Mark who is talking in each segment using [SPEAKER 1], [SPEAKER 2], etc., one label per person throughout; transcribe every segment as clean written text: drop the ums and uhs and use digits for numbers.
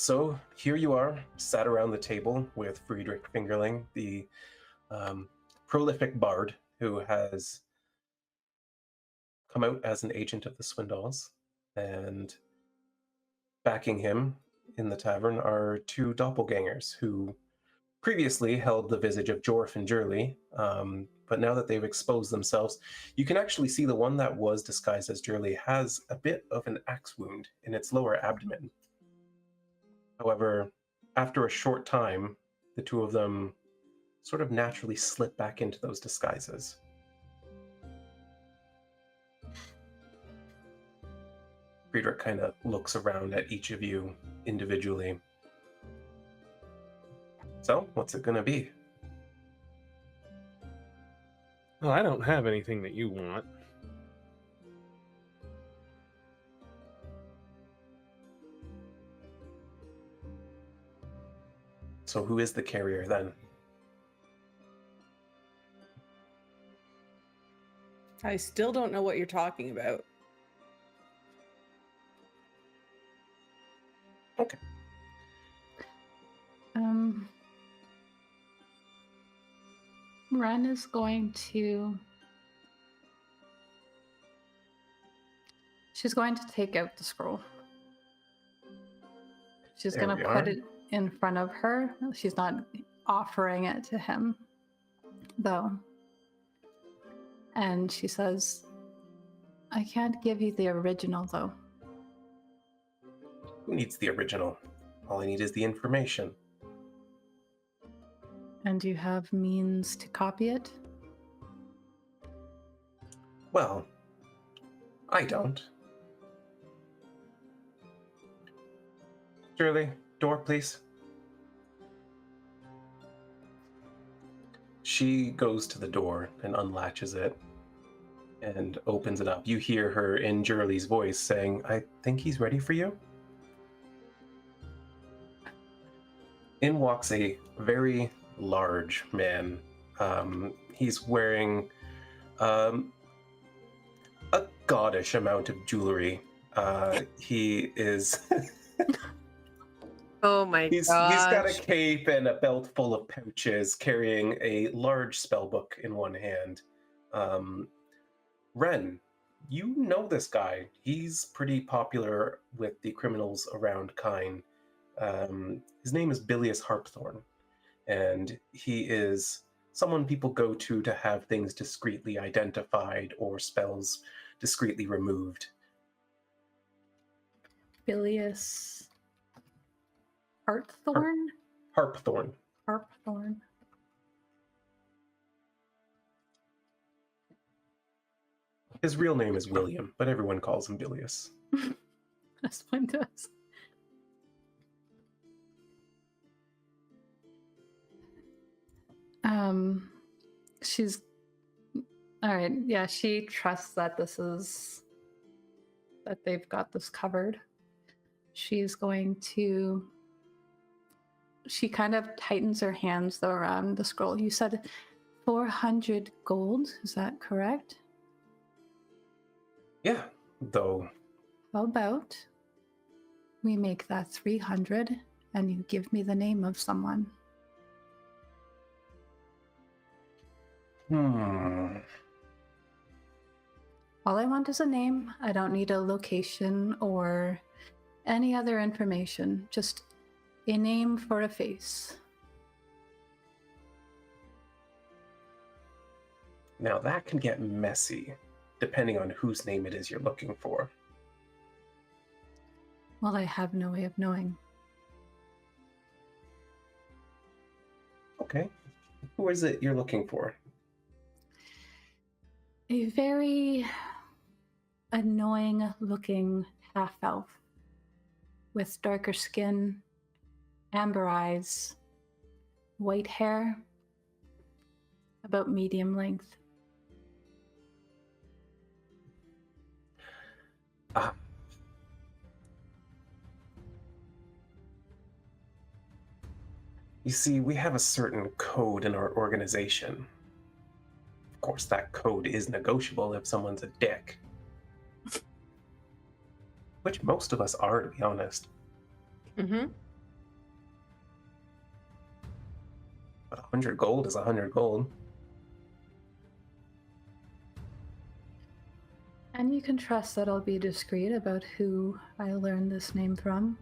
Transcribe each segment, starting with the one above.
[SPEAKER 1] So here you are, sat around the table with Friedrich Fingerling, the prolific bard who has come out as an agent of the Swindalls, and backing him in the tavern are two doppelgangers who previously held the visage of Jorff and Jurley, but now that they've exposed themselves, you can actually see the one that was disguised as Jurley has a bit of an axe wound in its lower abdomen. However, after a short time, the two of them sort of naturally slip back into those disguises. Friedrich kind of looks around at each of you individually. So, what's it gonna be?
[SPEAKER 2] Well, I don't have anything that you want.
[SPEAKER 1] So who is the carrier then?
[SPEAKER 3] I still don't know what you're talking about.
[SPEAKER 1] Okay.
[SPEAKER 4] Wren is going to... She's going to take out the scroll. She's going to put it in front of her. She's not offering it to him, though. And she says, I can't give you the original, though.
[SPEAKER 1] Who needs the original? All I need is the information.
[SPEAKER 4] And you have means to copy it?
[SPEAKER 1] Well, I don't. Shirley, door, please. She goes to the door and unlatches it and opens it up. You hear her in Jurley's voice saying, I think he's ready for you. In walks a very large man. He's wearing a gaudish amount of jewelry. He is...
[SPEAKER 5] Oh my
[SPEAKER 1] gosh. He's got a cape and a belt full of pouches, carrying a large spell book in one hand. Wren, you know this guy. He's pretty popular with the criminals around Kyne. His name is Bilious Harpthorn, and he is someone people go to have things discreetly identified or spells discreetly removed.
[SPEAKER 4] Bilious Harpthorn?
[SPEAKER 1] Harpthorn.
[SPEAKER 4] Harpthorn.
[SPEAKER 1] His real name is William, but everyone calls him Bilious.
[SPEAKER 4] This one does. She's all right. Yeah, she trusts that that they've got this covered. She's going to. She kind of tightens her hands though around the scroll. You said 400 gold. Is that correct?
[SPEAKER 1] Yeah, though.
[SPEAKER 4] How about we make that 300 and you give me the name of someone? All I want is a name. I don't need a location or any other information. Just a name for a face.
[SPEAKER 1] Now that can get messy, depending on whose name it is you're looking for.
[SPEAKER 4] Well, I have no way of knowing.
[SPEAKER 1] Okay. Who is it you're looking for?
[SPEAKER 4] A very annoying-looking half-elf with darker skin, amber eyes, white hair, about medium length.
[SPEAKER 1] You see, we have a certain code in our organization. Of course, that code is negotiable if someone's a dick. Which most of us are, to be honest.
[SPEAKER 5] Mm-hmm.
[SPEAKER 1] But 100 gold is 100 gold.
[SPEAKER 4] And you can trust that I'll be discreet about who I learned this name from.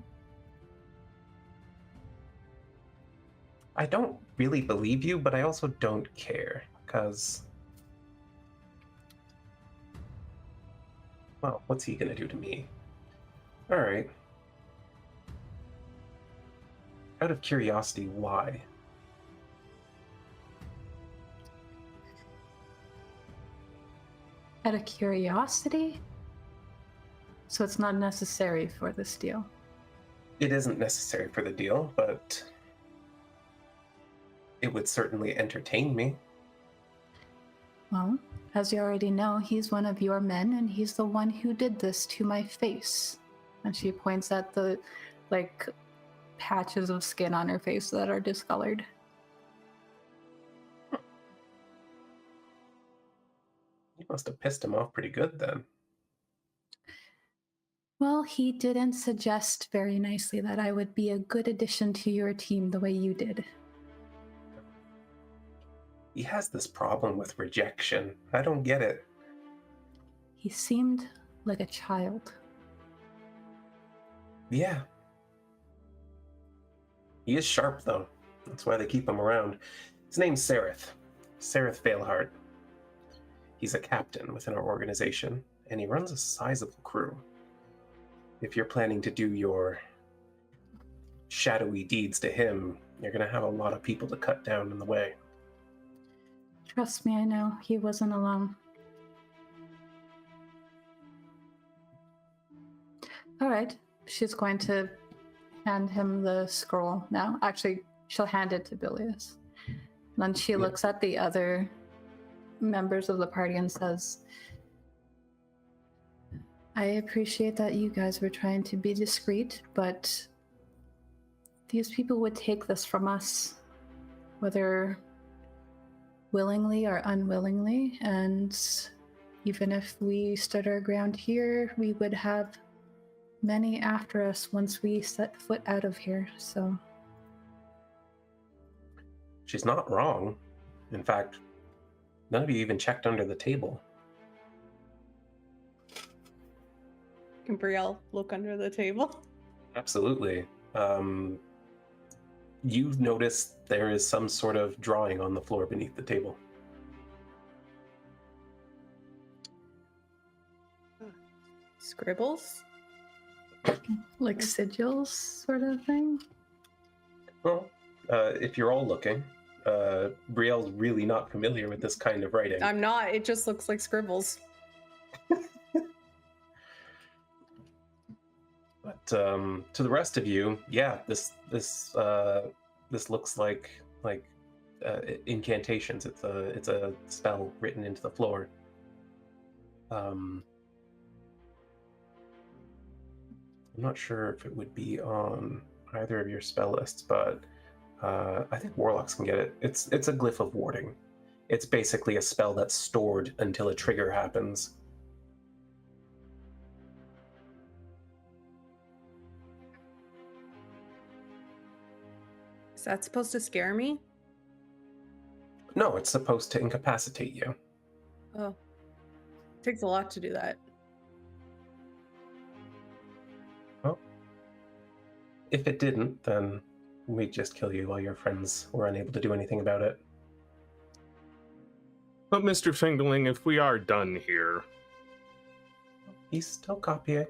[SPEAKER 1] I don't really believe you, but I also don't care, because... Well, what's he gonna do to me? Alright. Out of curiosity, why?
[SPEAKER 4] Out of curiosity? So it's not necessary for this deal.
[SPEAKER 1] It isn't necessary for the deal, but it would certainly entertain me.
[SPEAKER 4] Well, as you already know, he's one of your men, and he's the one who did this to my face. And she points at the, patches of skin on her face that are discolored.
[SPEAKER 1] You must have pissed him off pretty good then.
[SPEAKER 4] Well, he didn't suggest very nicely that I would be a good addition to your team the way you did.
[SPEAKER 1] He has this problem with rejection. I don't get it.
[SPEAKER 4] He seemed like a child.
[SPEAKER 1] Yeah. He is sharp, though. That's why they keep him around. His name's Sereth. Sereth Veilheart. He's a captain within our organization, and he runs a sizable crew. If you're planning to do your shadowy deeds to him, you're going to have a lot of people to cut down in the way.
[SPEAKER 4] Trust me, I know. He wasn't alone. All right. She's going to hand him the scroll now. Actually, she'll hand it to Bilius. Then she looks at the other members of the party and says, I appreciate that you guys were trying to be discreet, but these people would take this from us, whether willingly or unwillingly, and even if we stood our ground here, we would have many after us once we set foot out of here, so...
[SPEAKER 1] She's not wrong. In fact, none of you even checked under the table.
[SPEAKER 3] Can Brielle look under the table?
[SPEAKER 1] Absolutely. You notice there is some sort of drawing on the floor beneath the table.
[SPEAKER 3] Scribbles?
[SPEAKER 4] Like sigils, sort of thing?
[SPEAKER 1] Well, if you're all looking, Brielle's really not familiar with this kind of writing.
[SPEAKER 3] I'm not. It just looks like scribbles.
[SPEAKER 1] But to the rest of you, yeah, this looks like incantations. It's a spell written into the floor. I'm not sure if it would be on either of your spell lists, but I think warlocks can get it. It's a glyph of warding. It's basically a spell that's stored until a trigger happens.
[SPEAKER 3] Is that supposed to scare me?
[SPEAKER 1] No, it's supposed to incapacitate you.
[SPEAKER 3] Oh. Takes a lot to do that.
[SPEAKER 1] Well, if it didn't, then we'd just kill you while your friends were unable to do anything about it.
[SPEAKER 2] But Mr. Fingerling, if we are done here...
[SPEAKER 1] He's still copying.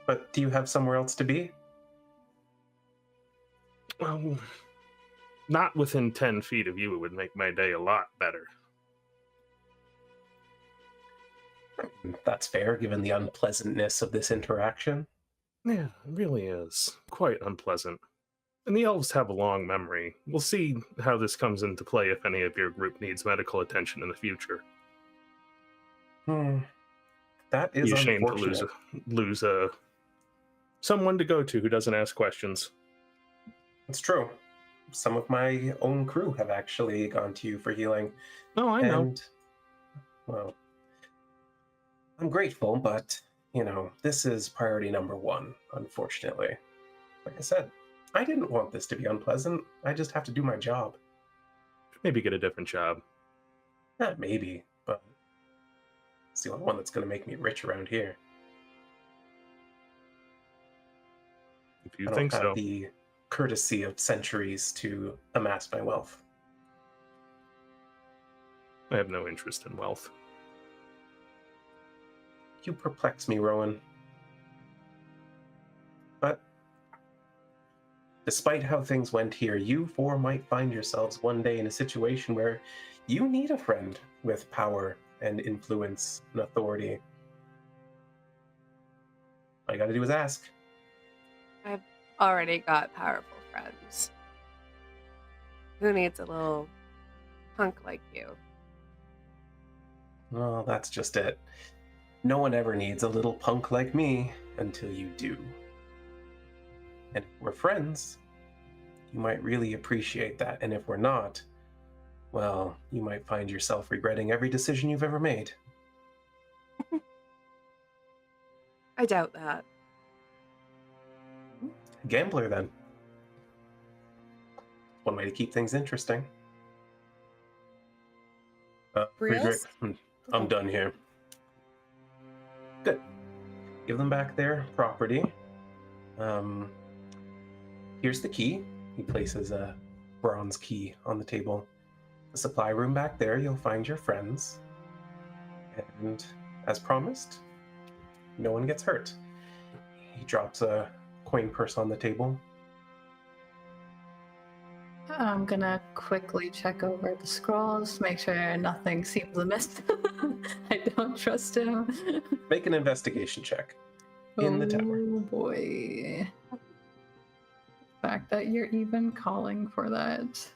[SPEAKER 1] But do you have somewhere else to be?
[SPEAKER 2] Well, not within 10 feet of you, it would make my day a lot better.
[SPEAKER 1] That's fair, given the unpleasantness of this interaction.
[SPEAKER 2] Yeah, it really is. Quite unpleasant. And the elves have a long memory. We'll see how this comes into play if any of your group needs medical attention in the future.
[SPEAKER 1] That is
[SPEAKER 2] Be ashamed
[SPEAKER 1] unfortunate.
[SPEAKER 2] to lose someone to go to who doesn't ask questions.
[SPEAKER 1] It's true. Some of my own crew have actually gone to you for healing.
[SPEAKER 2] Oh, I know.
[SPEAKER 1] And, well, I'm grateful, but, this is priority number one, unfortunately. Like I said, I didn't want this to be unpleasant. I just have to do my job.
[SPEAKER 2] Maybe get a different job.
[SPEAKER 1] Maybe, but it's the only one that's going to make me rich around here.
[SPEAKER 2] If you
[SPEAKER 1] I don't
[SPEAKER 2] think
[SPEAKER 1] have
[SPEAKER 2] so.
[SPEAKER 1] the courtesy of centuries to amass my wealth.
[SPEAKER 2] I have no interest in wealth.
[SPEAKER 1] You perplex me, Rhowan. But despite how things went here, you four might find yourselves one day in a situation where you need a friend with power and influence and authority. All you gotta do is ask.
[SPEAKER 5] I've already got powerful friends. Who needs a little punk like you?
[SPEAKER 1] Well, that's just it. No one ever needs a little punk like me until you do. And if we're friends, you might really appreciate that. And if we're not, well, you might find yourself regretting every decision you've ever made.
[SPEAKER 5] I doubt that.
[SPEAKER 1] Gambler, then. One way to keep things interesting. Friedrich,
[SPEAKER 3] Brielle's?
[SPEAKER 1] I'm done here. Good. Give them back their property. Here's the key. He places a bronze key on the table. The supply room back there, you'll find your friends. And as promised, no one gets hurt. He drops a coin purse on the table.
[SPEAKER 4] I'm gonna quickly check over the scrolls, make sure nothing seems amiss. I don't trust him.
[SPEAKER 1] Make an investigation check in the tower.
[SPEAKER 4] Oh boy. The fact that you're even calling for that.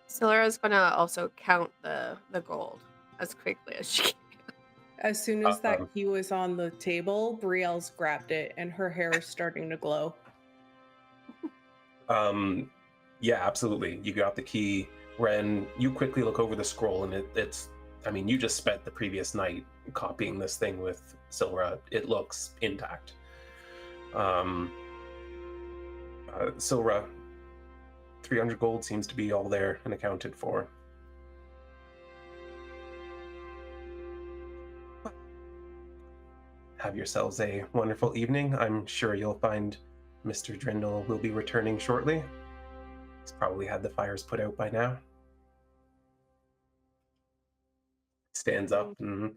[SPEAKER 5] Sylra's gonna also count the gold as quickly as she can.
[SPEAKER 3] As soon as that
[SPEAKER 1] Um,
[SPEAKER 3] key was on the table, Brielle's grabbed it and her hair is starting to glow.
[SPEAKER 1] Yeah, absolutely. You got the key. Wren, you quickly look over the scroll, and it's, I mean, you just spent the previous night copying this thing with Sylra. It looks intact. Sylra, 300 gold seems to be all there and accounted for. Have yourselves a wonderful evening. I'm sure you'll find Mr. Drindle will be returning shortly. He's probably had the fires put out by now. Stands up and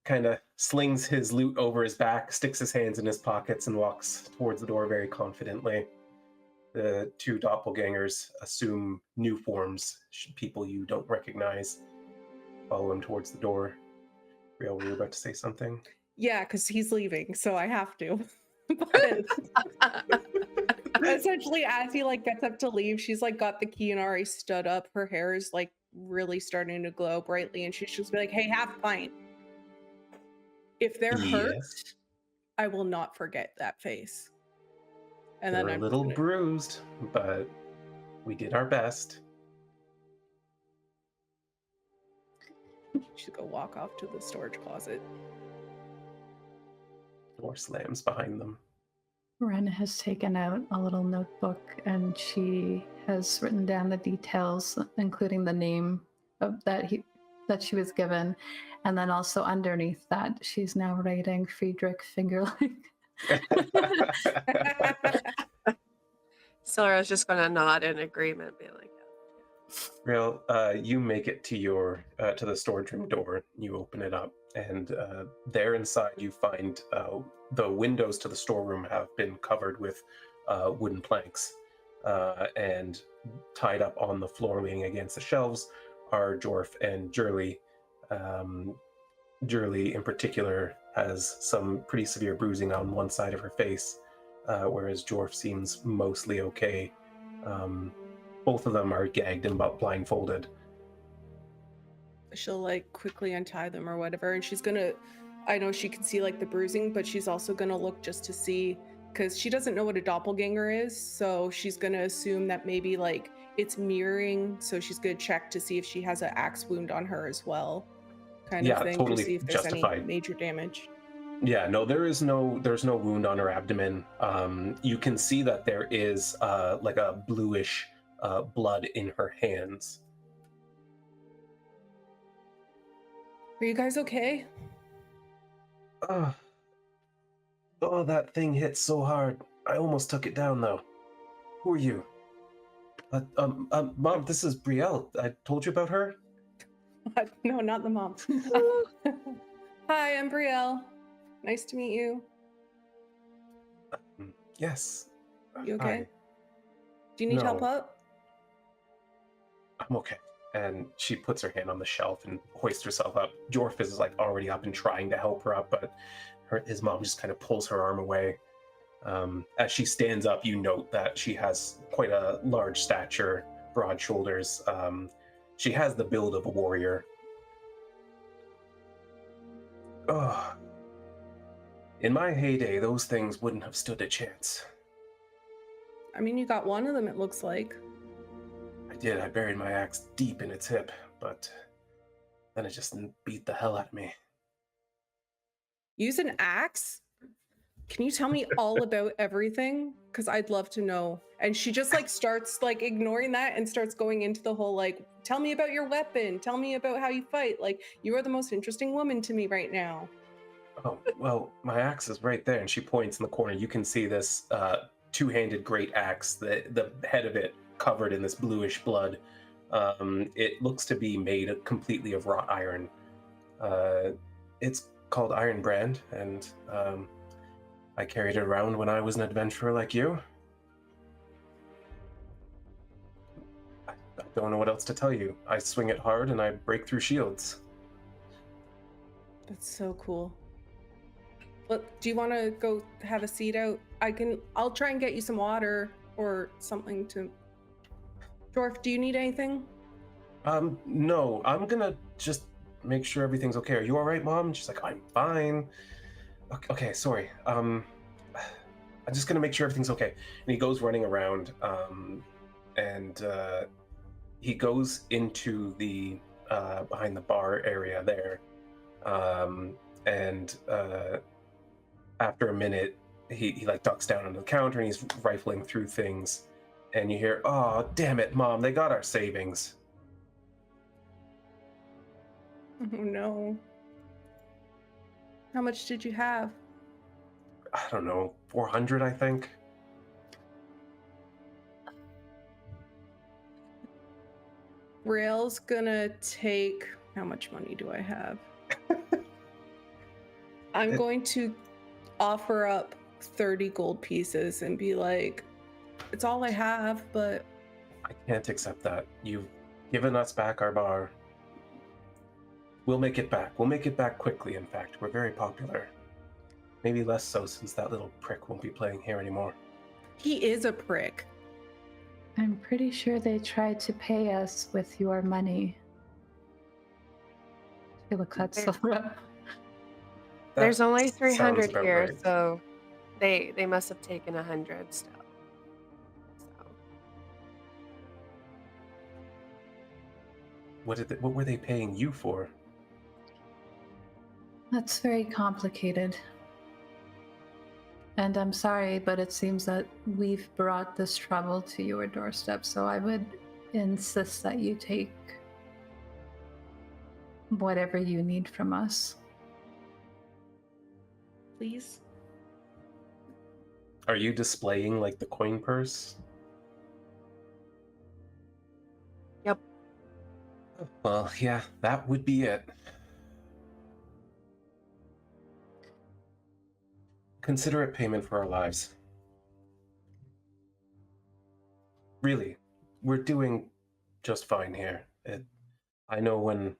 [SPEAKER 1] kind of slings his loot over his back, sticks his hands in his pockets, and walks towards the door very confidently. The two doppelgangers assume new forms, people you don't recognize. Follow him towards the door. Brielle, were you about to say something?
[SPEAKER 3] Yeah, because he's leaving, so I have to. But essentially, as he gets up to leave, she's got the key and already stood up. Her hair is really starting to glow brightly, and she's just be like, "Hey, have fun. If they're hurt,
[SPEAKER 1] Yes.
[SPEAKER 3] I will not forget that face." And
[SPEAKER 1] They're
[SPEAKER 3] then
[SPEAKER 1] a
[SPEAKER 3] I'm
[SPEAKER 1] little
[SPEAKER 3] gonna,
[SPEAKER 1] bruised, but we did our best.
[SPEAKER 3] she's gonna walk off to the storage closet.
[SPEAKER 1] Door slams behind them.
[SPEAKER 4] Wren has taken out a little notebook and she has written down the details, including the name of that she was given, and then also underneath that she's now writing Friedrich Fingerling.
[SPEAKER 5] Sylra's just gonna nod in agreement, be like,
[SPEAKER 1] Real, you make it to your to the storage room door. You open it up, and there inside you find the windows to the storeroom have been covered with wooden planks, and tied up on the floor, leaning against the shelves, are Jorff and Jurley. Jurley, in particular, has some pretty severe bruising on one side of her face, whereas Jorff seems mostly okay. Both of them are gagged and blindfolded.
[SPEAKER 3] She'll quickly untie them or whatever, and she's gonna, I know she can see the bruising, but she's also gonna look just to see, because she doesn't know what a doppelganger is, so she's gonna assume that maybe it's mirroring, so she's gonna check to see if she has an axe wound on her as well, kind of thing,
[SPEAKER 1] Totally
[SPEAKER 3] to see if there's
[SPEAKER 1] justified.
[SPEAKER 3] any major damage.
[SPEAKER 1] Yeah, no, there's no wound on her abdomen. You can see that there is like a bluish blood in her hands.
[SPEAKER 3] Are you guys okay?
[SPEAKER 1] Oh, oh, that thing hit so hard. I almost took it down, though. Who are you? Mom, this is Brielle. I told you about her?
[SPEAKER 3] What? No, not the mom. Hi, I'm Brielle. Nice to meet you.
[SPEAKER 1] Yes.
[SPEAKER 3] You okay?
[SPEAKER 1] Hi.
[SPEAKER 3] Do you need help
[SPEAKER 1] No.
[SPEAKER 3] up?
[SPEAKER 1] I'm okay. And she puts her hand on the shelf and hoists herself up. Jorff is like already up and trying to help her up, but his mom just kind of pulls her arm away. As she stands up, you note that she has quite a large stature, broad shoulders. She has the build of a warrior. Oh, in my heyday, those things wouldn't have stood a chance.
[SPEAKER 3] I mean, you got one of them, it looks like.
[SPEAKER 1] I did. I buried my axe deep in its hip, but then it just beat the hell out of me.
[SPEAKER 3] Use an axe? Can you tell me all about everything? Because I'd love to know. And she just like starts like ignoring that and starts going into the whole like, tell me about your weapon. Tell me about how you fight. Like, you are the most interesting woman to me right now.
[SPEAKER 1] Oh, well, my axe is right there, and she points in the corner. You can see this two-handed great axe, the head of it covered in this bluish blood. It looks to be made completely of wrought iron. It's called Iron Brand, and I carried it around when I was an adventurer like you. I don't know what else to tell you. I swing it hard, and I break through shields.
[SPEAKER 3] That's so cool. Look, do you want to go have a seat out? I'll try and get you some water or something to... Jorff, do you need anything?
[SPEAKER 1] No, I'm gonna just make sure everything's okay. Are you all right, Mom? And she's like, I'm fine. Okay, sorry. I'm just gonna make sure everything's okay. And he goes running around, and he goes into the behind the bar area there, and after a minute, he like ducks down onto the counter and he's rifling through things, and you hear, "Oh, damn it, Mom! They got our savings."
[SPEAKER 3] Oh no. How much did you have?
[SPEAKER 1] I don't know, 400, I think.
[SPEAKER 3] Rail's gonna take... How much money do I have? I'm going to offer up 30 gold pieces and be like, it's all I have, but...
[SPEAKER 1] I can't accept that. You've given us back our bar. We'll make it back. We'll make it back quickly, in fact. We're very popular. Maybe less so since that little prick won't be playing here anymore.
[SPEAKER 3] He is a prick.
[SPEAKER 4] I'm pretty sure they tried to pay us with your money. She looks at Sylra.
[SPEAKER 5] There's only
[SPEAKER 1] That
[SPEAKER 5] 300
[SPEAKER 1] sounds about
[SPEAKER 5] here,
[SPEAKER 1] right.
[SPEAKER 5] so they must have taken 100 still. So
[SPEAKER 1] What were they paying you for?
[SPEAKER 4] That's very complicated. And I'm sorry, but it seems that we've brought this trouble to your doorstep, so I would insist that you take whatever you need from us.
[SPEAKER 3] Please?
[SPEAKER 1] Are you displaying like the coin purse?
[SPEAKER 5] Yep.
[SPEAKER 1] Well, yeah, that would be it. Consider it payment for our lives. Really, we're doing just fine here. I know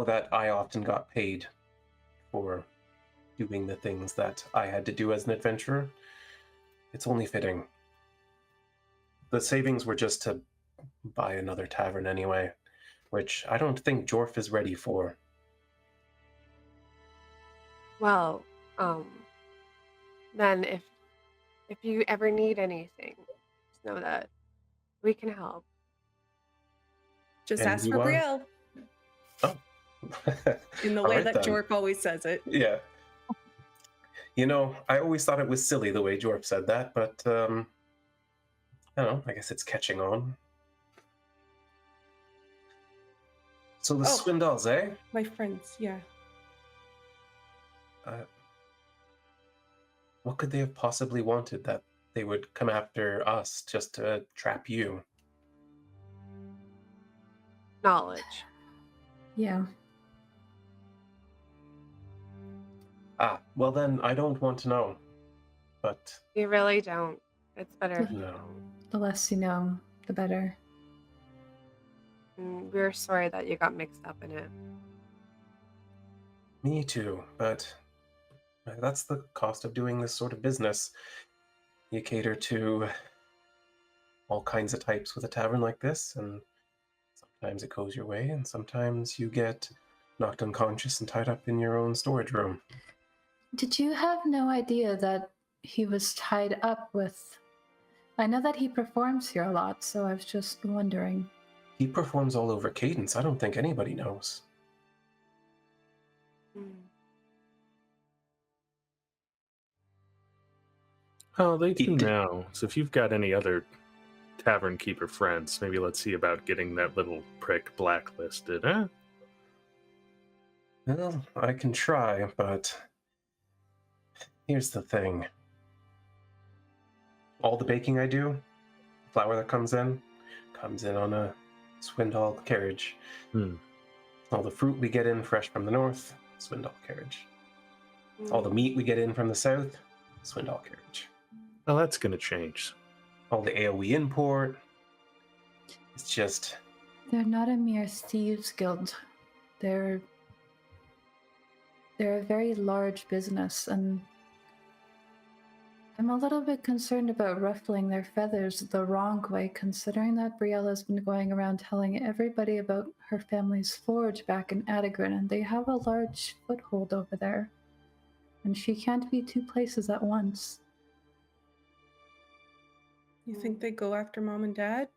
[SPEAKER 1] that I often got paid for doing the things that I had to do as an adventurer. It's only fitting. The savings were just to buy another tavern anyway, which I don't think Jorff is ready for.
[SPEAKER 5] well, then if you ever need anything, just know that we can help.
[SPEAKER 3] Just
[SPEAKER 1] And
[SPEAKER 3] ask
[SPEAKER 1] you
[SPEAKER 3] for
[SPEAKER 1] are?
[SPEAKER 3] Brielle.
[SPEAKER 1] Oh,
[SPEAKER 3] In the
[SPEAKER 1] All
[SPEAKER 3] way
[SPEAKER 1] right,
[SPEAKER 3] that
[SPEAKER 1] then.
[SPEAKER 3] Jorff always says it.
[SPEAKER 1] Yeah. I always thought it was silly the way Jorff said that, but I don't know. I guess it's catching on. So the
[SPEAKER 3] Oh.
[SPEAKER 1] Swindalls, eh?
[SPEAKER 3] My friends, yeah.
[SPEAKER 1] What could they have possibly wanted that they would come after us just to trap you?
[SPEAKER 5] Knowledge.
[SPEAKER 4] Yeah.
[SPEAKER 1] Well then, I don't want to know. But
[SPEAKER 5] You really don't. It's better if you
[SPEAKER 1] No.
[SPEAKER 5] don't.
[SPEAKER 4] The less you know, the better.
[SPEAKER 5] We're sorry that you got mixed up in it.
[SPEAKER 1] me too, but that's the cost of doing this sort of business. You cater to all kinds of types with a tavern like this, and sometimes it goes your way, and sometimes you get knocked unconscious and tied up in your own storage room.
[SPEAKER 4] Did you have no idea that he was tied up with... I know that he performs here a lot, so I was just wondering.
[SPEAKER 1] He performs all over Cadence. I don't think anybody knows.
[SPEAKER 2] Oh, they do
[SPEAKER 1] He did-
[SPEAKER 2] now. So if you've got any other tavern keeper friends, maybe let's see about getting that little prick blacklisted, huh?
[SPEAKER 1] Well, I can try, but here's the thing. All the baking I do, flour that comes in on a Swindall carriage. All the fruit we get in fresh from the north, Swindall carriage. All the meat we get in from the south, Swindall carriage.
[SPEAKER 2] Well, that's going to change.
[SPEAKER 1] All the ale we import, it's just...
[SPEAKER 4] They're not a mere thieves guild. They're a very large business, and I'm a little bit concerned about ruffling their feathers the wrong way, considering that Brielle has been going around telling everybody about her family's forge back in Adigran, and they have a large foothold over there. And she can't be two places at once.
[SPEAKER 3] You think they go after Mom and Dad?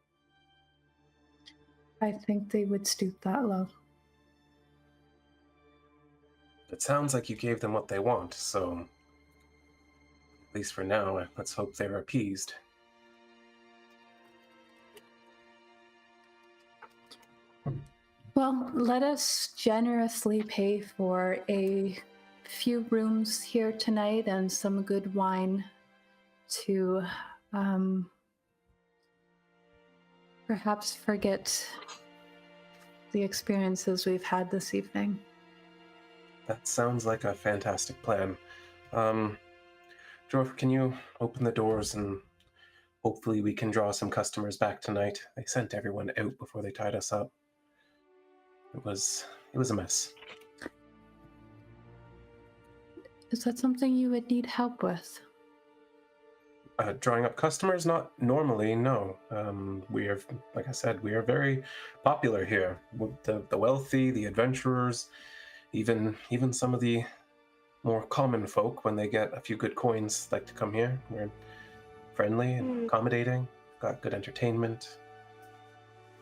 [SPEAKER 4] I think they would stoop that low.
[SPEAKER 1] It sounds like you gave them what they want, so... At least for now, let's hope they're appeased.
[SPEAKER 4] Well, let us generously pay for a few rooms here tonight and some good wine to perhaps forget the experiences we've had this evening.
[SPEAKER 1] That sounds like a fantastic plan. Jorff, can you open the doors and hopefully we can draw some customers back tonight? They sent everyone out before they tied us up. It was a mess.
[SPEAKER 4] Is that something you would need help with?
[SPEAKER 1] Drawing up customers? Not normally, no. We are, like I said, we are very popular here. With the wealthy, the adventurers, even some of the more common folk, when they get a few good coins, like to come here. We're friendly and accommodating, got good entertainment.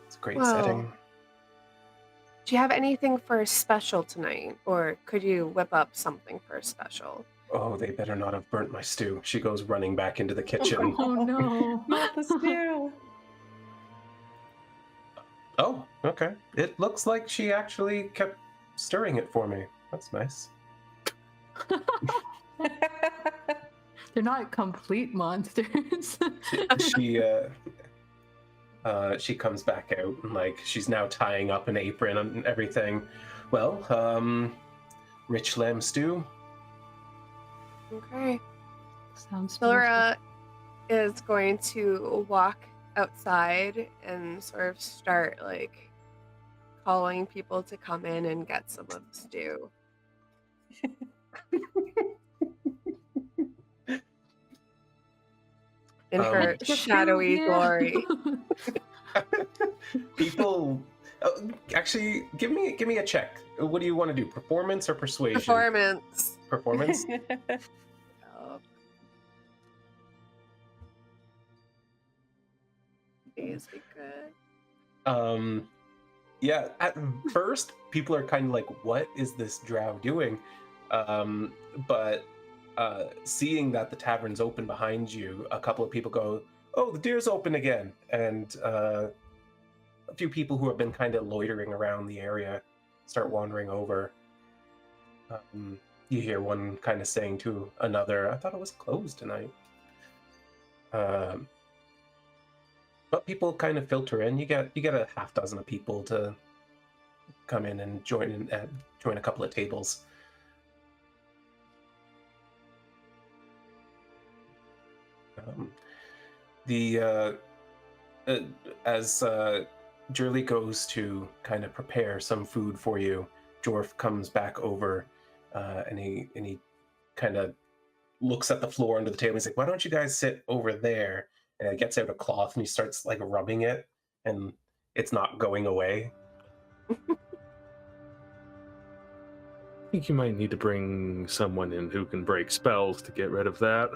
[SPEAKER 1] It's a great setting.
[SPEAKER 5] Do you have anything for a special tonight? Or could you whip up something for a special?
[SPEAKER 1] Oh, they better not have burnt my stew. She goes running back into the kitchen.
[SPEAKER 4] Oh no.
[SPEAKER 3] Not the stew.
[SPEAKER 1] Oh, okay. It looks like she actually kept stirring it for me. That's nice.
[SPEAKER 4] They're not complete monsters.
[SPEAKER 1] She comes back out and like she's now tying up an apron and everything. Well, rich lamb stew.
[SPEAKER 5] Okay.
[SPEAKER 4] Sounds
[SPEAKER 5] Sylra is going to walk outside and sort of start like calling people to come in and get some of the stew. In her shadowy glory.
[SPEAKER 1] People, actually, give me a check. What do you want to do? Performance or persuasion?
[SPEAKER 5] Performance.
[SPEAKER 1] Performance.
[SPEAKER 5] Oh. Please be good.
[SPEAKER 1] Yeah, at first, people are kind of like, what is this drow doing? But seeing that the tavern's open behind you, a couple of people go, oh, the deer's open again. And a few people who have been kind of loitering around the area start wandering over. You hear one kind of saying to another, I thought it was closed tonight. But people kind of filter in. You get a half dozen of people to come in and join a couple of tables. As Jurley goes to kind of prepare some food for you, Jorff comes back over, and he kind of looks at the floor under the table. He's like, "Why don't you guys sit over there?" And he gets out a cloth and he starts like rubbing it, and it's not going away.
[SPEAKER 2] I think you might need to bring someone in who can break spells to get rid of that.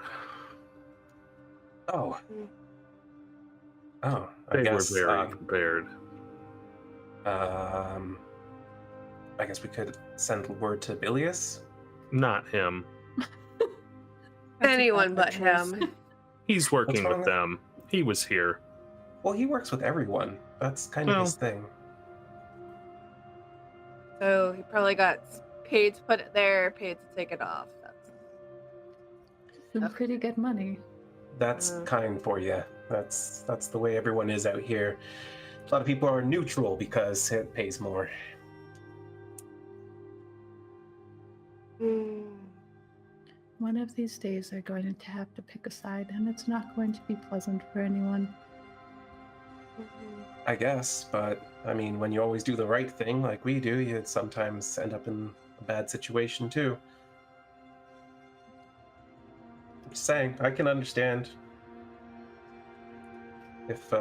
[SPEAKER 1] Oh, I
[SPEAKER 2] They
[SPEAKER 1] guess
[SPEAKER 2] were very prepared.
[SPEAKER 1] I guess we could send word to Bilius.
[SPEAKER 2] Not him.
[SPEAKER 3] That's a
[SPEAKER 5] Anyone
[SPEAKER 3] bad
[SPEAKER 5] but
[SPEAKER 3] choice.
[SPEAKER 5] him.
[SPEAKER 2] He's working
[SPEAKER 1] wrong
[SPEAKER 2] with
[SPEAKER 1] with-
[SPEAKER 2] them. He was here.
[SPEAKER 1] Well, he works with everyone. That's kind of
[SPEAKER 2] Well.
[SPEAKER 1] his thing.
[SPEAKER 5] So he probably got paid to put it there, paid to take it off. That's
[SPEAKER 4] Some pretty good money.
[SPEAKER 1] That's kind for you. That's the way everyone is out here. A lot of people are neutral because it pays more.
[SPEAKER 4] One of these days they're going to have to pick a side, and it's not going to be pleasant for anyone.
[SPEAKER 1] I guess, but I mean, when you always do the right thing like we do, you sometimes end up in a bad situation too. I'm just saying, I can understand. If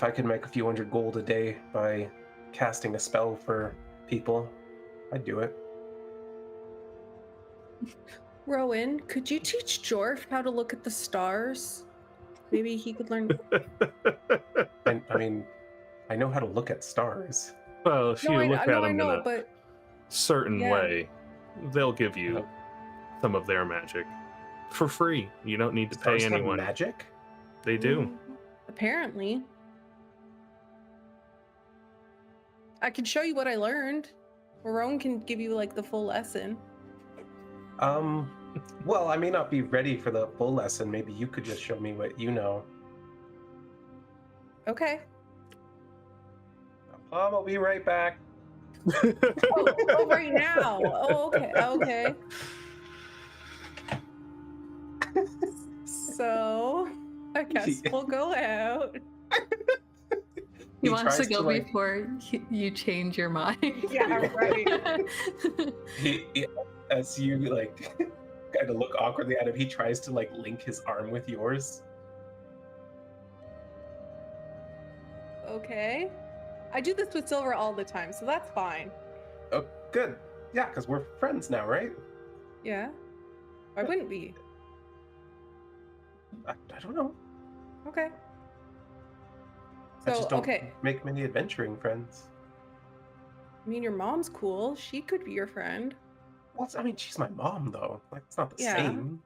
[SPEAKER 1] I could make a few hundred gold a day by casting a spell for people, I'd do it.
[SPEAKER 3] Rhowan, could you teach Jorff how to look at the stars? Maybe he could learn.
[SPEAKER 1] And I mean, I know how to look at stars.
[SPEAKER 2] Well, if you look at them in a
[SPEAKER 3] but
[SPEAKER 2] certain
[SPEAKER 3] Yeah.
[SPEAKER 2] way, they'll give you some of their magic for free. You don't need to pay
[SPEAKER 1] Stars have
[SPEAKER 2] anyone.
[SPEAKER 1] magic?
[SPEAKER 2] They do.
[SPEAKER 3] apparently, I can show you what I learned. Rhowan can give you like the full lesson.
[SPEAKER 1] Well, I may not be ready for the full lesson. Maybe you could just show me what you know.
[SPEAKER 3] Okay.
[SPEAKER 1] I'll be right back.
[SPEAKER 3] Oh, right now. Oh, okay. Okay. So, I guess we'll go out.
[SPEAKER 4] He wants to
[SPEAKER 1] tries
[SPEAKER 4] go
[SPEAKER 1] like-
[SPEAKER 4] before you change your mind.
[SPEAKER 3] Yeah, right.
[SPEAKER 1] As you like kind of look awkwardly at him, he tries to like link his arm with yours.
[SPEAKER 3] Okay. I do this with Sylra all the time, so that's fine.
[SPEAKER 1] Oh, good. Yeah, because we're friends now, right?
[SPEAKER 3] Yeah. Why wouldn't we?
[SPEAKER 1] I don't know.
[SPEAKER 3] Okay.
[SPEAKER 1] I
[SPEAKER 3] So,
[SPEAKER 1] just don't
[SPEAKER 3] okay.
[SPEAKER 1] make many adventuring friends.
[SPEAKER 3] I mean, your mom's cool. She could be your friend.
[SPEAKER 1] Well, I mean, she's my mom, though. Like, it's not the
[SPEAKER 3] Yeah.
[SPEAKER 1] same.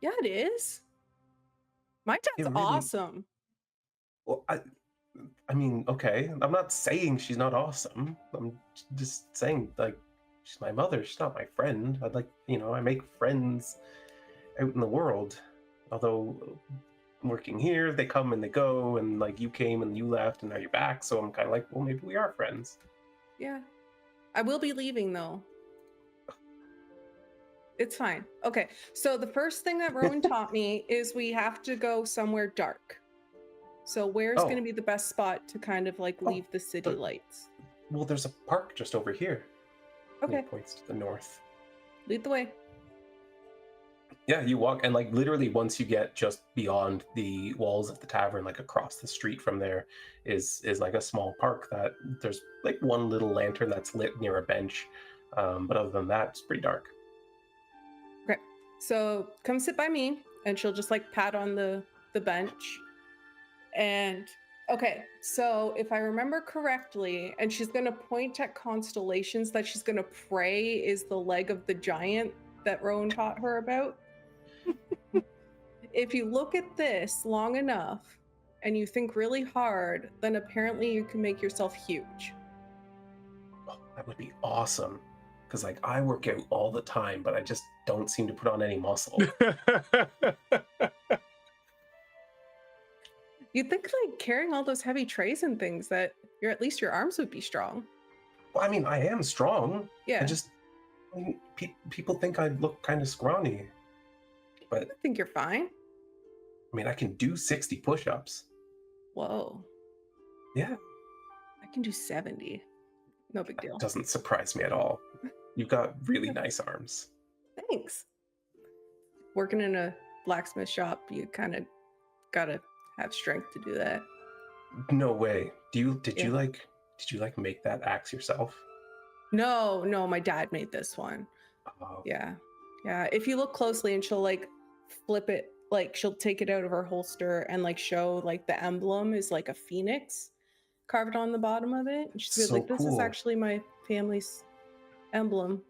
[SPEAKER 3] Yeah, it is. My dad's
[SPEAKER 1] It really-
[SPEAKER 3] awesome.
[SPEAKER 1] Well, I mean, okay. I'm not saying she's not awesome. I'm just saying, like, she's my mother. She's not my friend. I'd like, I make friends out in the world. Although working here, they come and they go, and like you came and you left, and now you're back. So I'm kind of like, well, maybe we are friends.
[SPEAKER 3] Yeah. I will be leaving though. It's fine. Okay. So the first thing that Rhowan taught me is we have to go somewhere dark. So where's
[SPEAKER 1] Oh.
[SPEAKER 3] going to be the best spot to kind of like
[SPEAKER 1] Oh,
[SPEAKER 3] leave the city
[SPEAKER 1] the-
[SPEAKER 3] lights?
[SPEAKER 1] Well, there's a park just over here. And he
[SPEAKER 3] Okay.
[SPEAKER 1] points to the north.
[SPEAKER 3] Lead the way.
[SPEAKER 1] Yeah, you walk, and like literally once you get just beyond the walls of the tavern, like across the street from there, is like a small park that there's like one little lantern that's lit near a bench, but other than that, it's pretty dark.
[SPEAKER 3] Okay. So come sit by me, and she'll just like pat on the bench, and Okay, so if I remember correctly, and she's going to point at constellations that she's going to pray is the leg of the giant that Rowan taught her about. If you look at this long enough and you think really hard, then apparently you can make yourself huge.
[SPEAKER 1] Oh, that would be awesome. Because, like, I work out all the time, but I just don't seem to put on any muscle.
[SPEAKER 3] You'd think, like, carrying all those heavy trays and things that at least your arms would be strong.
[SPEAKER 1] Well, I mean, I am strong.
[SPEAKER 3] Yeah.
[SPEAKER 1] I mean, people think I look kind of scrawny. But
[SPEAKER 3] I think you're fine.
[SPEAKER 1] I mean, I can do 60 push-ups.
[SPEAKER 3] Whoa.
[SPEAKER 1] Yeah.
[SPEAKER 3] I can do 70. No big deal.
[SPEAKER 1] That doesn't surprise me at all. You've got really nice arms.
[SPEAKER 3] Thanks. Working in a blacksmith shop, you kind of gotta have strength to do that.
[SPEAKER 1] No way. Did you make that axe yourself?
[SPEAKER 3] No, my dad made this one.
[SPEAKER 1] Oh.
[SPEAKER 3] Yeah. If you look closely, and she'll like flip it, like she'll take it out of her holster and like show like the emblem is like a phoenix carved on the bottom of it. And she's
[SPEAKER 1] So
[SPEAKER 3] like, "This is
[SPEAKER 1] cool.
[SPEAKER 3] actually my family's emblem."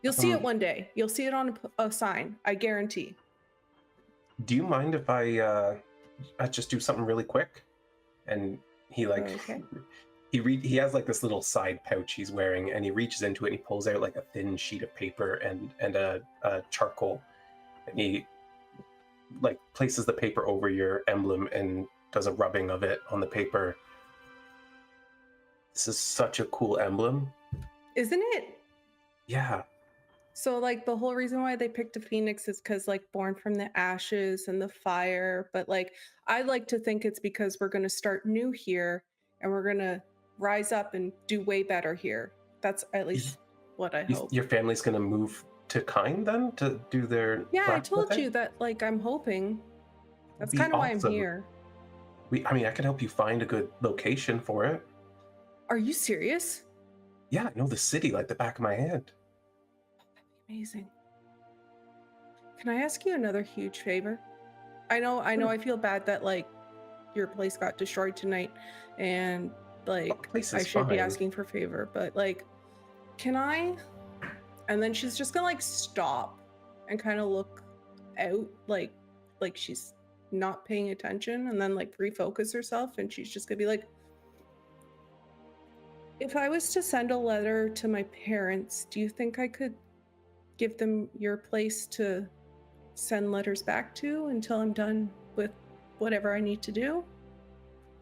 [SPEAKER 3] You'll see it one day. You'll see it on a sign. I guarantee.
[SPEAKER 1] Do you mind if I just do something really quick? And he like
[SPEAKER 3] Okay.
[SPEAKER 1] he has like this little side pouch he's wearing, and he reaches into it and he pulls out like a thin sheet of paper and a charcoal, and he like places the paper over your emblem and does a rubbing of it on the paper. This is such a cool emblem.
[SPEAKER 3] Isn't it?
[SPEAKER 1] Yeah.
[SPEAKER 3] So like the whole reason why they picked a phoenix is because like born from the ashes and the fire. But like I like to think it's because we're gonna start new here and we're gonna rise up and do way better here. That's at least what I hope.
[SPEAKER 1] Your family's gonna move to Kind then to do their
[SPEAKER 3] Yeah, I told
[SPEAKER 1] blacksmithing?
[SPEAKER 3] you that like I'm hoping. That's
[SPEAKER 1] Be
[SPEAKER 3] kind of why I'm
[SPEAKER 1] awesome.
[SPEAKER 3] here.
[SPEAKER 1] I mean, I can help you find a good location for it.
[SPEAKER 3] Are you serious?
[SPEAKER 1] Yeah, I know the city like the back of my hand.
[SPEAKER 3] Amazing. Can I ask you another huge favor? I know I feel bad that like your place got destroyed tonight and like
[SPEAKER 1] place
[SPEAKER 3] I
[SPEAKER 1] is
[SPEAKER 3] should be
[SPEAKER 1] fine.
[SPEAKER 3] asking for favor, but like can I? And then she's just gonna like stop and kind of look out like she's not paying attention, and then like refocus herself, and she's just gonna be like, if I was to send a letter to my parents, do you think I could give them your place to send letters back to until I'm done with whatever I need to do?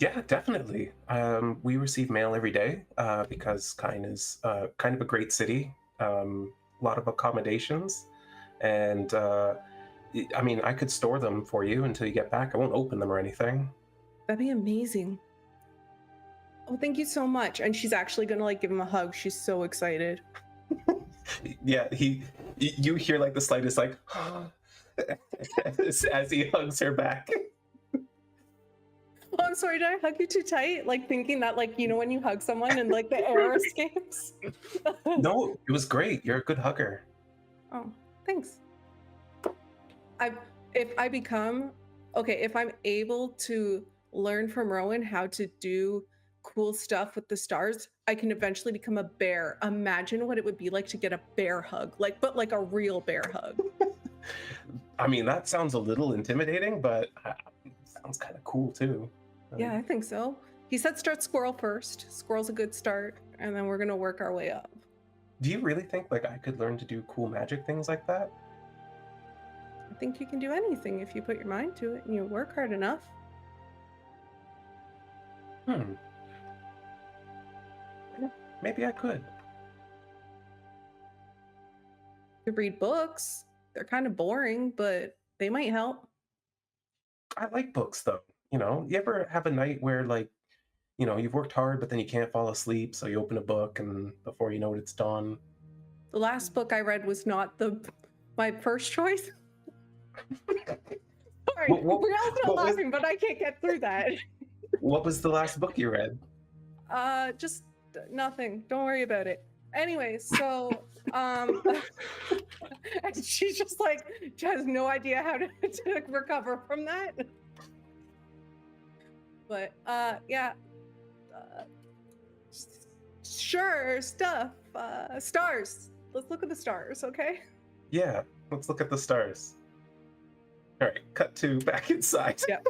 [SPEAKER 1] Yeah, definitely. We receive mail every day because Kind is kind of a great city. A lot of accommodations, and I mean, I could store them for you until you get back. I won't open them or anything.
[SPEAKER 3] That'd be amazing. Oh, thank you so much. And she's actually gonna like give him a hug. She's so excited.
[SPEAKER 1] Yeah, you hear like the slightest like as he hugs her back.
[SPEAKER 3] Oh, I'm sorry, did I hug you too tight? Like thinking that like, you know, when you hug someone and like the air escapes.
[SPEAKER 1] No, it was great. You're a good hugger.
[SPEAKER 3] Oh, thanks. If I'm able to learn from Rowan how to do cool stuff with the stars, I can eventually become a bear. Imagine what it would be like to get a bear hug, but like a real bear hug.
[SPEAKER 1] I mean, that sounds a little intimidating, but sounds kind of cool too.
[SPEAKER 3] Yeah, I think so. He said start squirrel first. Squirrel's a good start, and then we're gonna work our way up.
[SPEAKER 1] Do you really think like I could learn to do cool magic things like that?
[SPEAKER 3] I think you can do anything if you put your mind to it and you work hard enough.
[SPEAKER 1] Maybe I could.
[SPEAKER 3] You read books. They're kind of boring, but they might help.
[SPEAKER 1] I like books though. You know, you ever have a night where like, you know, you've worked hard, but then you can't fall asleep, so you open a book and before you know it, it's dawn.
[SPEAKER 3] The last book I read was not my first choice. Sorry, Brielle's not laughing, but I can't get through that.
[SPEAKER 1] What was the last book you read?
[SPEAKER 3] Just nothing. Don't worry about it. Anyway, so and she's just like, she has no idea how to recover from that. But yeah, uh, sure, stuff. Stars. Let's look at the stars, okay?
[SPEAKER 1] Yeah, let's look at the stars. All right, cut to back inside.
[SPEAKER 3] Yep.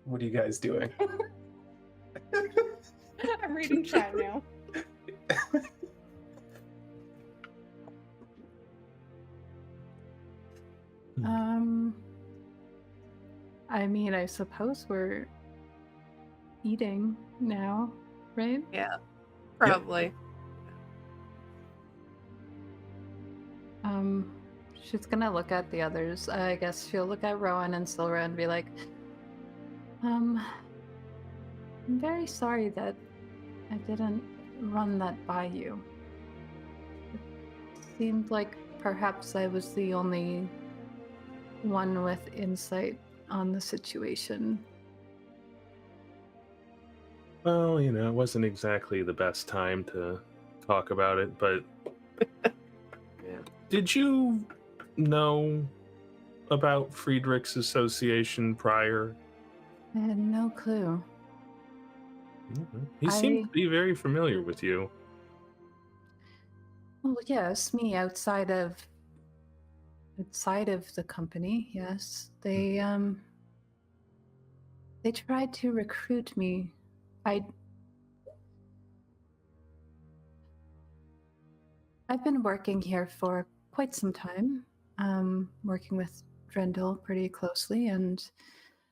[SPEAKER 1] What are you guys doing?
[SPEAKER 3] I'm reading chat now.
[SPEAKER 4] I mean, I suppose we're eating now, right?
[SPEAKER 5] Yeah, probably.
[SPEAKER 4] She's gonna look at the others. I guess she'll look at Rhowan and Sylra and be like, I'm very sorry that I didn't run that by you. It seemed like perhaps I was the only one with insight on the situation.
[SPEAKER 2] Well, you know, it wasn't exactly the best time to talk about it, but
[SPEAKER 5] Yeah.
[SPEAKER 2] did you know about Friedrich's association prior?
[SPEAKER 4] I had no clue.
[SPEAKER 2] He seemed to be very familiar with you.
[SPEAKER 4] Well, yes, me outside of the company, yes. They tried to recruit me. I've been working here for quite some time, working with Drindle pretty closely, and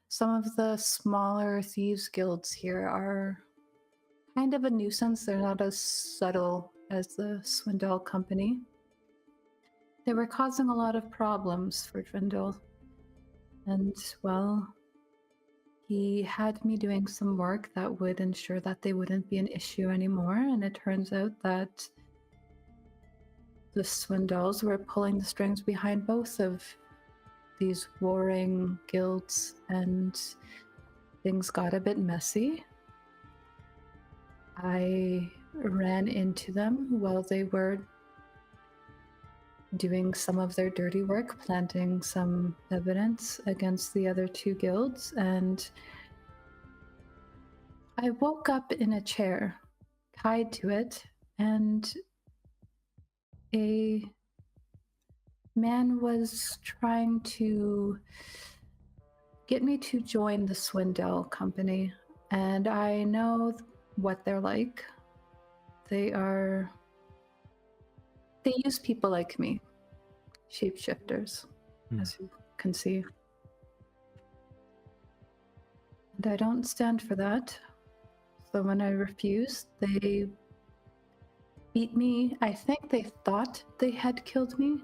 [SPEAKER 4] some of the smaller thieves guilds here are kind of a nuisance. They're not as subtle as the Swindall Company. They were causing a lot of problems for Drindle. And, well, he had me doing some work that would ensure that they wouldn't be an issue anymore. And it turns out that the Swindalls were pulling the strings behind both of these warring guilds, and things got a bit messy. I ran into them while they were doing some of their dirty work, planting some evidence against the other two guilds, and I woke up in a chair, tied to it, and a man was trying to get me to join the Swindall Company, and I know what they're like. They use people like me, shapeshifters, as you can see. And I don't stand for that. So when I refused, they beat me. I think they thought they had killed me.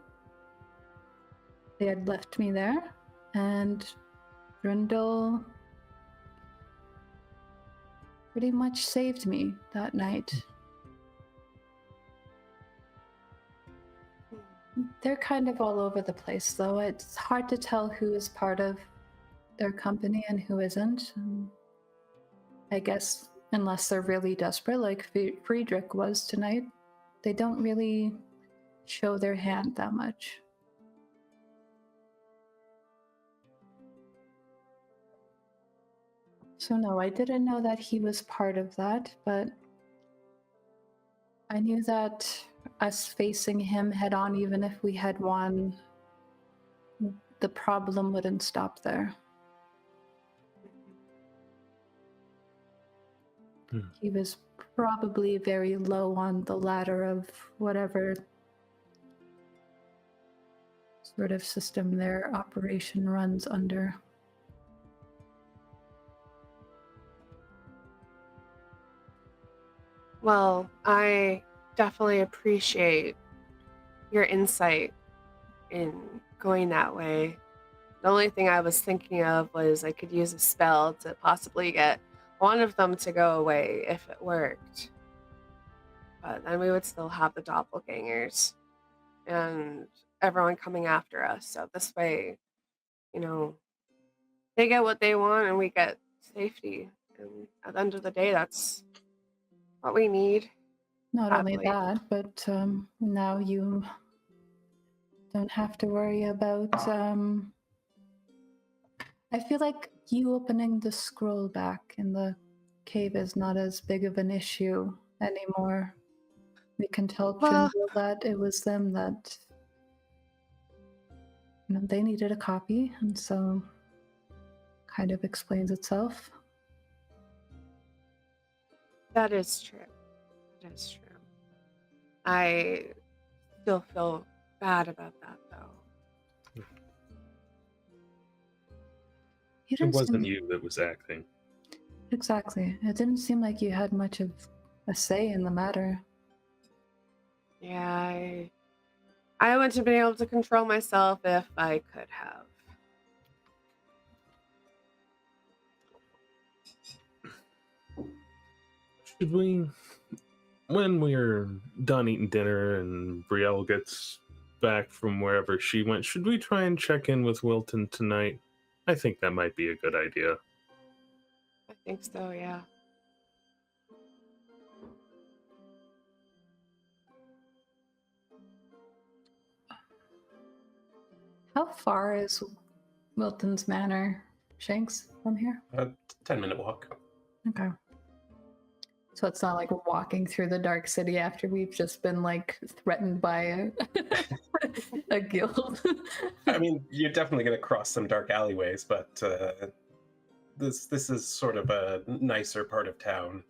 [SPEAKER 4] They had left me there, and Drindle pretty much saved me that night. They're kind of all over the place, though. It's hard to tell who is part of their company and who isn't. I guess unless they're really desperate, like Friedrich was tonight, they don't really show their hand that much. So no, I didn't know that he was part of that, but I knew that us facing him head on, even if we had won, the problem wouldn't stop there. He was probably very low on the ladder of whatever sort of system their operation runs under.
[SPEAKER 5] Well, I definitely appreciate your insight in going that way. The only thing I was thinking of was I could use a spell to possibly get one of them to go away if it worked. But then we would still have the doppelgangers and everyone coming after us. So this way, you know, they get what they want and we get safety. And at the end of the day, that's what we need.
[SPEAKER 4] Not only
[SPEAKER 5] Happily.
[SPEAKER 4] that, but now you don't have to worry about... I feel like you opening the scroll back in the cave is not as big of an issue anymore. We can tell
[SPEAKER 5] Well-
[SPEAKER 4] Drindle that it was them that, they needed a copy, and so kind of explains itself.
[SPEAKER 5] That is true. That is true. I still feel bad about that, though.
[SPEAKER 4] You
[SPEAKER 2] It
[SPEAKER 4] didn't
[SPEAKER 2] wasn't
[SPEAKER 4] seem,
[SPEAKER 2] you that was acting.
[SPEAKER 4] exactly. It didn't seem like you had much of a say in the matter.
[SPEAKER 5] Yeah, I wouldn't have been able to control myself if I could have.
[SPEAKER 2] Should we, when we're done eating dinner and Brielle gets back from wherever she went, should we try and check in with Wilton tonight? I think that might be a good idea.
[SPEAKER 5] I think so, yeah.
[SPEAKER 4] How far is Wilton's Manor, Shanks, from here?
[SPEAKER 1] A 10-minute walk.
[SPEAKER 4] Okay. So it's not like we're walking through the dark city after we've just been like threatened by a guild.
[SPEAKER 1] I mean, you're definitely going to cross some dark alleyways, but this is sort of a nicer part of town.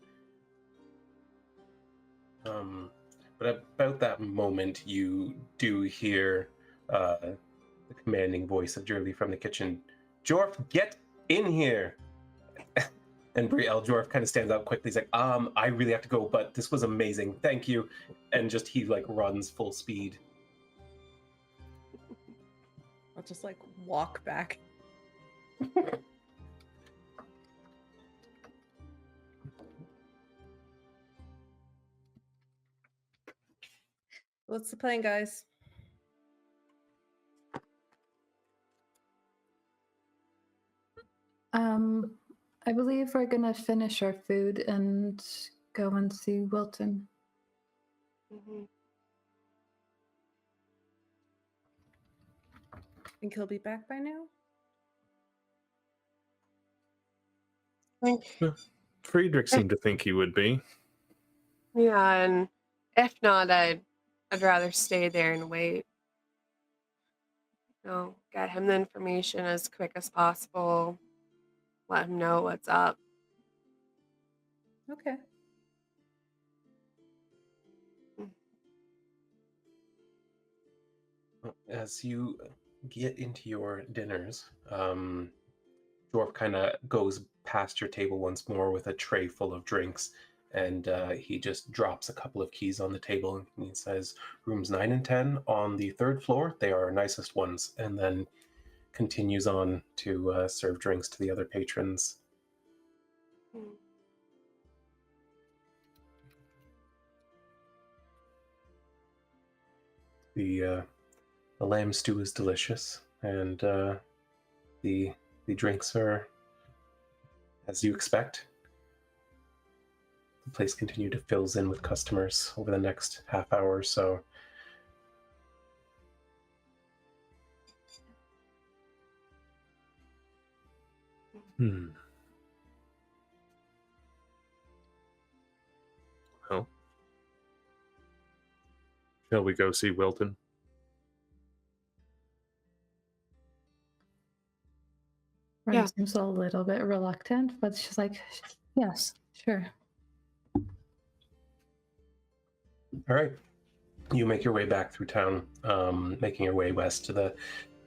[SPEAKER 1] But about that moment, you do hear the commanding voice of Jorff from the kitchen. Jorff, get in here! And Brielle, Jorff kind of stands up quickly. He's like, I really have to go, but this was amazing. Thank you. And just he like runs full speed.
[SPEAKER 3] I'll just like walk back. What's the plan, guys?
[SPEAKER 4] I believe we're gonna finish our food and go and see Wilton.
[SPEAKER 5] Mhm.
[SPEAKER 3] Think he'll be back by now?
[SPEAKER 2] Friedrich seemed to think he would be.
[SPEAKER 5] Yeah, and if not, I'd rather stay there and wait. Get him the information as quick as possible. Let him know what's up.
[SPEAKER 3] Okay.
[SPEAKER 1] As you get into your dinners, Jorff kind of goes past your table once more with a tray full of drinks, and he just drops a couple of keys on the table, and he says, rooms 9 and 10 on the 3rd floor. They are our nicest ones, and then continues on to serve drinks to the other patrons.
[SPEAKER 5] Mm.
[SPEAKER 1] The lamb stew is delicious, and the drinks are as you expect. The place continued to fills in with customers over the next half hour or so.
[SPEAKER 2] Well, shall we go see Wilton?
[SPEAKER 4] Ren
[SPEAKER 5] Yeah.
[SPEAKER 4] seems a little bit reluctant, but she's like, yes, sure.
[SPEAKER 1] All right. You make your way back through town, making your way west to the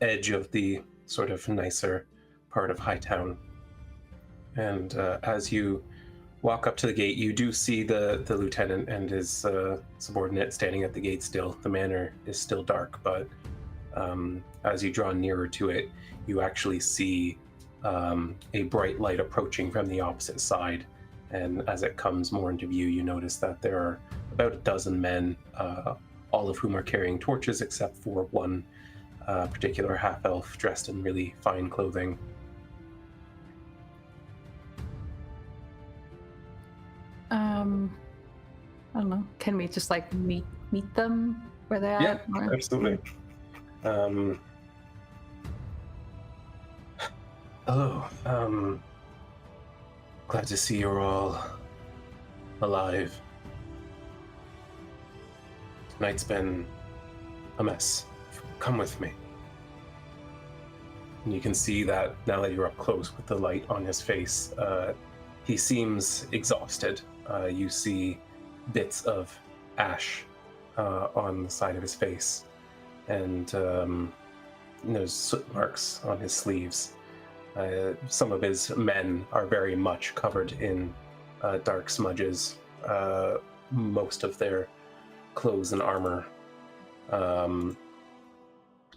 [SPEAKER 1] edge of the sort of nicer part of Hightown. And as you walk up to the gate, you do see the lieutenant and his subordinate standing at the gate still. The manor is still dark, but as you draw nearer to it, you actually see a bright light approaching from the opposite side. And as it comes more into view, you notice that there are about a dozen men, all of whom are carrying torches except for one particular half-elf dressed in really fine clothing.
[SPEAKER 4] I don't know. Can we just like meet them where they're
[SPEAKER 1] Yeah,
[SPEAKER 4] at? Or-
[SPEAKER 1] absolutely. Hello. Glad to see you're all alive. Tonight's been a mess. Come with me. And you can see that now that you're up close with the light on his face, he seems exhausted. You see bits of ash on the side of his face, and there's soot marks on his sleeves. Some of his men are very much covered in dark smudges. Most of their clothes and armor,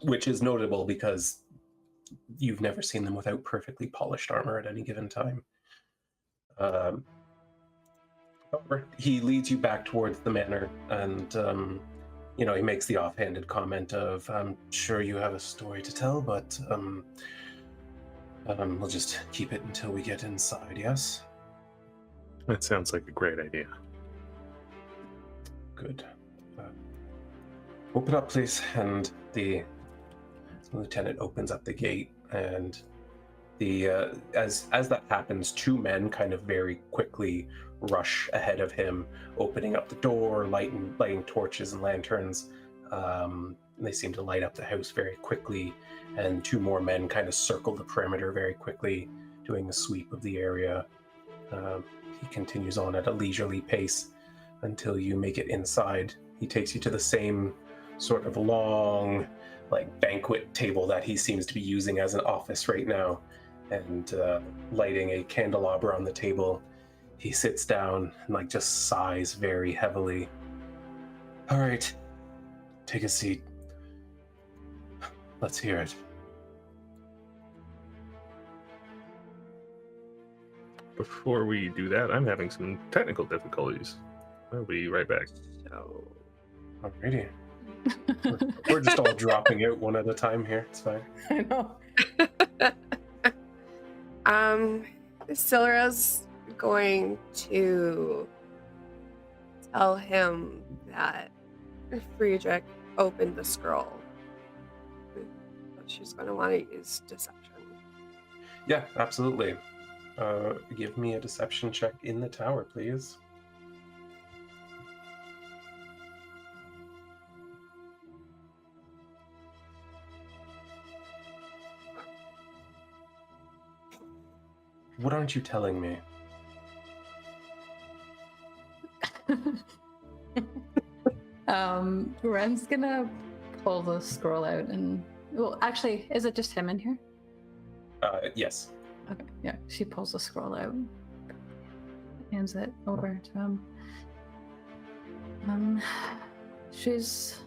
[SPEAKER 1] which is notable because you've never seen them without perfectly polished armor at any given time. However, he leads you back towards the manor, and he makes the offhanded comment of, "I'm sure you have a story to tell, but we'll just keep it until we get inside." Yes.
[SPEAKER 2] That sounds like a great idea.
[SPEAKER 1] Good. Open up, please. And the lieutenant opens up the gate, and as that happens, two men kind of very quickly rush ahead of him, opening up the door, lighting torches and lanterns. They seem to light up the house very quickly, and two more men kind of circle the perimeter very quickly, doing a sweep of the area. He continues on at a leisurely pace until you make it inside. He takes you to the same sort of long, banquet table that he seems to be using as an office right now, and lighting a candelabra on the table, he sits down and just sighs very heavily. "All right, take a seat. Let's hear it."
[SPEAKER 2] Before we do that, I'm having some technical difficulties. I'll be right back.
[SPEAKER 5] So,
[SPEAKER 1] Alrighty. We're just all dropping out one at a time here. It's fine.
[SPEAKER 3] I know.
[SPEAKER 5] Sylra's going to tell him that Friedrich opened the scroll. She's going to want to use deception.
[SPEAKER 1] Yeah, absolutely. Give me a deception check in the tower, please. What aren't you telling me?
[SPEAKER 4] Wren's gonna pull the scroll out and, well, actually, is it just him in here?
[SPEAKER 1] Yes.
[SPEAKER 4] Okay, yeah, she pulls the scroll out, hands it over to him. She's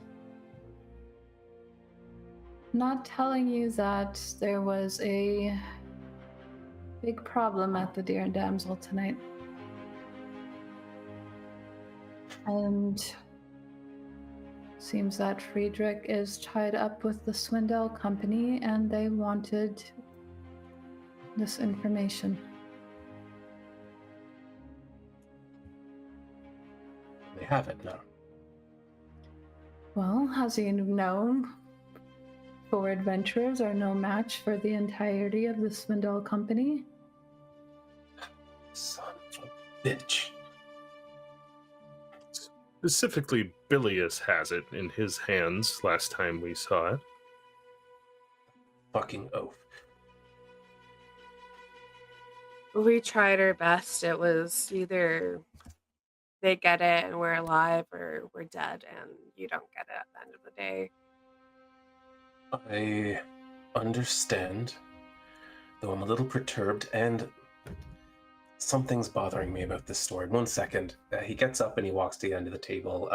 [SPEAKER 4] not telling you that there was a big problem at the Deer Damsel tonight. And seems that Friedrich is tied up with the Swindall Company, and they wanted this information.
[SPEAKER 1] They have it now.
[SPEAKER 4] Well, as you know, 4 adventurers are no match for the entirety of the Swindall Company.
[SPEAKER 1] Son of a bitch.
[SPEAKER 2] Specifically, Bilius has it in his hands last time we saw it.
[SPEAKER 1] Fucking oath.
[SPEAKER 5] We tried our best. It was either they get it and we're alive, or we're dead and you don't get it at the end of the day.
[SPEAKER 1] I understand, though I'm a little perturbed, and something's bothering me about this story. 1 second. He gets up and he walks to the end of the table.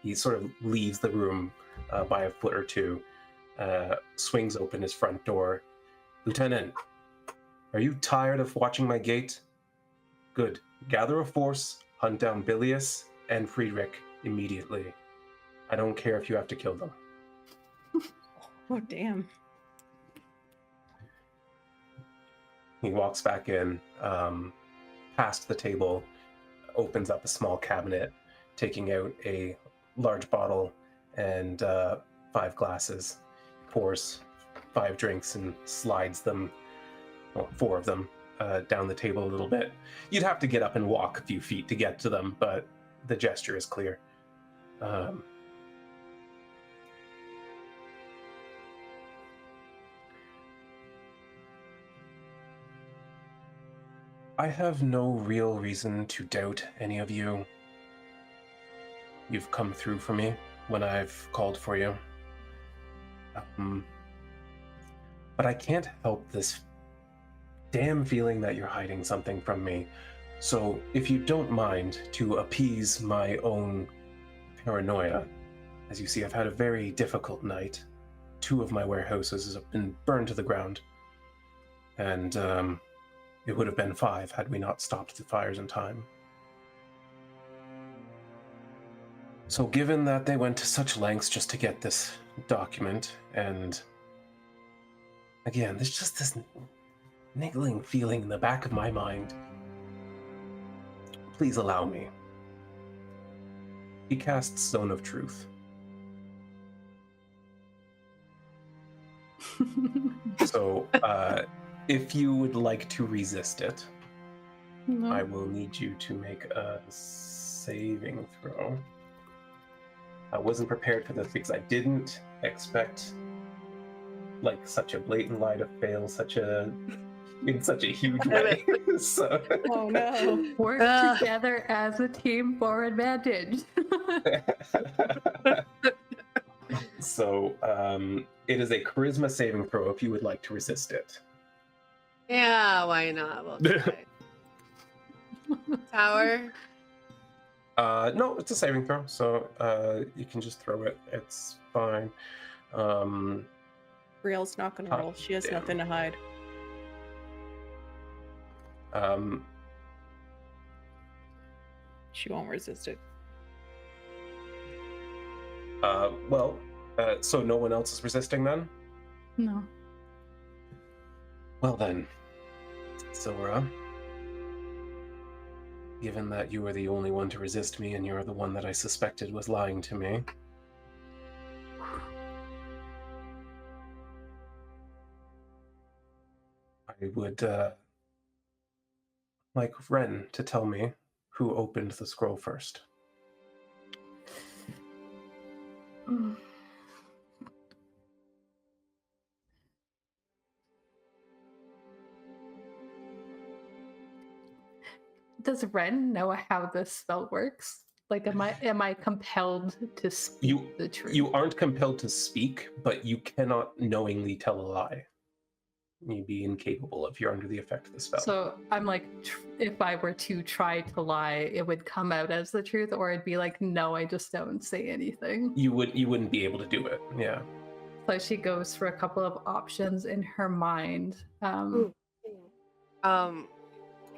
[SPEAKER 1] He sort of leaves the room by a foot or two, swings open his front door. "Lieutenant, are you tired of watching my gate? Good. Gather a force, hunt down Bilius and Friedrich immediately. I don't care if you have to kill them."
[SPEAKER 3] Oh, damn.
[SPEAKER 1] He walks back in, past the table, opens up a small cabinet, taking out a large bottle and 5 glasses, pours 5 drinks and slides them well, 4 of them, down the table a little bit. You'd have to get up and walk a few feet to get to them, but the gesture is clear. I have no real reason to doubt any of you. You've come through for me when I've called for you. But I can't help this damn feeling that you're hiding something from me. So if you don't mind, to appease my own paranoia, as you see, I've had a very difficult night. 2 of my warehouses have been burned to the ground. And it would have been 5 had we not stopped the fires in time. So given that they went to such lengths just to get this document, and again, there's just this niggling feeling in the back of my mind. Please allow me. He casts Zone of Truth. So, if you would like to resist it,
[SPEAKER 4] No.
[SPEAKER 1] I will need you to make a saving throw. I wasn't prepared for this because I didn't expect like such a blatant lie to fail in such a huge way. So.
[SPEAKER 3] Oh no.
[SPEAKER 4] Work together as a team for advantage.
[SPEAKER 1] So it is a charisma saving throw if you would like to resist it.
[SPEAKER 5] Yeah, why not? We'll try. Tower.
[SPEAKER 1] No, it's a saving throw, so you can just throw it. It's fine.
[SPEAKER 3] Brielle's not gonna roll. She has
[SPEAKER 1] Damn.
[SPEAKER 3] nothing to hide. She won't resist it.
[SPEAKER 1] So no one else is resisting then?
[SPEAKER 4] No.
[SPEAKER 1] Well then, Sylra, given that you were the only one to resist me and you're the one that I suspected was lying to me, I would like Wren to tell me who opened the scroll first.
[SPEAKER 4] Does Wren know how this spell works? Like, am I compelled to speak the truth?
[SPEAKER 1] You aren't compelled to speak, but you cannot knowingly tell a lie. You'd be incapable if you're under the effect of the spell.
[SPEAKER 4] So I'm like, if I were to try to lie, it would come out as the truth, or it'd be like, no, I just don't say anything.
[SPEAKER 1] You wouldn't be able to do it. Yeah.
[SPEAKER 4] So she goes for a couple of options in her mind.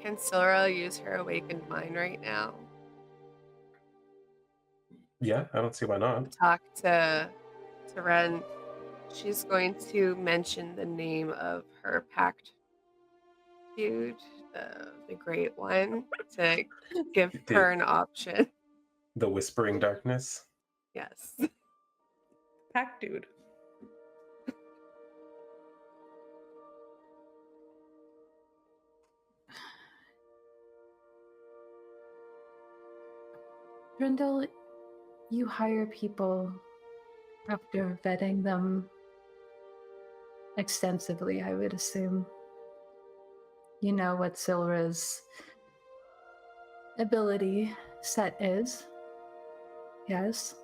[SPEAKER 5] Can Sylra use her awakened mind right now?
[SPEAKER 1] Yeah, I don't see why not.
[SPEAKER 5] Talk to Wren. She's going to mention the name of her pact dude, the Great One, to give her an option.
[SPEAKER 1] The Whispering Darkness?
[SPEAKER 5] Yes.
[SPEAKER 3] Pack dude.
[SPEAKER 4] Drindle, you hire people after vetting them extensively, I would assume. You know what Sylra's ability set is. Yes.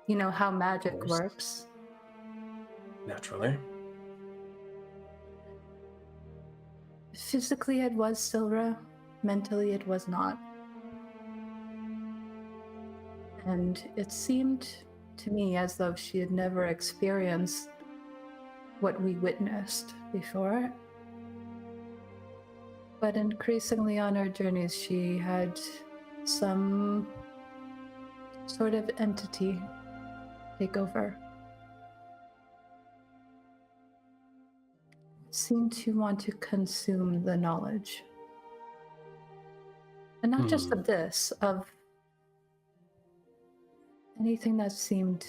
[SPEAKER 4] You know how magic works.
[SPEAKER 1] Naturally.
[SPEAKER 4] Physically, it was Sylra. Mentally, it was not. And it seemed to me as though she had never experienced what we witnessed before. But increasingly on her journeys, she had some sort of entity take over. Seemed to want to consume the knowledge. And not just of this, of anything that seemed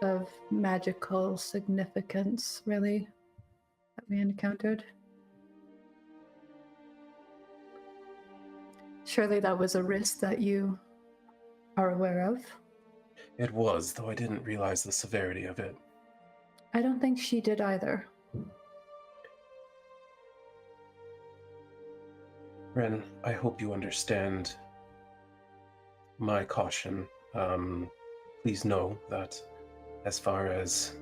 [SPEAKER 4] of magical significance, really, that we encountered. Surely that was a risk that you are aware of.
[SPEAKER 1] It was, though I didn't realize the severity of it.
[SPEAKER 4] I don't think she did either.
[SPEAKER 1] Wren, I hope you understand my caution. Please know that as far as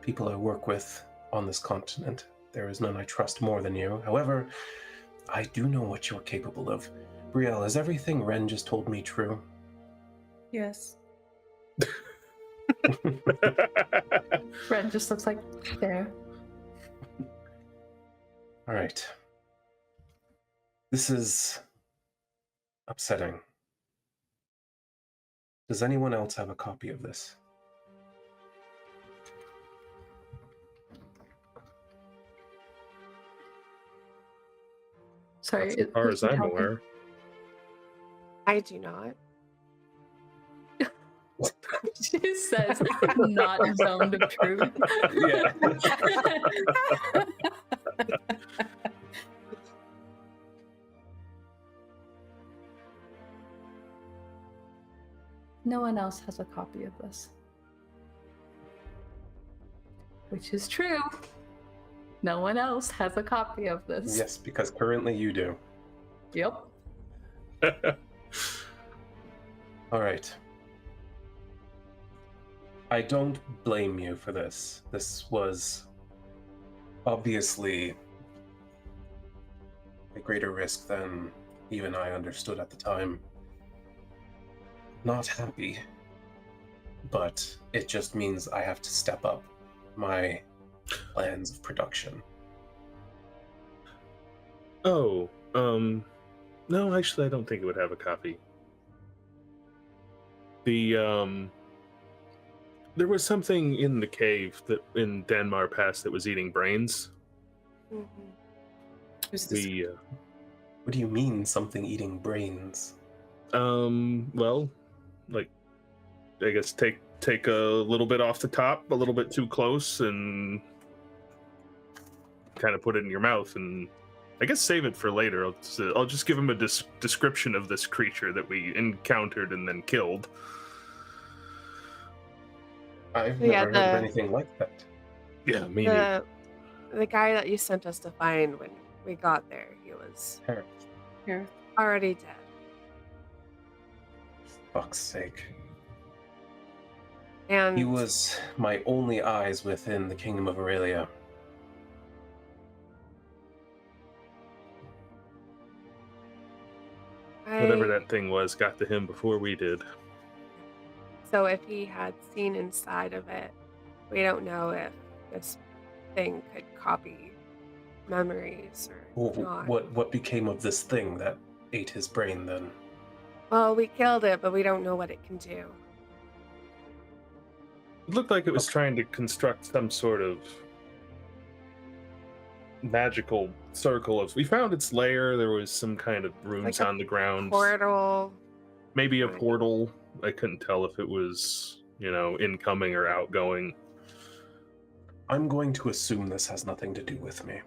[SPEAKER 1] people I work with on this continent, there is none I trust more than you. However, I do know what you're capable of. Brielle, is everything Wren just told me true?
[SPEAKER 3] Yes.
[SPEAKER 4] Ren just looks like there.
[SPEAKER 1] All right. This is upsetting. Does anyone else have a copy of this?
[SPEAKER 4] Sorry,
[SPEAKER 2] As far as I'm aware.
[SPEAKER 5] I do not.
[SPEAKER 4] She says, not zoned of truth.
[SPEAKER 1] Yeah.
[SPEAKER 4] No one else has a copy of this. Which is true. No one else has a copy of this.
[SPEAKER 1] Yes, because currently you do.
[SPEAKER 4] Yep.
[SPEAKER 1] All right. I don't blame you for this. This was obviously a greater risk than even I understood at the time. Not happy, but it just means I have to step up my plans of production.
[SPEAKER 2] Oh, no, actually, I don't think it would have a copy. There was something in the cave that in Danmar Pass that was eating brains.
[SPEAKER 5] Mhm.
[SPEAKER 3] Who's this?
[SPEAKER 1] What do you mean, something eating brains?
[SPEAKER 2] Well, like, I guess take a little bit off the top, a little bit too close, and kind of put it in your mouth, and I guess save it for later. I'll just give him a description of this creature that we encountered and then killed.
[SPEAKER 1] I've
[SPEAKER 5] Yeah,
[SPEAKER 1] never heard of anything like that.
[SPEAKER 2] Yeah, me neither.
[SPEAKER 5] The guy that you sent us to find when we got there, he was
[SPEAKER 1] Herrick,
[SPEAKER 3] Here.
[SPEAKER 5] already dead.
[SPEAKER 1] fuck's sake.
[SPEAKER 5] And
[SPEAKER 1] He was my only eyes within the Kingdom of Aurelia.
[SPEAKER 2] Whatever that thing was got to him before we did.
[SPEAKER 5] So if he had seen inside of it, we don't know if this thing could copy memories or not.
[SPEAKER 1] What became of this thing that ate his brain then?
[SPEAKER 5] Well, we killed it, but we don't know what it can do.
[SPEAKER 2] It looked like it was trying to construct some sort of magical circle of. We found its lair. There was some kind of runes
[SPEAKER 5] Like a
[SPEAKER 2] on the ground.
[SPEAKER 5] Portal.
[SPEAKER 2] Maybe a portal. I couldn't tell if it was, incoming or outgoing.
[SPEAKER 1] I'm going to assume this has nothing to do with me.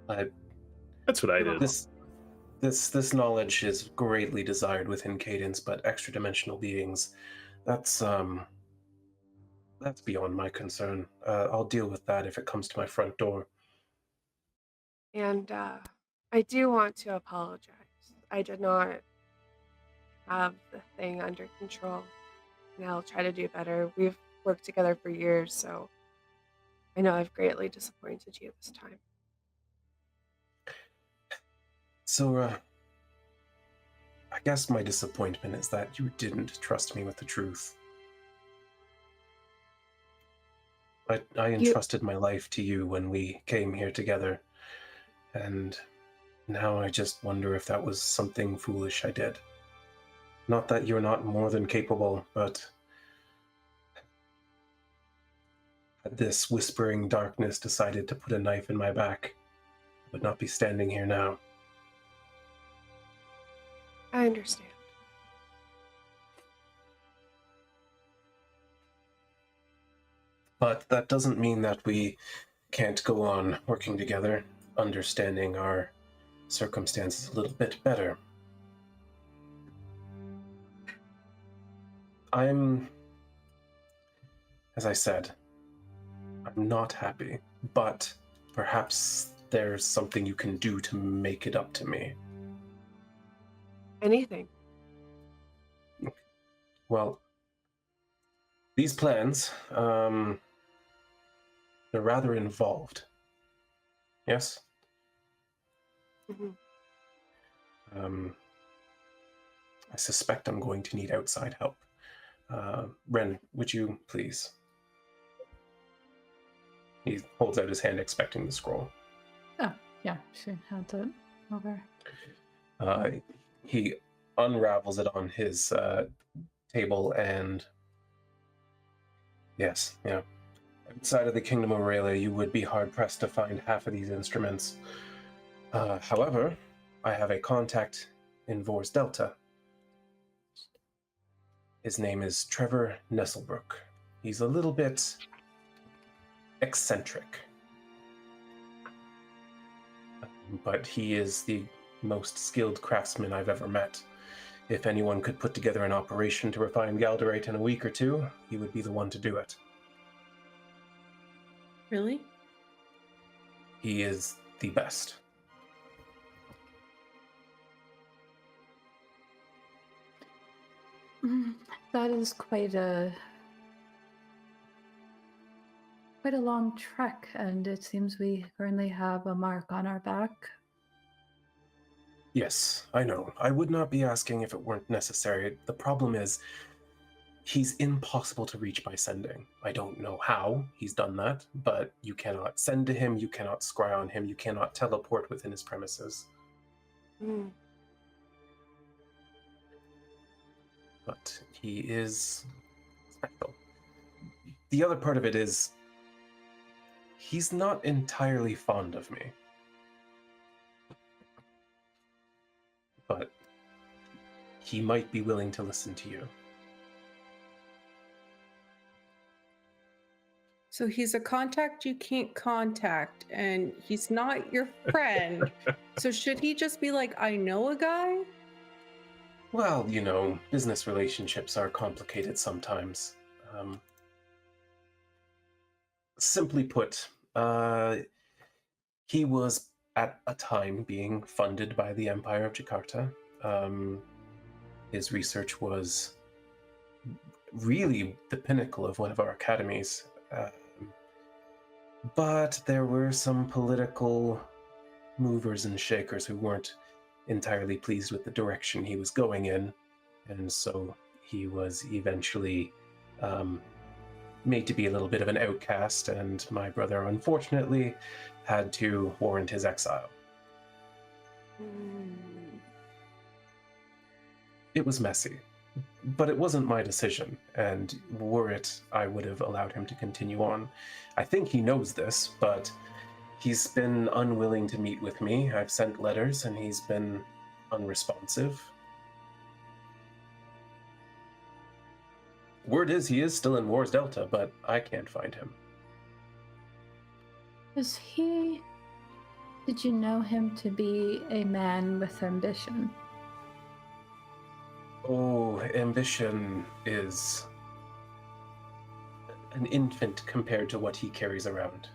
[SPEAKER 2] That's what I did.
[SPEAKER 1] This knowledge is greatly desired within Cadence, but extra-dimensional beings, that's beyond my concern. I'll deal with that if it comes to my front door.
[SPEAKER 5] And I do want to apologize. I did not have the thing under control. And I'll try to do better. We've worked together for years, so I know I've greatly disappointed you this time.
[SPEAKER 1] Sylra, I guess my disappointment is that you didn't trust me with the truth. I entrusted my life to you when we came here together, and now I just wonder if that was something foolish I did. Not that you're not more than capable, but had this whispering darkness decided to put a knife in my back, I would not be standing here now.
[SPEAKER 5] I understand.
[SPEAKER 1] But that doesn't mean that we can't go on working together, understanding our circumstances a little bit better. As I said, I'm not happy, but perhaps there's something you can do to make it up to me.
[SPEAKER 5] Anything.
[SPEAKER 1] Well, these plans, they're rather involved. Yes?
[SPEAKER 5] Mhm.
[SPEAKER 1] I suspect I'm going to need outside help. Wren, would you please? He holds out his hand, expecting the scroll.
[SPEAKER 4] Oh, yeah, she hands it over.
[SPEAKER 1] He unravels it on his table, and yes, yeah. Outside of the Kingdom of Aurelia, you would be hard-pressed to find half of these instruments. However, I have a contact in Vors Delta. His name is Trevor Nesselbrook. He's a little bit eccentric, but he is the most skilled craftsman I've ever met. If anyone could put together an operation to refine Galderite in a week or two, he would be the one to do it.
[SPEAKER 3] Really?
[SPEAKER 1] He is the best.
[SPEAKER 4] That is quite a long trek, and it seems we currently have a mark on our back.
[SPEAKER 1] Yes, I know. I would not be asking if it weren't necessary. The problem is, he's impossible to reach by sending. I don't know how he's done that, but you cannot send to him, you cannot scry on him, you cannot teleport within his premises.
[SPEAKER 5] Mm.
[SPEAKER 1] But he is special. The other part of it is, he's not entirely fond of me. But he might be willing to listen to you.
[SPEAKER 3] So he's a contact you can't contact, and he's not your friend. So should he just be like, I know a guy?
[SPEAKER 1] Well, you know, business relationships are complicated sometimes. Simply put, he was at a time being funded by the Empire of Jakarta. His research was really the pinnacle of one of our academies. But there were some political movers and shakers who weren't entirely pleased with the direction he was going in, and so he was eventually made to be a little bit of an outcast, and my brother unfortunately had to warrant his exile. It was messy, but it wasn't my decision, and were it, I would have allowed him to continue on. I think he knows this, but he's been unwilling to meet with me. I've sent letters, and he's been unresponsive. Word is he is still in Vors Delta, but I can't find him.
[SPEAKER 4] Did you know him to be a man with ambition?
[SPEAKER 1] Oh, ambition is an infant compared to what he carries around.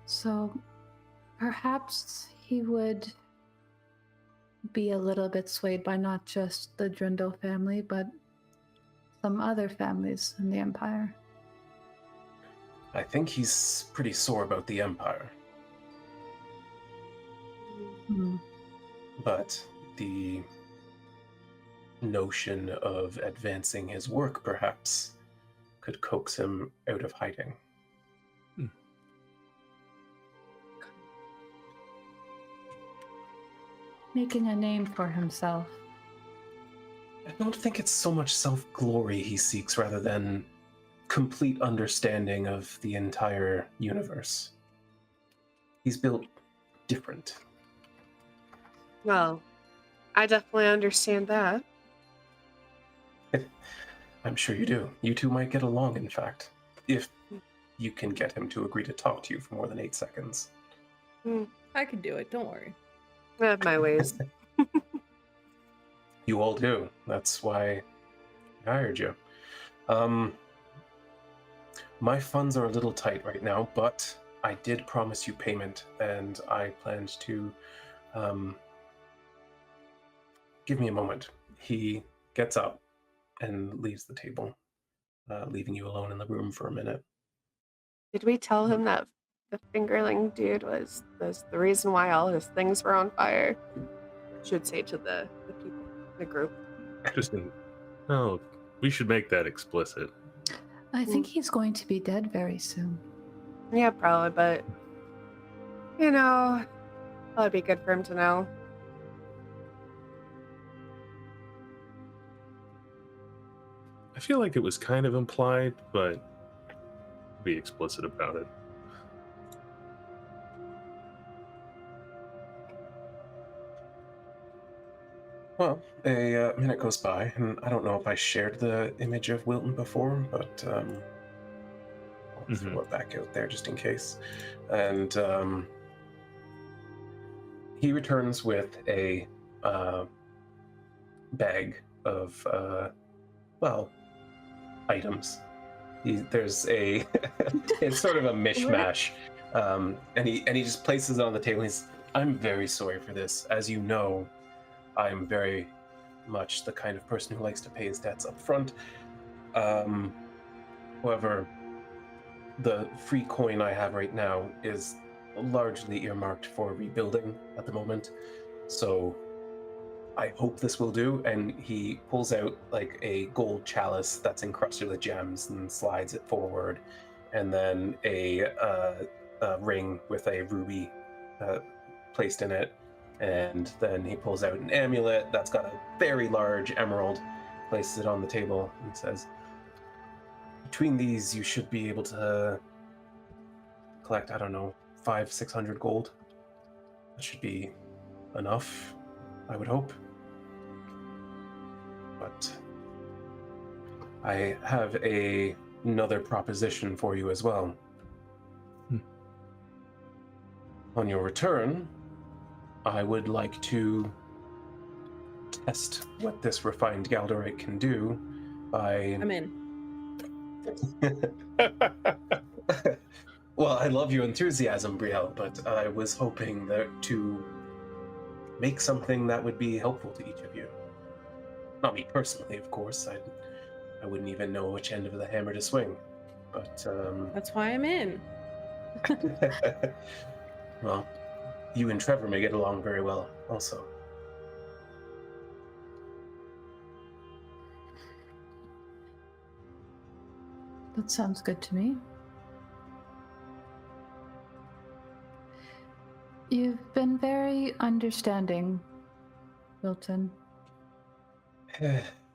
[SPEAKER 4] So perhaps he would be a little bit swayed by not just the Drindle family, but some other families in the Empire.
[SPEAKER 1] I think he's pretty sore about the Empire. But the notion of advancing his work, perhaps, could coax him out of hiding.
[SPEAKER 4] Making a name for himself.
[SPEAKER 1] I don't think it's so much self-glory he seeks, rather than complete understanding of the entire universe. He's built different.
[SPEAKER 5] Well, I definitely understand that.
[SPEAKER 1] I'm sure you do. You two might get along, in fact, if you can get him to agree to talk to you for more than 8 seconds.
[SPEAKER 3] I can do it, don't worry.
[SPEAKER 5] I have my ways.
[SPEAKER 1] You You all do. That's why I hired you. My funds are a little tight right now, but I did promise you payment, and I planned to... Give me a moment. He gets up and leaves the table, leaving you alone in the room for a minute.
[SPEAKER 5] Did we tell him that the Fingerling dude was the reason why all his things were on fire? Should say to the people in the group.
[SPEAKER 2] Interesting. Oh, we should make that explicit.
[SPEAKER 4] I think he's going to be dead very soon.
[SPEAKER 5] Yeah, probably, but you know, that'd be good for him to know.
[SPEAKER 2] I feel like it was kind of implied, but be explicit about it.
[SPEAKER 1] Well, a minute goes by, and I don't know if I shared the image of Wilton before, but I'll throw it back out there just in case. And he returns with a bag of, items. There's a, it's sort of a mishmash, and he just places it on the table. I'm very sorry for this. As you know, I'm very much the kind of person who likes to pay his debts up front. However, the free coin I have right now is largely earmarked for rebuilding at the moment. So I hope this will do. And he pulls out like a gold chalice that's encrusted with gems and slides it forward. And then a ring with a ruby placed in it. And then he pulls out an amulet that's got a very large emerald, places it on the table, and says, between these, you should be able to collect, I don't know, 500-600 gold. That should be enough, I would hope. But I have another proposition for you as well. On your return, I would like to test what this refined Galdorite can do by...
[SPEAKER 3] I'm in.
[SPEAKER 1] Well, I love your enthusiasm, Brielle, but I was hoping to make something that would be helpful to each of you. Not me personally, of course. I wouldn't even know which end of the hammer to swing. But
[SPEAKER 3] That's why I'm in.
[SPEAKER 1] well, you and Trevor may get along very well, also.
[SPEAKER 4] That sounds good to me. You've been very understanding, Wilton.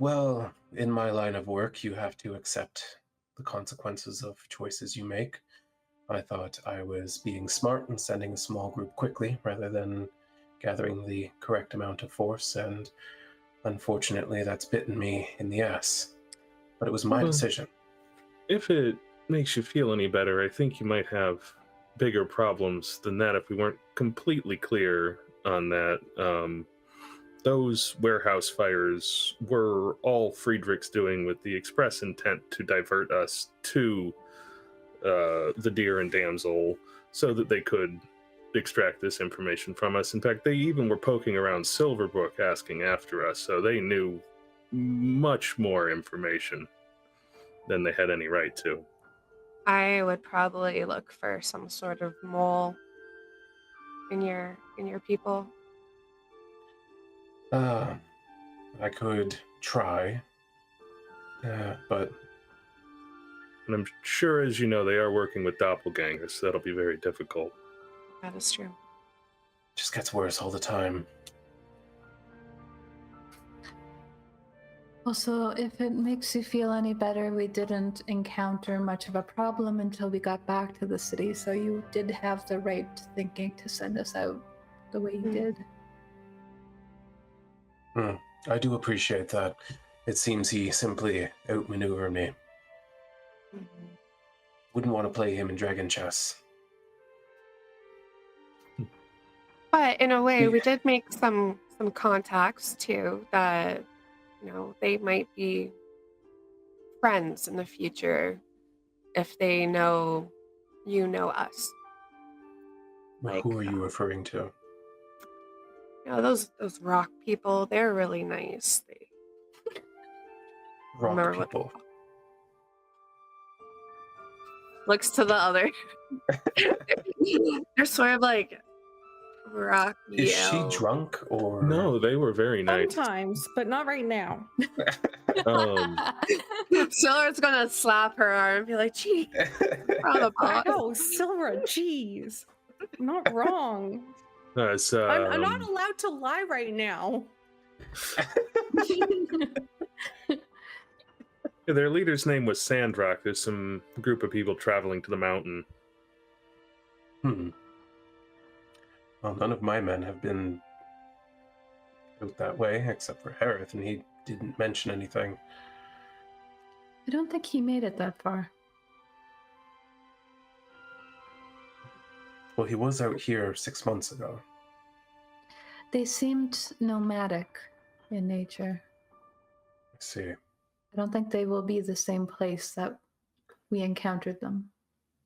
[SPEAKER 1] Well, in my line of work, you have to accept the consequences of choices you make. I thought I was being smart and sending a small group quickly rather than gathering the correct amount of force, and unfortunately that's bitten me in the ass. But it was my decision.
[SPEAKER 2] If it makes you feel any better, I think you might have bigger problems than that if we weren't completely clear on that. Those warehouse fires were all Friedrich's doing with the express intent to divert us to the Deer and Damsel so that they could extract this information from us. In fact, they even were poking around Silverbrook asking after us, so they knew much more information than they had any right to.
[SPEAKER 5] I would probably look for some sort of mole in your people.
[SPEAKER 1] I could try, but...
[SPEAKER 2] And I'm sure, as you know, they are working with doppelgangers, so that'll be very difficult.
[SPEAKER 5] That is true.
[SPEAKER 1] Just gets worse all the time.
[SPEAKER 4] Also, if it makes you feel any better, we didn't encounter much of a problem until we got back to the city, so you did have the right thinking to send us out the way you did.
[SPEAKER 1] I do appreciate that. It seems he simply outmaneuvered me. Wouldn't want to play him in dragon chess.
[SPEAKER 5] But in a way, we did make some some contacts too that, they might be friends in the future if they know you know us. Like,
[SPEAKER 1] Who are you referring to?
[SPEAKER 5] those rock people, they're really nice. They
[SPEAKER 1] Rock
[SPEAKER 5] remember what
[SPEAKER 1] people.
[SPEAKER 5] looks to the other. They're sort of like rocky.
[SPEAKER 1] Is she
[SPEAKER 5] elves.
[SPEAKER 1] drunk or
[SPEAKER 2] No, they were very nice.
[SPEAKER 3] Sometimes, but not right now.
[SPEAKER 5] Sylra's gonna slap her arm and be like, "Gee, proud of us."
[SPEAKER 3] Oh, Sylra, jeez. Not wrong.
[SPEAKER 2] As,
[SPEAKER 3] I'm not allowed to lie right now.
[SPEAKER 2] their leader's name was Sandrock. There's some group of people traveling to the mountain.
[SPEAKER 1] Well, none of my men have been out that way, except for Harith, and he didn't mention anything.
[SPEAKER 4] I don't think he made it that far.
[SPEAKER 1] Well, he was out here 6 months ago.
[SPEAKER 4] They seemed nomadic in nature.
[SPEAKER 1] I see.
[SPEAKER 4] I don't think they will be the same place that we encountered them.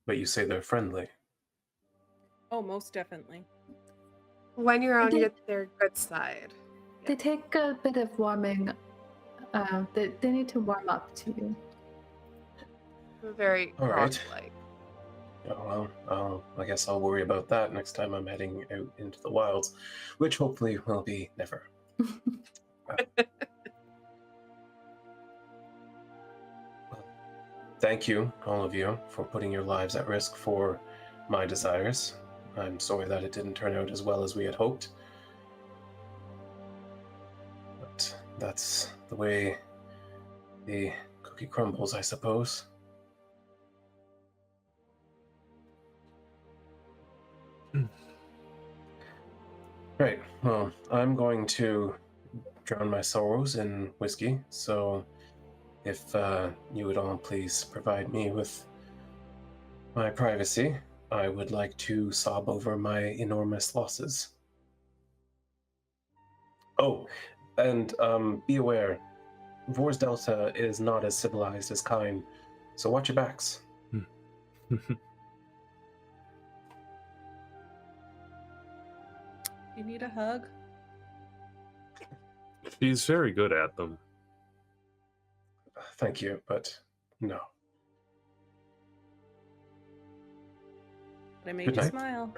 [SPEAKER 1] But you say they're friendly.
[SPEAKER 3] Oh, most definitely.
[SPEAKER 5] When you're on
[SPEAKER 4] They-
[SPEAKER 5] their good side.
[SPEAKER 4] They take a bit of warming. They need to warm up to you.
[SPEAKER 5] Very
[SPEAKER 1] All right.
[SPEAKER 5] rock-like.
[SPEAKER 1] Oh, well, I guess I'll worry about that next time I'm heading out into the wilds, which hopefully will be never. Thank you, all of you, for putting your lives at risk for my desires. I'm sorry that it didn't turn out as well as we had hoped. But that's the way the cookie crumbles, I suppose. Right, well, I'm going to drown my sorrows in whiskey, so if you would all please provide me with my privacy, I would like to sob over my enormous losses. Oh, and be aware, Vors Delta is not as civilized as Kine, so watch your backs.
[SPEAKER 3] You need a hug?
[SPEAKER 2] She's very good at them.
[SPEAKER 1] Thank you, but no.
[SPEAKER 3] But I made
[SPEAKER 1] Good
[SPEAKER 3] you
[SPEAKER 1] night.
[SPEAKER 3] smile.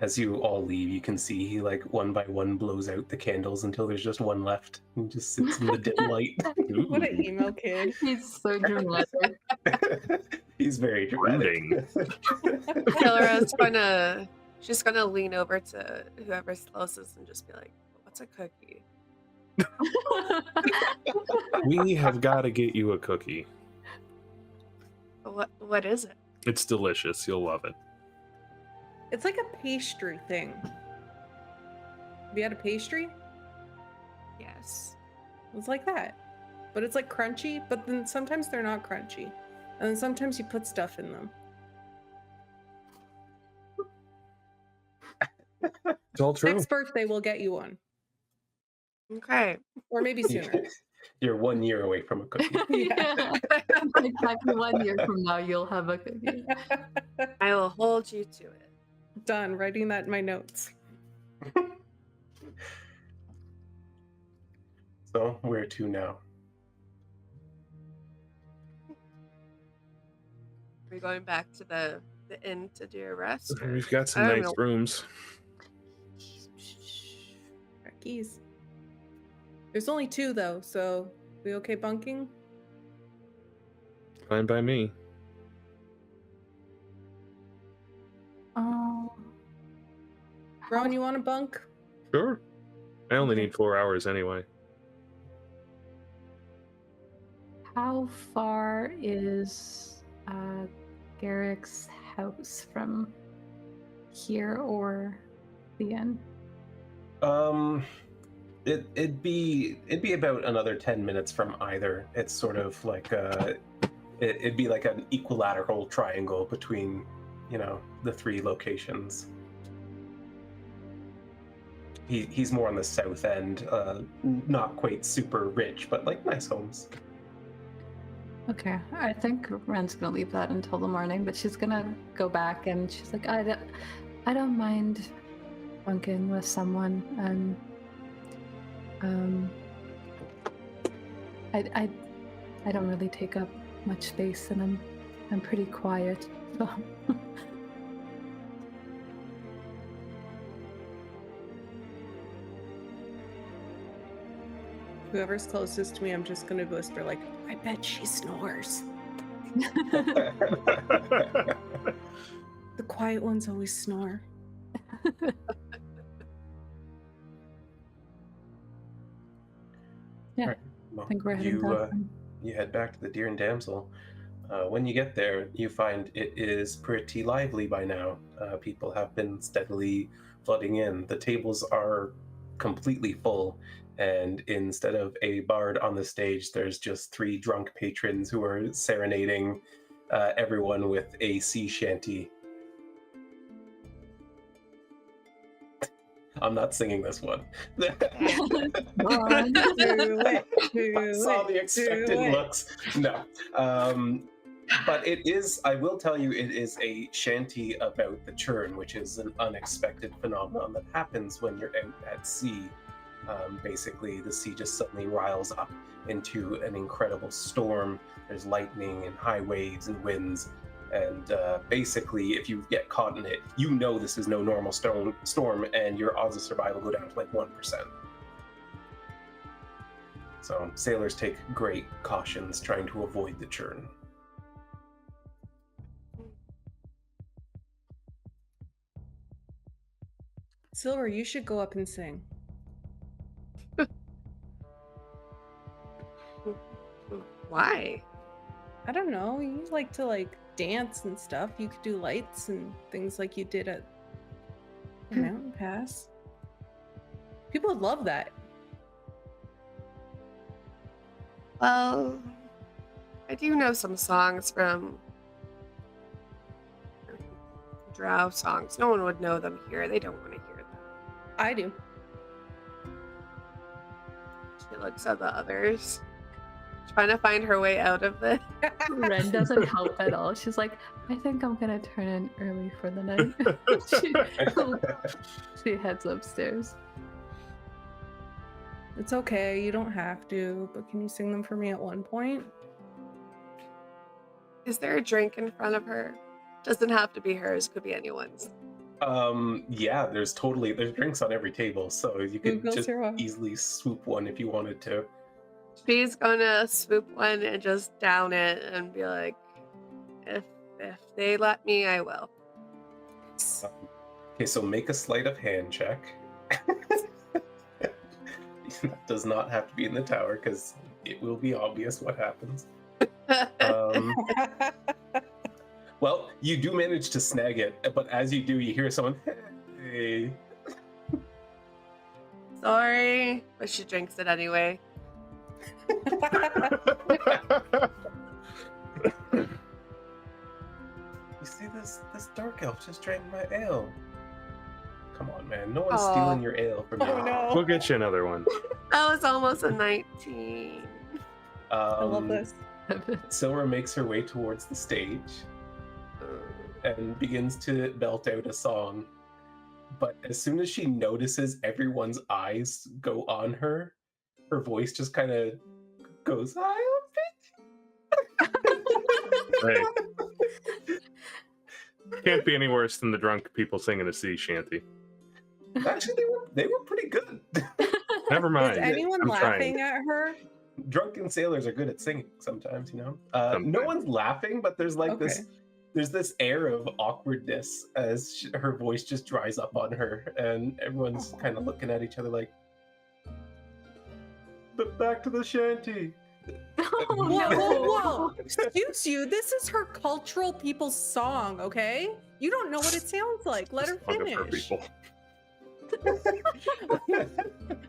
[SPEAKER 1] As you all leave, you can see he, like, one by one blows out the candles until there's just one left. He just sits in the dim light.
[SPEAKER 3] What an emo kid.
[SPEAKER 4] He's so dramatic.
[SPEAKER 1] He's very dramatic.
[SPEAKER 5] Sylra's she's gonna lean over to whoever's closest and just be like, "What's a cookie?"
[SPEAKER 2] We have got to get you a cookie.
[SPEAKER 5] What is it?
[SPEAKER 2] It's delicious. You'll love it.
[SPEAKER 3] It's like a pastry thing. Have you had a pastry?
[SPEAKER 5] Yes.
[SPEAKER 3] It's like that. But it's like crunchy, but then sometimes they're not crunchy. And then sometimes you put stuff in them.
[SPEAKER 2] It's all true.
[SPEAKER 3] Next birthday, we'll get you one.
[SPEAKER 5] Okay.
[SPEAKER 3] Or maybe sooner.
[SPEAKER 1] You're 1 year away from a cookie.
[SPEAKER 3] Yeah.
[SPEAKER 4] Exactly 1 year from now, you'll have a cookie.
[SPEAKER 5] I will hold you to it.
[SPEAKER 3] Done. Writing that in my notes.
[SPEAKER 1] So, where to now?
[SPEAKER 5] Are we going back to the inn to do a rest? or-
[SPEAKER 2] We've got some
[SPEAKER 5] I don't
[SPEAKER 2] nice
[SPEAKER 5] know.
[SPEAKER 2] rooms.
[SPEAKER 3] Our keys. There's only 2 though, so we okay bunking?
[SPEAKER 2] Fine by me.
[SPEAKER 4] Oh.
[SPEAKER 3] Rowan, you want to bunk?
[SPEAKER 2] Sure. I only
[SPEAKER 3] Okay.
[SPEAKER 2] need 4 hours anyway.
[SPEAKER 4] How far is Garrick's house from here or the inn?
[SPEAKER 1] It'd be about another 10 minutes from either. It's sort of like It'd be like an equilateral triangle between, the three locations. He's more on the south end, not quite super rich, but like nice homes.
[SPEAKER 4] Okay, I think Wren's gonna leave that until the morning, but she's gonna go back and she's like, I don't mind bunking with someone, and I don't really take up much space, and I'm pretty quiet, so.
[SPEAKER 3] Whoever's closest to me, I'm just gonna whisper like, I bet she snores. The quiet ones always snore.
[SPEAKER 4] Yeah,
[SPEAKER 1] Right. Well,
[SPEAKER 4] I think we're heading down.
[SPEAKER 1] you head back to the Deer Damsel. When you get there, you find it is pretty lively by now. People have been steadily flooding in. The tables are completely full, and instead of a bard on the stage, there's just 3 drunk patrons who are serenading everyone with a sea shanty. I'm not singing this one.
[SPEAKER 3] On, do it,
[SPEAKER 1] I saw the expected
[SPEAKER 3] do it.
[SPEAKER 1] looks. No. But it is, I will tell you, it is a shanty about the churn, which is an unexpected phenomenon that happens when you're out at sea. Basically, the sea just suddenly riles up into an incredible storm. There's lightning and high waves and winds. And basically, if you get caught in it, you know this is no normal storm, and your odds of survival go down to like 1%. So sailors take great cautions trying to avoid the churn.
[SPEAKER 3] Sylra, you should go up and sing.
[SPEAKER 5] Why?
[SPEAKER 3] I don't know. You like to dance and stuff. You could do lights and things like you did at the Mountain Pass. People would love that.
[SPEAKER 5] Well, I do know some songs from Drow songs. No one would know them here. They don't want to hear them.
[SPEAKER 3] I do.
[SPEAKER 5] She looks at the others, trying to find her way out of this.
[SPEAKER 4] Wren doesn't help at all. She's like, I think I'm gonna turn in early for the night. she heads upstairs.
[SPEAKER 3] It's okay. You don't have to, but can you sing them for me at one point?
[SPEAKER 5] Is there a drink in front of her? Doesn't have to be hers. Could be anyone's.
[SPEAKER 1] Yeah, there's drinks on every table, so you could
[SPEAKER 3] Google
[SPEAKER 1] just
[SPEAKER 3] Syrah.
[SPEAKER 1] easily swoop one if you wanted to.
[SPEAKER 5] She's gonna swoop one and just down it and be like, if they let me, I will.
[SPEAKER 1] Okay, so make a sleight of hand check. That does not have to be in the tower because it will be obvious what happens. Well, you do manage to snag it, but as you do, you hear someone, hey.
[SPEAKER 5] Sorry, but she drinks it anyway.
[SPEAKER 1] You see this dark elf just drank my ale. Come on, man. No one's
[SPEAKER 5] Aw.
[SPEAKER 1] stealing your ale from you.
[SPEAKER 3] Oh no.
[SPEAKER 2] We'll get you another one.
[SPEAKER 5] That was almost a 19.
[SPEAKER 3] I love this.
[SPEAKER 1] Sylra makes her way towards the stage and begins to belt out a song. But as soon as she notices everyone's eyes go on her, her voice just kind of goes,
[SPEAKER 2] Hey. Can't be any worse than the drunk people singing a sea shanty.
[SPEAKER 1] Actually, they were pretty good.
[SPEAKER 2] Never mind.
[SPEAKER 3] Is anyone
[SPEAKER 2] I'm
[SPEAKER 3] laughing
[SPEAKER 2] trying.
[SPEAKER 3] at her?
[SPEAKER 1] Drunken sailors are good at singing sometimes, No
[SPEAKER 2] Sometimes.
[SPEAKER 1] one's laughing, but there's like
[SPEAKER 3] Okay.
[SPEAKER 1] there's this air of awkwardness as her voice just dries up on her, and everyone's kind of looking at each other like, but back to the shanty.
[SPEAKER 3] Whoa, whoa, whoa. Excuse you. This is her cultural people's song, okay? You don't know what it sounds like. Let her
[SPEAKER 2] Plug up for
[SPEAKER 3] finish.
[SPEAKER 2] people.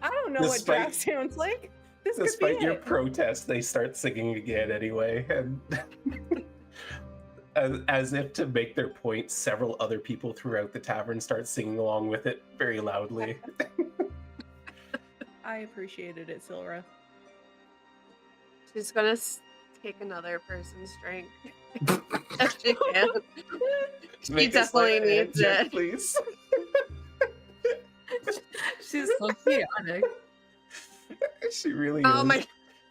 [SPEAKER 3] I don't know what
[SPEAKER 1] Despite-
[SPEAKER 3] draft sounds like. This could
[SPEAKER 1] Despite
[SPEAKER 3] be
[SPEAKER 1] your
[SPEAKER 3] it.
[SPEAKER 1] protest, they start singing again anyway, and as if to make their point, several other people throughout the tavern start singing along with it very loudly.
[SPEAKER 3] I appreciated it, Sylra.
[SPEAKER 5] She's gonna take another person's drink. If she can. She
[SPEAKER 1] Make a
[SPEAKER 5] definitely
[SPEAKER 1] sleight of hand
[SPEAKER 5] needs
[SPEAKER 1] check,
[SPEAKER 5] it.
[SPEAKER 1] please.
[SPEAKER 4] She's so chaotic.
[SPEAKER 1] She really
[SPEAKER 5] Oh
[SPEAKER 1] is.
[SPEAKER 5] my!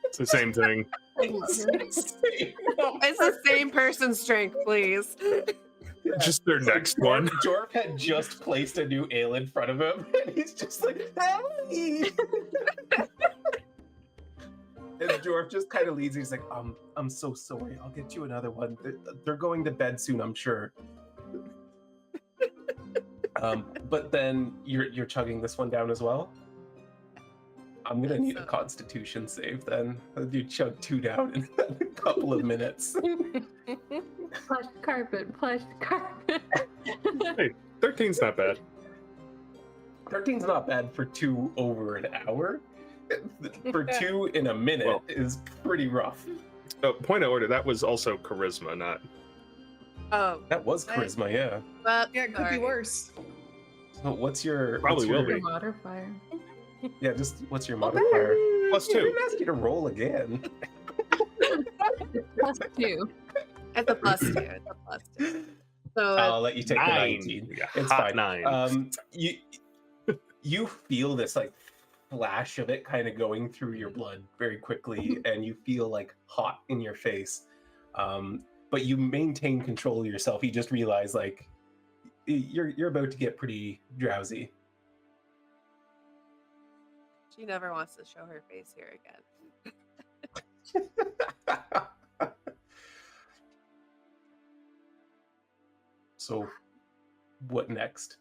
[SPEAKER 2] It's the same thing.
[SPEAKER 4] I love her.
[SPEAKER 5] It's the same person's drink, please.
[SPEAKER 2] Just their next one.
[SPEAKER 1] Jorff had just placed a new ale in front of him, and he's just like, "Hey!" And Jorff just kind of leads. He's like, I'm so sorry. I'll get you another one. They're going to bed soon, I'm sure." But then you're chugging this one down as well. I'm gonna need a Constitution save then. You chug 2 down in a couple of minutes.
[SPEAKER 4] Plush carpet, plush carpet.
[SPEAKER 2] Hey, 13's not bad.
[SPEAKER 1] 13's not bad for 2 over an hour. For 2 in a minute
[SPEAKER 2] Well-
[SPEAKER 1] is pretty rough.
[SPEAKER 2] Point of order, that was also charisma, not...
[SPEAKER 5] Oh,
[SPEAKER 1] That was charisma, yeah.
[SPEAKER 5] but
[SPEAKER 3] Yeah, it could be worse.
[SPEAKER 1] So what's your
[SPEAKER 2] Probably will
[SPEAKER 4] Your
[SPEAKER 2] be.
[SPEAKER 4] modifier.
[SPEAKER 1] Yeah, just what's your modifier?
[SPEAKER 2] Plus
[SPEAKER 1] I
[SPEAKER 2] 2.
[SPEAKER 1] didn't ask you to roll again.
[SPEAKER 4] Plus 2.
[SPEAKER 5] It's a plus 2. It's a plus 2. So
[SPEAKER 1] I'll let you take the
[SPEAKER 2] 9.
[SPEAKER 1] 19.
[SPEAKER 2] Yeah,
[SPEAKER 1] It's
[SPEAKER 2] hot
[SPEAKER 1] fine.
[SPEAKER 2] 9.
[SPEAKER 1] You feel this like flash of it kind of going through your blood very quickly, and you feel like hot in your face. But you maintain control of yourself. You just realize like you're about to get pretty drowsy.
[SPEAKER 5] she never wants to show her face here again.
[SPEAKER 1] So, what next?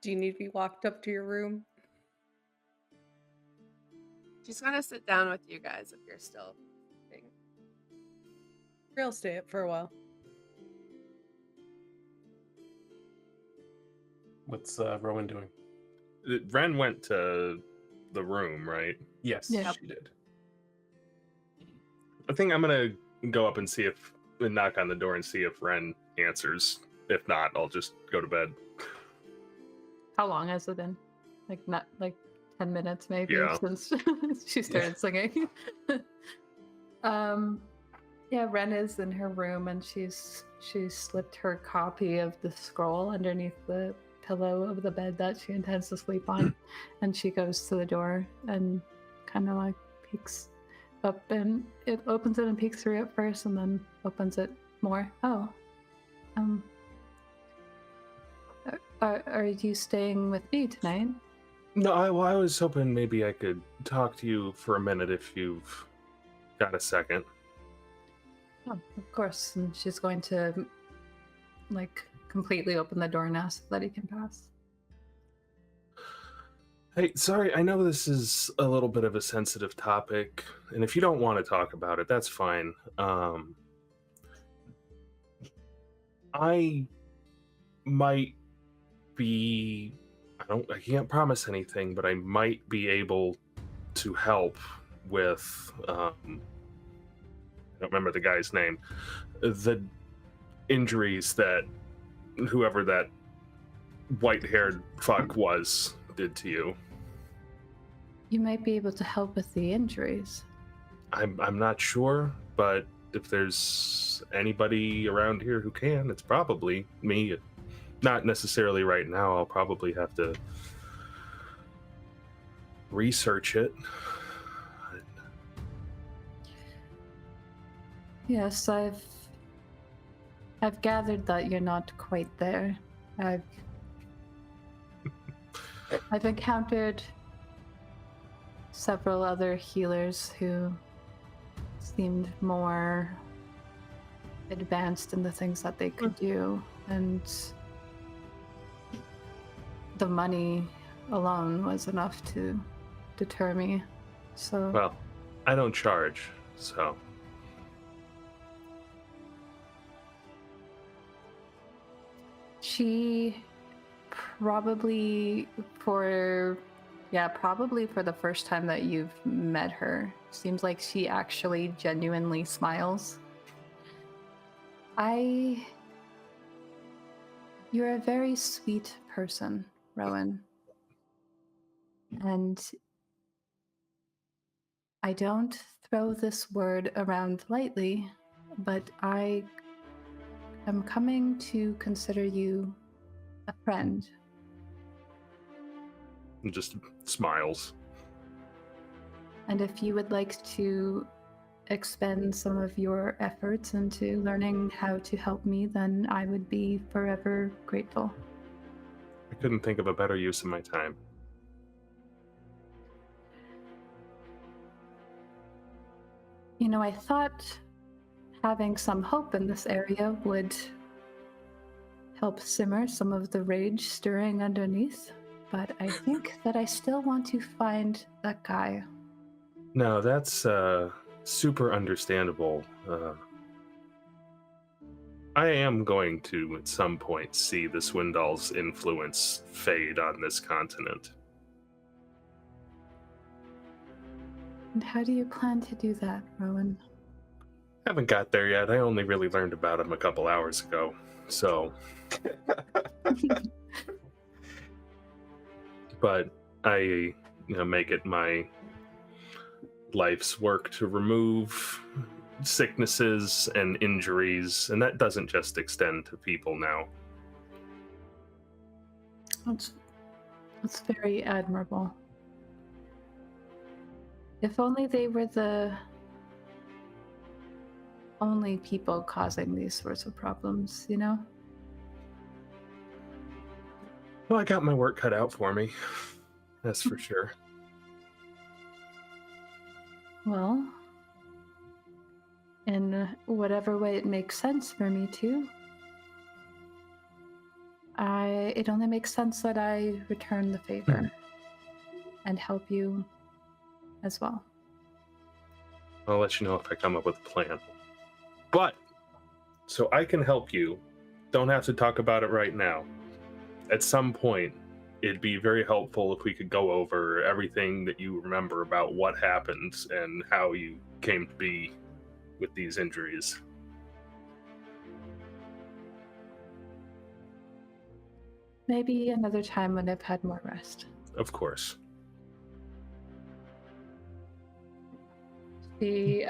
[SPEAKER 3] Do you need to be walked up to your room?
[SPEAKER 5] She's gonna sit down with you guys if you're still.
[SPEAKER 3] I'll stay up for a while.
[SPEAKER 1] What's Rowan doing?
[SPEAKER 2] Wren went to the room, right?
[SPEAKER 1] Yes,
[SPEAKER 4] Yeah.
[SPEAKER 1] she did.
[SPEAKER 2] I think I'm gonna go up and see if... knock on the door and see if Wren answers. If not, I'll just go to bed.
[SPEAKER 4] How long has it been? Like not like 10 minutes maybe
[SPEAKER 2] Yeah.
[SPEAKER 4] since she started singing. Yeah, Wren is in her room and she's slipped her copy of the scroll underneath the pillow of the bed that she intends to sleep on, and she goes to the door and kind of like peeks up, and it opens it and peeks through at first and then opens it more. Oh, are you staying with me tonight?
[SPEAKER 2] No, I was hoping maybe I could talk to you for a minute if you've got a second.
[SPEAKER 4] Oh, of course. And she's going to like completely open the door and ask that he can pass.
[SPEAKER 2] Hey, sorry, I know this is a little bit of a sensitive topic, and if you don't want to talk about it, that's fine. I might be... I can't promise anything, but I might be able to help with... I don't remember the guy's name. The injuries that whoever that white-haired fuck was did to you.
[SPEAKER 4] You might be able to help with the injuries.
[SPEAKER 2] I'm not sure, but if there's anybody around here who can, it's probably me. Not necessarily right now. I'll probably have to research it.
[SPEAKER 4] Yes, I've gathered that you're not quite there. I've encountered several other healers who seemed more advanced in the things that they could do, and the money alone was enough to deter me. So
[SPEAKER 2] Well, I don't charge, so...
[SPEAKER 4] she probably for the first time that you've met her, seems like she actually genuinely smiles. You're a very sweet person, Rhowan. And I don't throw this word around lightly, but I am coming to consider you a friend.
[SPEAKER 2] And just smiles.
[SPEAKER 4] And if you would like to expend some of your efforts into learning how to help me, then I would be forever grateful.
[SPEAKER 2] I couldn't think of a better use of my time.
[SPEAKER 4] You know, I thought having some hope in this area would help simmer some of the rage stirring underneath, but I think that I still want to find that guy.
[SPEAKER 2] No, that's super understandable. I am going to, at some point, see the Swindall's influence fade on this continent.
[SPEAKER 4] And how do you plan to do that, Rhowan?
[SPEAKER 2] Haven't got there yet. I only really learned about him a couple hours ago, so... But I make it my life's work to remove sicknesses and injuries, and that doesn't just extend to people now.
[SPEAKER 4] That's very admirable. If only they were the only people causing these sorts of problems, you know?
[SPEAKER 2] Well, I got my work cut out for me. That's for sure.
[SPEAKER 4] Well, in whatever way it makes sense for me to, it only makes sense that I return the favor and help you as well.
[SPEAKER 2] I'll let you know if I come up with a plan. But, so I can help you, don't have to talk about it right now. At some point, it'd be very helpful if we could go over everything that you remember about what happened and how you came to be with these injuries.
[SPEAKER 4] Maybe another time when I've had more rest.
[SPEAKER 2] Of course.
[SPEAKER 4] She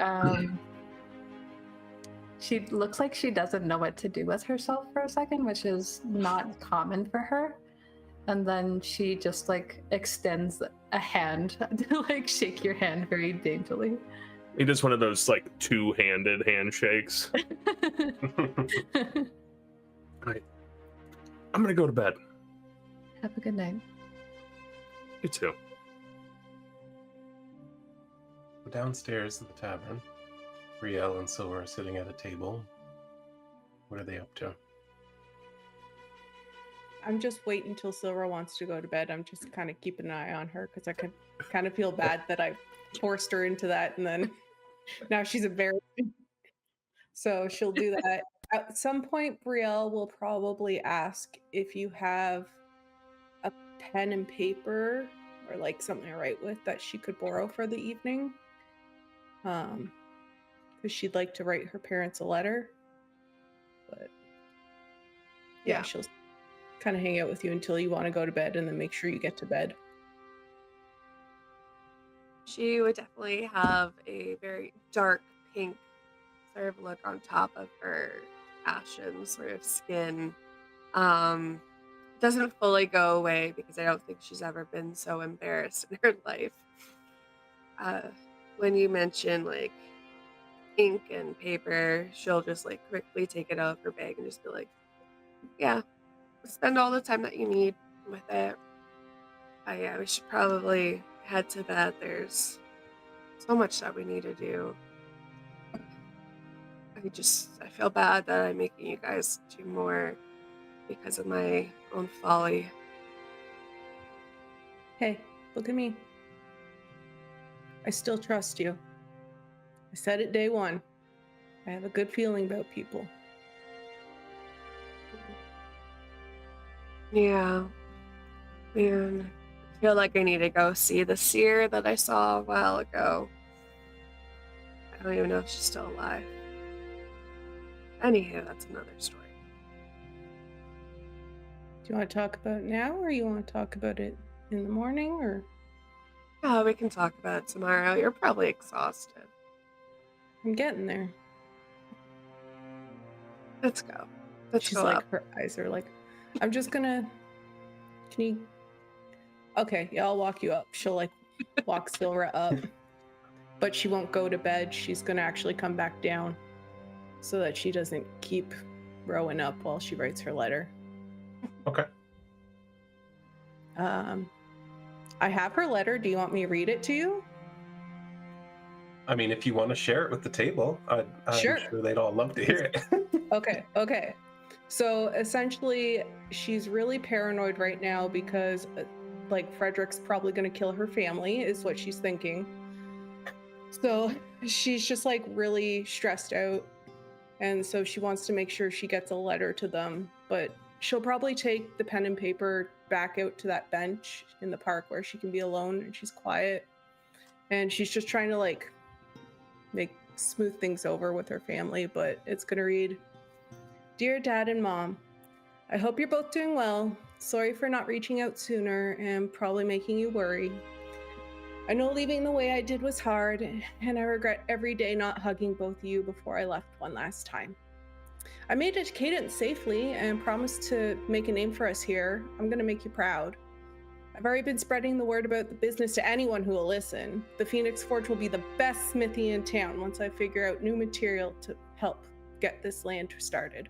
[SPEAKER 4] looks like she doesn't know what to do with herself for a second, which is not common for her. And then she just extends a hand to shake your hand very daintily.
[SPEAKER 2] He does one of those two-handed handshakes. Right. I'm gonna go to bed.
[SPEAKER 4] Have a good night.
[SPEAKER 2] You too.
[SPEAKER 1] Downstairs at the tavern, Brielle and Sylra are sitting at a table. What are they up to?
[SPEAKER 3] I'm just waiting until Sylra wants to go to bed. I'm just kind of keeping an eye on her because I could kind of feel bad that I forced her into that, and then now she's embarrassed. So she'll do that. At some point, Brielle will probably ask if you have a pen and paper or something to write with that she could borrow for the evening. Because she'd like to write her parents a letter. But yeah, she'll kind of hang out with you until you want to go to bed, and then make sure you get to bed.
[SPEAKER 5] She would definitely have a very dark pink sort of look on top of her ashen sort of skin. Doesn't fully go away because I don't think she's ever been so embarrassed in her life. When you mention ink and paper, she'll just quickly take it out of her bag and just be like, yeah, spend all the time that you need with it. Yeah, we should probably head to bed. There's so much that we need to do. I feel bad that I'm making you guys do more because of my own folly.
[SPEAKER 3] Hey, look at me. I still trust you. I said it day one. I have a good feeling about people.
[SPEAKER 5] Yeah. Man, I feel like I need to go see the seer that I saw a while ago. I don't even know if she's still alive. Anywho, that's another story.
[SPEAKER 3] Do you want to talk about it now, or you want to talk about it in the morning, or?
[SPEAKER 5] Oh, we can talk about it tomorrow. You're probably exhausted.
[SPEAKER 3] I'm getting there.
[SPEAKER 5] Let's go. Let's
[SPEAKER 3] She's
[SPEAKER 5] go
[SPEAKER 3] like,
[SPEAKER 5] up.
[SPEAKER 3] her eyes are like, I'm just gonna. Can you? Okay, yeah, I'll walk you up. She'll like walk Sylra up, but she won't go to bed. She's gonna actually come back down, so that she doesn't keep Rhowan up while she writes her letter.
[SPEAKER 1] Okay.
[SPEAKER 3] I have her letter. Do you want me to read it to you?
[SPEAKER 1] I mean, if you want to share it with the table, I'm
[SPEAKER 3] Sure.
[SPEAKER 1] sure they'd all love to hear it.
[SPEAKER 3] Okay. So essentially, she's really paranoid right now because, like, Frederick's probably going to kill her family, is what she's thinking. So she's just like really stressed out. And so she wants to make sure she gets a letter to them. But she'll probably take the pen and paper back out to that bench in the park where she can be alone and she's quiet. And she's just trying to like smooth things over with her family. But it's going to read, "Dear Dad and Mom, I hope you're both doing well. Sorry for not reaching out sooner and probably making you worry. I know leaving the way I did was hard, and I regret every day not hugging both of you before I left one last time. I made it to Cadence safely and promised to make a name for us here. I'm going to make you proud. I've already been spreading the word about the business to anyone who will listen. The Phoenix Forge will be the best smithy in town once I figure out new material to help get this land started.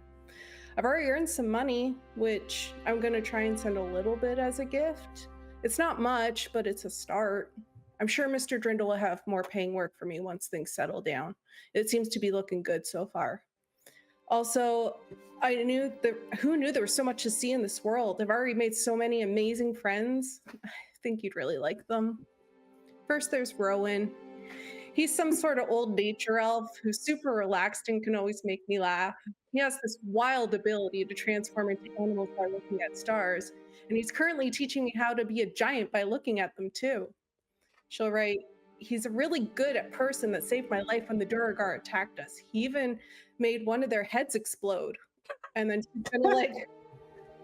[SPEAKER 3] I've already earned some money, which I'm going to try and send a little bit as a gift. It's not much, but it's a start. I'm sure Mr. Drindle will have more paying work for me once things settle down. It seems to be looking good so far. Also, who knew there was so much to see in this world? I've already made so many amazing friends. I think you'd really like them. First, there's Rhowan. He's some sort of old nature elf who's super relaxed and can always make me laugh. He has this wild ability to transform into animals by looking at stars, and he's currently teaching me how to be a giant by looking at them too. She'll write, he's a really good person that saved my life when the Duragar attacked us. He even made one of their heads explode. And then she's gonna like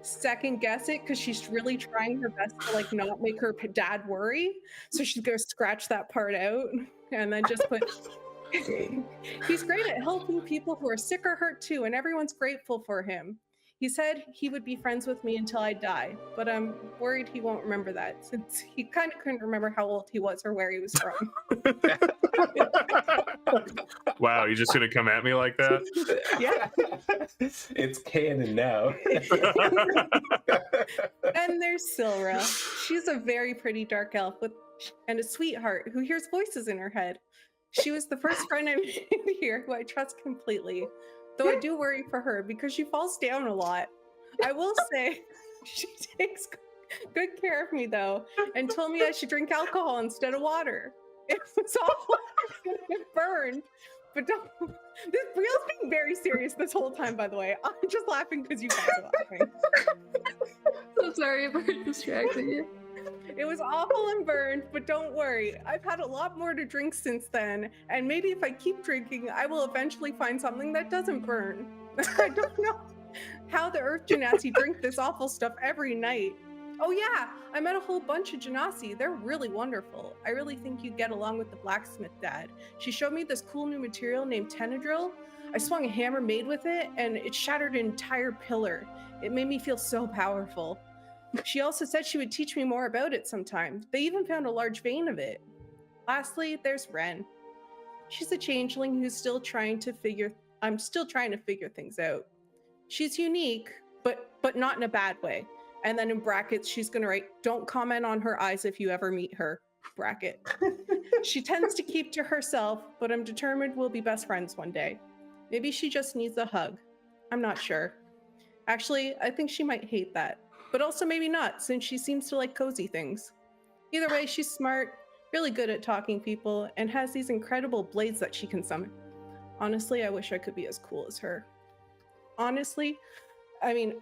[SPEAKER 3] second guess it because she's really trying her best to like not make her dad worry. So she's gonna scratch that part out and then just put he's great at helping people who are sick or hurt too, and everyone's grateful for him. He said he would be friends with me until I die, but I'm worried he won't remember that since he kind of couldn't remember how old he was or where he was from.
[SPEAKER 2] Wow, you're just gonna come at me like that?
[SPEAKER 3] Yeah.
[SPEAKER 1] It's canon now.
[SPEAKER 3] And there's Sylra. She's a very pretty dark elf and a sweetheart who hears voices in her head. She was the first friend I made here who I trust completely, though I do worry for her because she falls down a lot. I will say she takes good care of me though, and told me I should drink alcohol instead of water. It was awful. It burned. But Brielle's being very serious this whole time, by the way. I'm just laughing because you guys are laughing.
[SPEAKER 4] I'm sorry for distracting you.
[SPEAKER 3] It was awful and burned, but don't worry. I've had a lot more to drink since then, and maybe if I keep drinking, I will eventually find something that doesn't burn. I don't know how the Earth Genasi drink this awful stuff every night. Oh yeah, I met a whole bunch of Genasi. They're really wonderful. I really think you'd get along with the blacksmith dad. She showed me this cool new material named Tenedril. I swung a hammer made with it, and it shattered an entire pillar. It made me feel so powerful. She also said she would teach me more about it sometime. They even found a large vein of it. Lastly, there's Wren. She's a changeling who's I'm still trying to figure things out. She's unique, but not in a bad way. And then in brackets, she's gonna write, don't comment on her eyes if you ever meet her, bracket. She tends to keep to herself, but I'm determined we'll be best friends one day. Maybe she just needs a hug. I'm not sure. Actually, I think she might hate that, but also maybe not, since she seems to like cozy things. Either way, she's smart, really good at talking people, and has these incredible blades that she can summon. Honestly, I wish I could be as cool as her.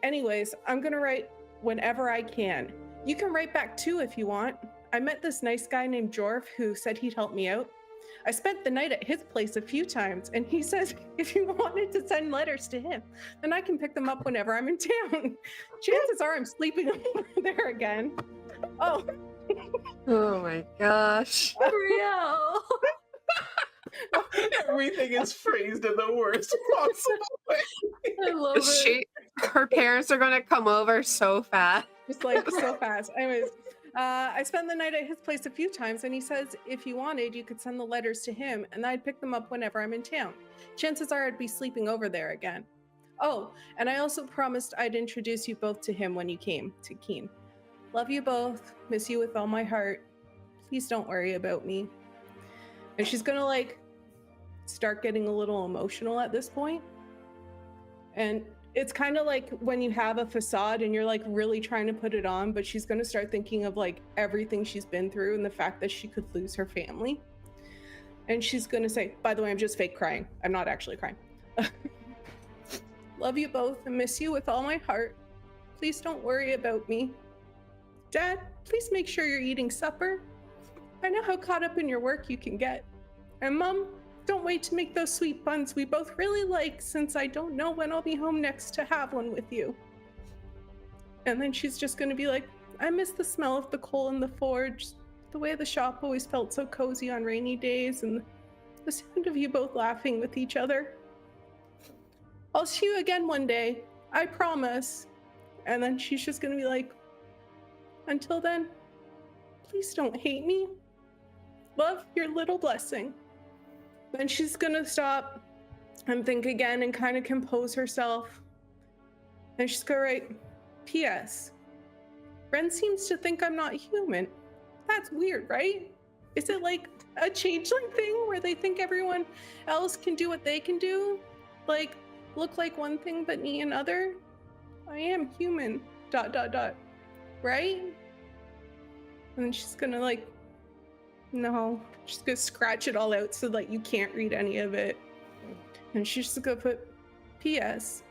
[SPEAKER 3] Anyways, I'm gonna write whenever I can. You can write back too if you want. I met this nice guy named Jorff who said he'd help me out. I spent the night at his place a few times, and he says if you wanted to send letters to him, then I can pick them up whenever I'm in town. Chances are I'm sleeping over there again. Oh.
[SPEAKER 5] Oh my gosh.
[SPEAKER 4] Brielle!
[SPEAKER 1] Everything is phrased in the worst possible way.
[SPEAKER 4] I love it.
[SPEAKER 5] Her parents are gonna come over so fast.
[SPEAKER 3] Just like so fast. Anyways, I spent the night at his place a few times, and he says if you wanted, you could send the letters to him, and I'd pick them up whenever I'm in town. Chances are I'd be sleeping over there again. Oh, and I also promised I'd introduce you both to him when you came to Keen. Love you both. Miss you with all my heart. Please don't worry about me. And she's gonna like start getting a little emotional at this point. And it's kind of like when you have a facade and you're like really trying to put it on, but she's going to start thinking of like everything she's been through and the fact that she could lose her family. And she's going to say, by the way, I'm just fake crying. I'm not actually crying. Love you both and miss you with all my heart. Please don't worry about me. Dad, please make sure you're eating supper. I know how caught up in your work you can get. And Mom, don't wait to make those sweet buns we both really like, since I don't know when I'll be home next to have one with you. And then she's just going to be like, I miss the smell of the coal in the forge, the way the shop always felt so cozy on rainy days, and the sound of you both laughing with each other. I'll see you again one day, I promise. And then she's just going to be like, until then, please don't hate me. Love, your little blessing. Then she's gonna stop and think again and kind of compose herself. And she's gonna write, P.S. Wren seems to think I'm not human. That's weird, right? Is it like a changeling thing where they think everyone else can do what they can do? Like, look like one thing but me another? I am human, ... Right? And then she's gonna like, no, she's gonna scratch it all out so that you can't read any of it. And she's just gonna put, P.S.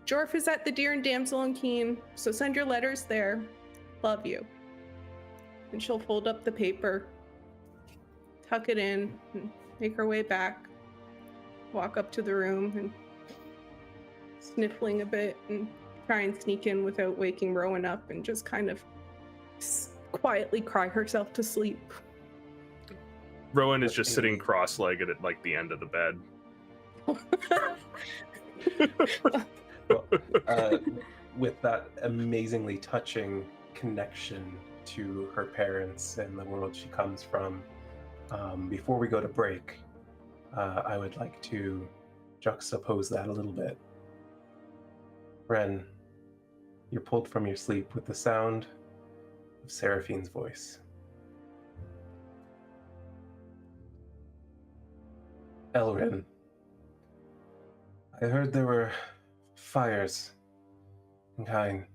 [SPEAKER 3] Jorff is at the Deer and Damsel in Keen, so send your letters there. Love you. And she'll fold up the paper, tuck it in, and make her way back, walk up to the room, and sniffling a bit, and try and sneak in without waking Rhowan up, and just kind of quietly cry herself to sleep.
[SPEAKER 2] Rhowan is just sitting cross-legged at like the end of the bed.
[SPEAKER 1] Well, with that amazingly touching connection to her parents and the world she comes from, before we go to break, I would like to juxtapose that a little bit. Wren, you're pulled from your sleep with the sound of Seraphine's voice. Elrin, I heard there were fires in Kine.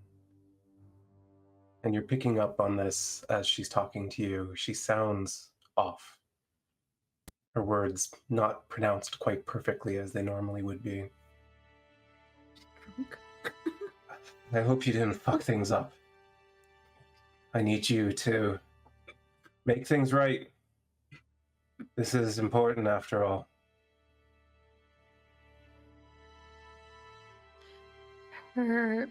[SPEAKER 1] And you're picking up on this as she's talking to you. She sounds off. Her words not pronounced quite perfectly as they normally would be. I hope you didn't fuck things up. I need you to make things right. This is important after all.
[SPEAKER 4] Her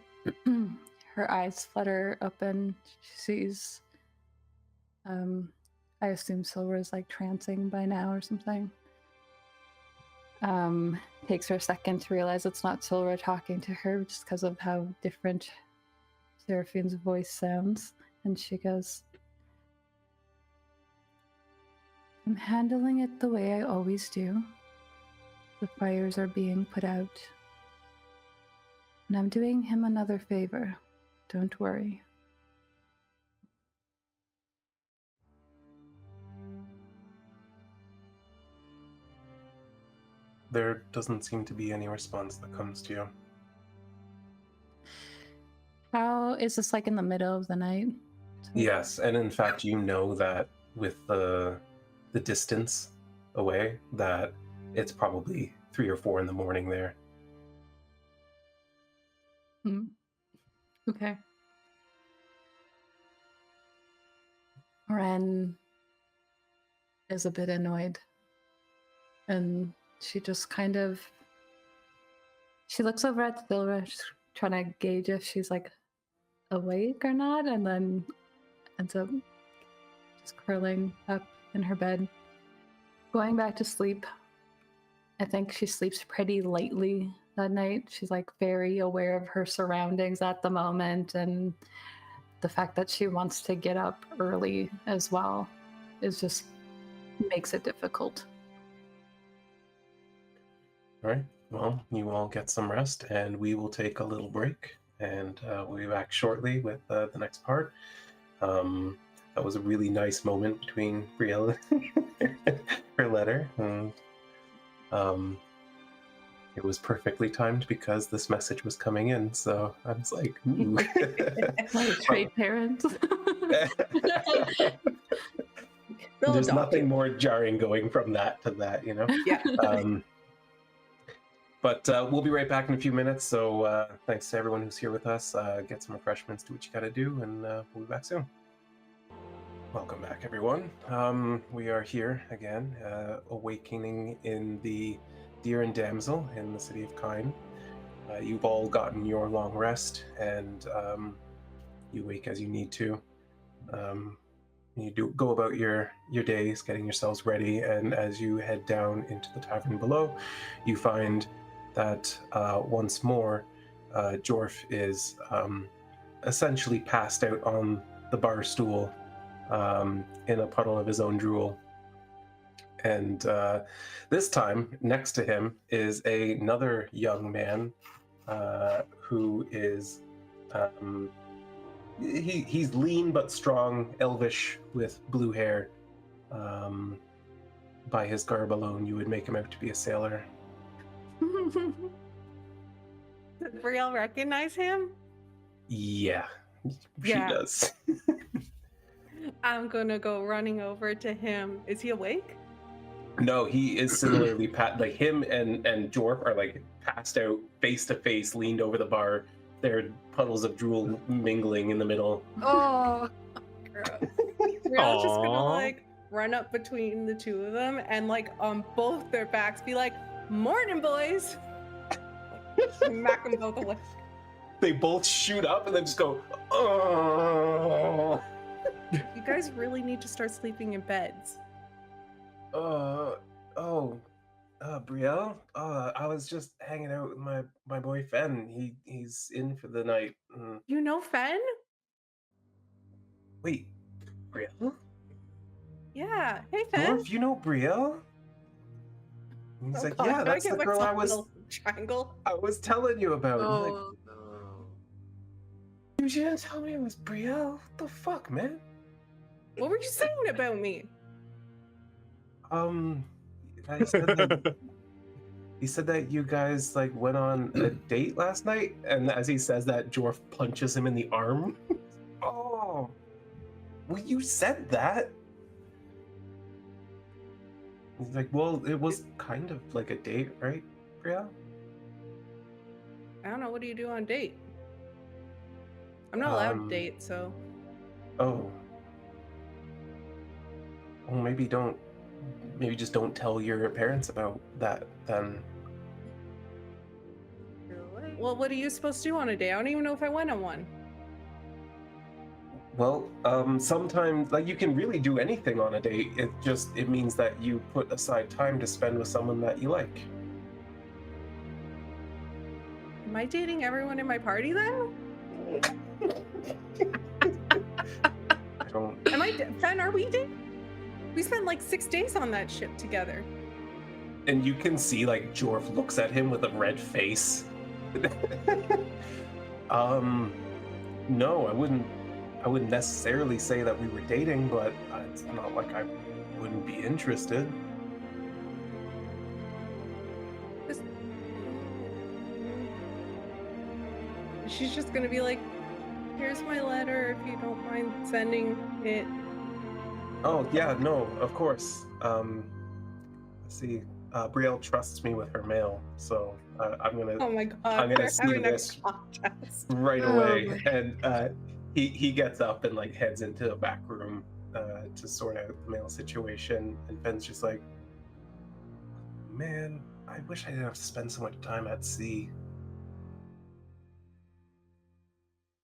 [SPEAKER 4] eyes flutter open. She sees, I assume Sylra is like trancing by now or something. Takes her a second to realize it's not Sylra talking to her just because of how different Seraphine's voice sounds. And she goes, I'm handling it the way I always do. The fires are being put out. And I'm doing him another favor. Don't worry.
[SPEAKER 1] There doesn't seem to be any response that comes to you.
[SPEAKER 4] How is this like in the middle of the night?
[SPEAKER 1] Yes, and in fact, you know that with the distance away, that it's probably 3 or 4 in the morning there.
[SPEAKER 4] Okay. Wren is a bit annoyed And she just kind of, she looks over at Sylra, just trying to gauge if she's like awake or not, and then ends up just curling up in her bed, going back to sleep. I think she sleeps pretty lightly that night. She's like very aware of her surroundings at the moment, and the fact that she wants to get up early as well is just makes it difficult.
[SPEAKER 1] All right. Well, you all get some rest, and we will take a little break, and we'll be back shortly with the next part. That was a really nice moment between Brielle and her letter, and it was perfectly timed because this message was coming in. So I was like, ooh.
[SPEAKER 4] Like trade parents.
[SPEAKER 1] There's nothing more jarring going from that to that, you know?
[SPEAKER 3] Yeah.
[SPEAKER 1] But we'll be right back in a few minutes. So thanks to everyone who's here with us. Get some refreshments, do what you got to do, and we'll be back soon. Welcome back, everyone. We are here again, awakening in the Deer Damsel in the city of Kyne. You've all gotten your long rest, and you wake as you need to. You do go about your days, getting yourselves ready, and as you head down into the tavern below, you find that once more, Jorff is essentially passed out on the bar stool in a puddle of his own drool. And this time, next to him is another young man who is he's lean but strong, elvish, with blue hair. By his garb alone, you would make him out to be a sailor.
[SPEAKER 3] Did Brielle recognize him?
[SPEAKER 1] Yeah, she
[SPEAKER 3] Yeah.
[SPEAKER 1] does.
[SPEAKER 3] I'm gonna go running over to him. Is he awake?
[SPEAKER 1] No, he is similarly like him and Jorff are like passed out face to face, leaned over the bar. Their puddles of drool mingling in the middle.
[SPEAKER 5] Oh,
[SPEAKER 3] Gross. Brielle's just gonna like run up between the two of them and like on both their backs be like, "Morning, boys!" Smack them both away.
[SPEAKER 1] They both shoot up and then just go, oh.
[SPEAKER 3] You guys really need to start sleeping in beds.
[SPEAKER 1] Brielle? I was just hanging out with my boy Fen. He's in for the night.
[SPEAKER 3] You know Fen?
[SPEAKER 1] Wait, Brielle?
[SPEAKER 3] Yeah. Hey, Fen.
[SPEAKER 1] Jorff, you know Brielle? He's
[SPEAKER 3] Oh,
[SPEAKER 1] like,
[SPEAKER 3] God,
[SPEAKER 1] yeah,
[SPEAKER 3] gotta
[SPEAKER 1] that's
[SPEAKER 3] get
[SPEAKER 1] the girl
[SPEAKER 3] myself a little triangle.
[SPEAKER 1] I was telling you about. And I'm like,
[SPEAKER 5] oh no.
[SPEAKER 1] you didn't tell me it was Brielle. What the fuck, man?
[SPEAKER 3] What were you saying about me?
[SPEAKER 1] He said that you guys like went on a date last night, and as he says that, Jorff punches him in the arm. Oh, well, you said that. He's like, well, it was kind of like a date, right, Brielle?
[SPEAKER 3] I don't know. What do you do on date? I'm not allowed to date, so.
[SPEAKER 1] Oh. Well, maybe just don't tell your parents about that then.
[SPEAKER 5] Really?
[SPEAKER 3] Well, what are you supposed to do on a date? I don't even know if I went on one.
[SPEAKER 1] Well, sometimes, like, you can really do anything on a date. It means that you put aside time to spend with someone that you like.
[SPEAKER 3] Am I dating everyone in my party then?
[SPEAKER 1] I don't.
[SPEAKER 3] Am I? Fen, are we dating? We spent like 6 days on that ship together.
[SPEAKER 1] And you can see, like, Jorff looks at him with a red face. No, I wouldn't necessarily say that we were dating, but it's not like I wouldn't be interested.
[SPEAKER 3] She's just gonna be like, here's my letter if you don't mind sending it.
[SPEAKER 1] Oh, yeah, no, of course. Let's see. Brielle trusts me with her mail, so I'm gonna
[SPEAKER 3] Oh my god,
[SPEAKER 1] I'm gonna
[SPEAKER 3] they're
[SPEAKER 1] see
[SPEAKER 3] having a
[SPEAKER 1] this
[SPEAKER 3] contest.
[SPEAKER 1] right
[SPEAKER 5] Oh
[SPEAKER 1] away.
[SPEAKER 5] my-
[SPEAKER 1] And he gets up and like heads into a back room to sort out the mail situation. And Ben's just like, man, I wish I didn't have to spend so much time at sea.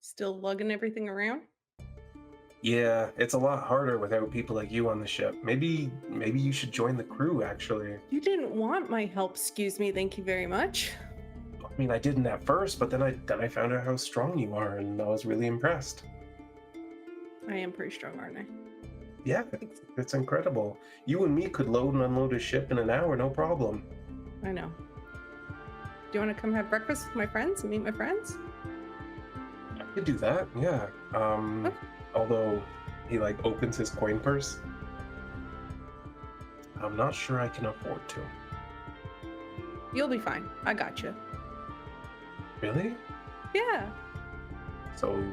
[SPEAKER 3] Still lugging everything around?
[SPEAKER 1] Yeah, it's a lot harder without people like you on the ship. Maybe you should join the crew, actually.
[SPEAKER 3] You didn't want my help, excuse me, thank you very much.
[SPEAKER 1] I mean, I didn't at first, but then I found out how strong you are, and I was really impressed.
[SPEAKER 3] I am pretty strong, aren't I?
[SPEAKER 1] Yeah, it's incredible. You and me could load and unload a ship in an hour, no problem.
[SPEAKER 3] I know. Do you want to come have breakfast with my friends and meet my friends?
[SPEAKER 1] I could do that, yeah.
[SPEAKER 3] Okay.
[SPEAKER 1] Although he like opens his coin purse. I'm not sure I can afford to.
[SPEAKER 3] You'll be fine. I got you.
[SPEAKER 1] Really?
[SPEAKER 3] Yeah.
[SPEAKER 1] So,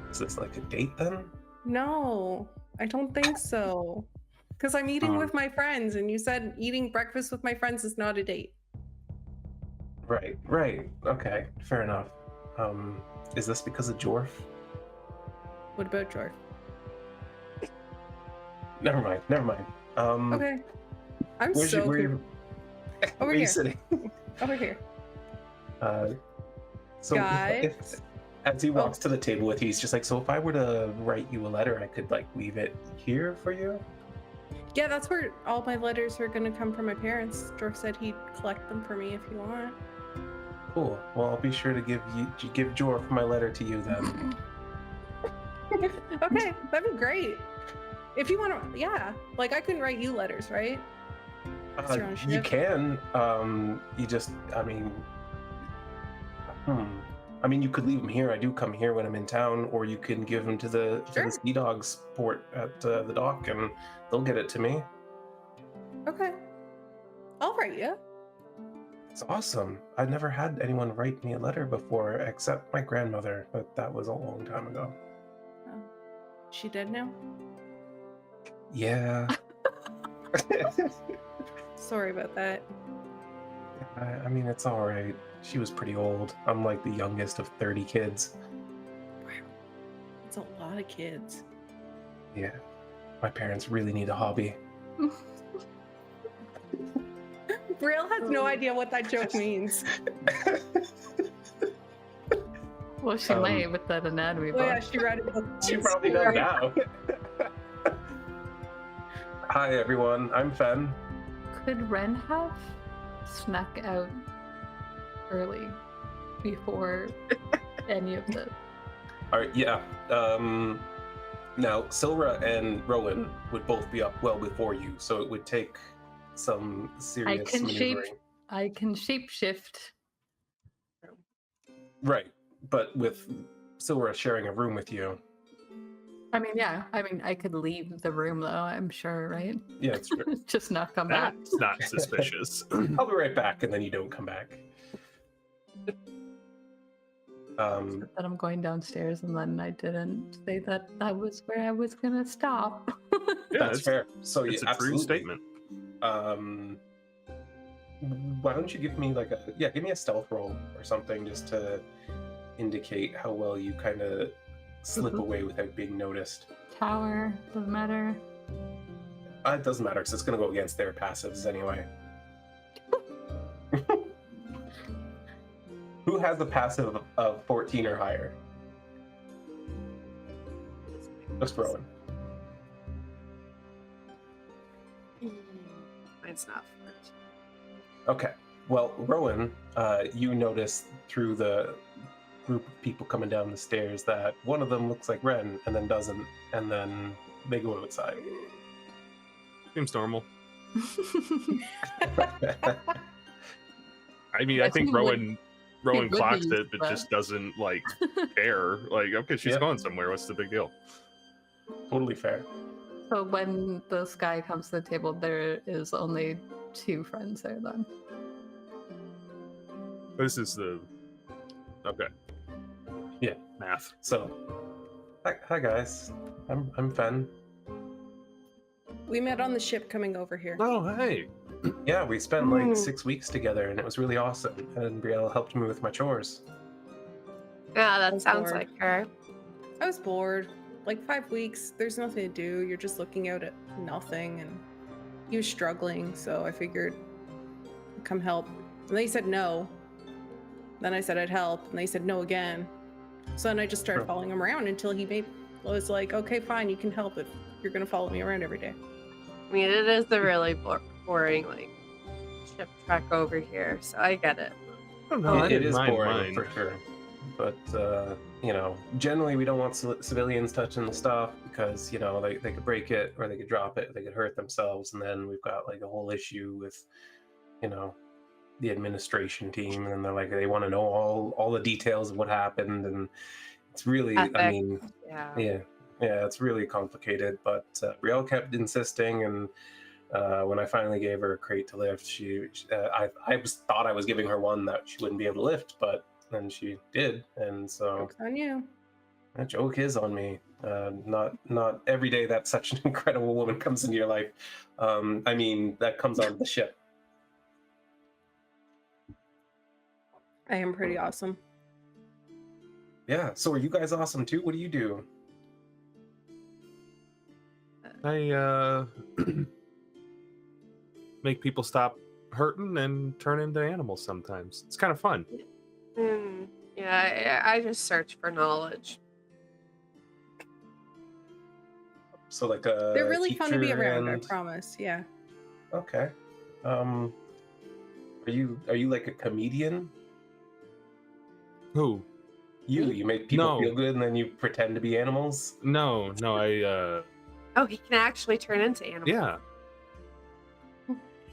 [SPEAKER 1] is this like a date then?
[SPEAKER 3] No, I don't think so. Because I'm eating with my friends, and you said eating breakfast with my friends is not a date.
[SPEAKER 1] Right. Okay, fair enough. Is this because of Jorff?
[SPEAKER 3] What about Jorff?
[SPEAKER 1] Never mind.
[SPEAKER 3] Okay. I'm
[SPEAKER 1] Where
[SPEAKER 3] so
[SPEAKER 1] are
[SPEAKER 3] over
[SPEAKER 1] you
[SPEAKER 3] here.
[SPEAKER 1] sitting?
[SPEAKER 3] Over here.
[SPEAKER 1] So
[SPEAKER 3] Guys.
[SPEAKER 1] as he walks to the table with you, he's just like, so if I were to write you a letter, I could like leave it here for you?
[SPEAKER 3] Yeah, that's where all my letters are gonna come from my parents. Jorff said he'd collect them for me if you want.
[SPEAKER 1] Cool. Well, I'll be sure to give Jorff my letter to you then.
[SPEAKER 3] Okay, that'd be great. If you want to, yeah. Like, I can write you letters, right? It's your own
[SPEAKER 1] You
[SPEAKER 3] ship.
[SPEAKER 1] can. You just, I mean, you could leave them here. I do come here when I'm in town, or you can give them to the
[SPEAKER 3] Sure.
[SPEAKER 1] Sea Dogs port at the dock, and they'll get it to me.
[SPEAKER 3] Okay. I'll write you.
[SPEAKER 1] It's awesome. I've never had anyone write me a letter before, except my grandmother, but that was a long time ago.
[SPEAKER 3] Oh. She dead now?
[SPEAKER 1] Yeah.
[SPEAKER 3] Sorry about that.
[SPEAKER 1] I mean, it's all right. She was pretty old. I'm like the youngest of 30 kids.
[SPEAKER 3] Wow. That's a lot of kids.
[SPEAKER 1] Yeah. My parents really need a hobby.
[SPEAKER 3] Brielle has no idea what that joke means.
[SPEAKER 4] Well, she might with that anatomy
[SPEAKER 3] Oh yeah,
[SPEAKER 4] book.
[SPEAKER 3] she read it.
[SPEAKER 1] She probably does now. Hi, everyone. I'm Fen.
[SPEAKER 4] Could Wren have snuck out early before any of this?
[SPEAKER 1] All right, yeah. Now, Sylra and Rhowan would both be up well before you, so it would take some serious maneuvering.
[SPEAKER 4] I can shapeshift.
[SPEAKER 1] Right, but with Sylra sharing a room with you.
[SPEAKER 4] I mean, yeah. I mean, I could leave the room though, I'm sure, right?
[SPEAKER 1] Yeah, it's true.
[SPEAKER 4] Just not come back.
[SPEAKER 2] That's not suspicious.
[SPEAKER 1] I'll be right back, and then you don't come back.
[SPEAKER 4] That I'm going downstairs, and then I didn't say that was where I was gonna stop.
[SPEAKER 2] Yeah,
[SPEAKER 1] That's fair. So
[SPEAKER 2] It's
[SPEAKER 1] yeah,
[SPEAKER 2] a true
[SPEAKER 1] absolutely.
[SPEAKER 2] statement.
[SPEAKER 1] Why don't you give me give me a stealth roll or something just to indicate how well you kind of slip away without being noticed.
[SPEAKER 4] Tower, doesn't matter.
[SPEAKER 1] It doesn't matter because it's going to go against their passives anyway. Who has a passive of 14 or higher? Just Rhowan.
[SPEAKER 5] Mine's not 14.
[SPEAKER 1] Okay. Well, Rhowan, you notice through the group of people coming down the stairs that one of them looks like Wren and then doesn't, and then they go outside.
[SPEAKER 2] Seems normal. I mean, I think Rhowan
[SPEAKER 4] would
[SPEAKER 2] clocks
[SPEAKER 4] be,
[SPEAKER 2] it, but
[SPEAKER 4] but-
[SPEAKER 2] just doesn't like care. Like, okay, she's
[SPEAKER 1] Yeah.
[SPEAKER 2] going somewhere. What's the big deal?
[SPEAKER 1] Totally fair.
[SPEAKER 4] So when this guy comes to the table, there is only 2 friends there then.
[SPEAKER 2] This is the okay.
[SPEAKER 1] Yeah.
[SPEAKER 2] Math.
[SPEAKER 1] So, hi guys. I'm Fen.
[SPEAKER 3] We met on the ship coming over here.
[SPEAKER 2] Oh, hey.
[SPEAKER 1] Yeah, we spent like 6 weeks together, and it was really awesome. And Brielle helped me with my chores.
[SPEAKER 5] Yeah, that
[SPEAKER 3] I'm
[SPEAKER 5] sounds
[SPEAKER 3] bored.
[SPEAKER 5] like her.
[SPEAKER 3] I was bored. Like 5 weeks, there's nothing to do. You're just looking out at nothing, and he was struggling, so I figured come help. And they said no. Then I said I'd help, and they said no again. So then I just started following him around until he was like, okay, fine, you can help if you're gonna follow me around every day.
[SPEAKER 5] I mean, it is a really boring, like, ship trek over here, so I get it.
[SPEAKER 2] I don't know. I
[SPEAKER 1] It
[SPEAKER 2] didn't
[SPEAKER 1] is
[SPEAKER 2] mind
[SPEAKER 1] boring
[SPEAKER 2] mine.
[SPEAKER 1] for sure, but you know, generally we don't want civilians touching the stuff because you know they could break it or they could drop it, or they could hurt themselves, and then we've got like a whole issue with, you know, the administration team, and then they're like they want to know all the details of what happened, and it's really, I
[SPEAKER 5] Ethics,
[SPEAKER 1] mean,
[SPEAKER 5] yeah.
[SPEAKER 1] yeah, it's really complicated. But Brielle kept insisting, and when I finally gave her a crate to lift, I thought I was giving her one that she wouldn't be able to lift, but then she did, and so
[SPEAKER 3] Joke's on you.
[SPEAKER 1] that joke is on me. Not every day that such an incredible woman comes into your life. I mean, that comes on the ship.
[SPEAKER 3] I am pretty awesome.
[SPEAKER 1] Yeah. So are you guys awesome too? What do you do?
[SPEAKER 2] I make people stop hurting and turn into animals sometimes. It's kind of fun.
[SPEAKER 5] Yeah, I just search for knowledge.
[SPEAKER 1] So like a
[SPEAKER 3] They're really fun to be
[SPEAKER 1] teacher
[SPEAKER 3] around, I
[SPEAKER 1] and-
[SPEAKER 3] promise. Yeah.
[SPEAKER 1] Okay. Are you like a comedian?
[SPEAKER 2] Who?
[SPEAKER 1] You make people
[SPEAKER 2] No.
[SPEAKER 1] feel good and then you pretend to be animals?
[SPEAKER 2] No, I
[SPEAKER 5] Oh, he can actually turn into animals.
[SPEAKER 2] yeah.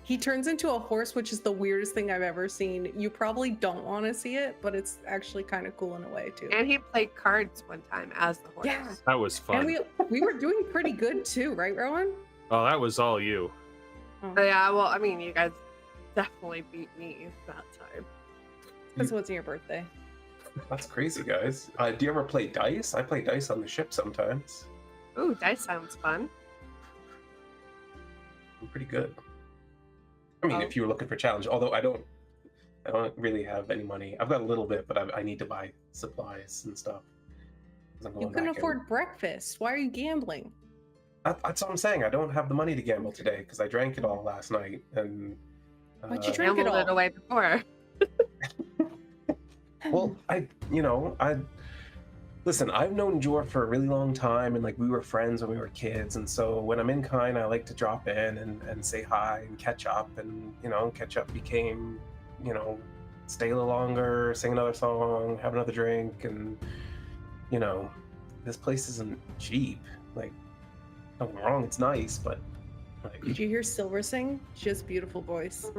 [SPEAKER 3] He turns into a horse, which is the weirdest thing I've ever seen. You probably don't want to see it, but it's actually kind of cool in a way too.
[SPEAKER 5] And he played cards one time as the horse.
[SPEAKER 3] Yeah.
[SPEAKER 2] That was fun.
[SPEAKER 3] And we were doing pretty good too, right, Rhowan?
[SPEAKER 2] Oh, that was all you.
[SPEAKER 5] Yeah, well, I mean, you guys definitely beat me that time.
[SPEAKER 3] Because it wasn't your birthday.
[SPEAKER 1] That's crazy, guys. Do you ever play dice? I play dice on the ship sometimes.
[SPEAKER 5] Ooh, dice sounds fun.
[SPEAKER 1] I'm pretty good. I mean,
[SPEAKER 5] Oh.
[SPEAKER 1] if you were looking for challenge, although I don't really have any money. I've got a little bit, but I need to buy supplies and stuff. 'Cause I'm
[SPEAKER 3] You
[SPEAKER 1] going
[SPEAKER 3] can
[SPEAKER 1] back in.
[SPEAKER 3] afford breakfast. Why are you gambling?
[SPEAKER 1] That's what I'm saying. I don't have the money to gamble today because I drank it all last night, and
[SPEAKER 3] Why'd you drink it
[SPEAKER 5] Gambled
[SPEAKER 3] all?
[SPEAKER 5] it away before.
[SPEAKER 1] well, listen. I've known Jorff for a really long time, and like we were friends when we were kids, and so when I'm in Kine, I like to drop in and say hi and catch up, and catch up became, stay a little longer, sing another song, have another drink, and this place isn't cheap. Like, don't get me wrong, it's nice, but like,
[SPEAKER 3] Did you hear Sylra sing? She has a beautiful voice.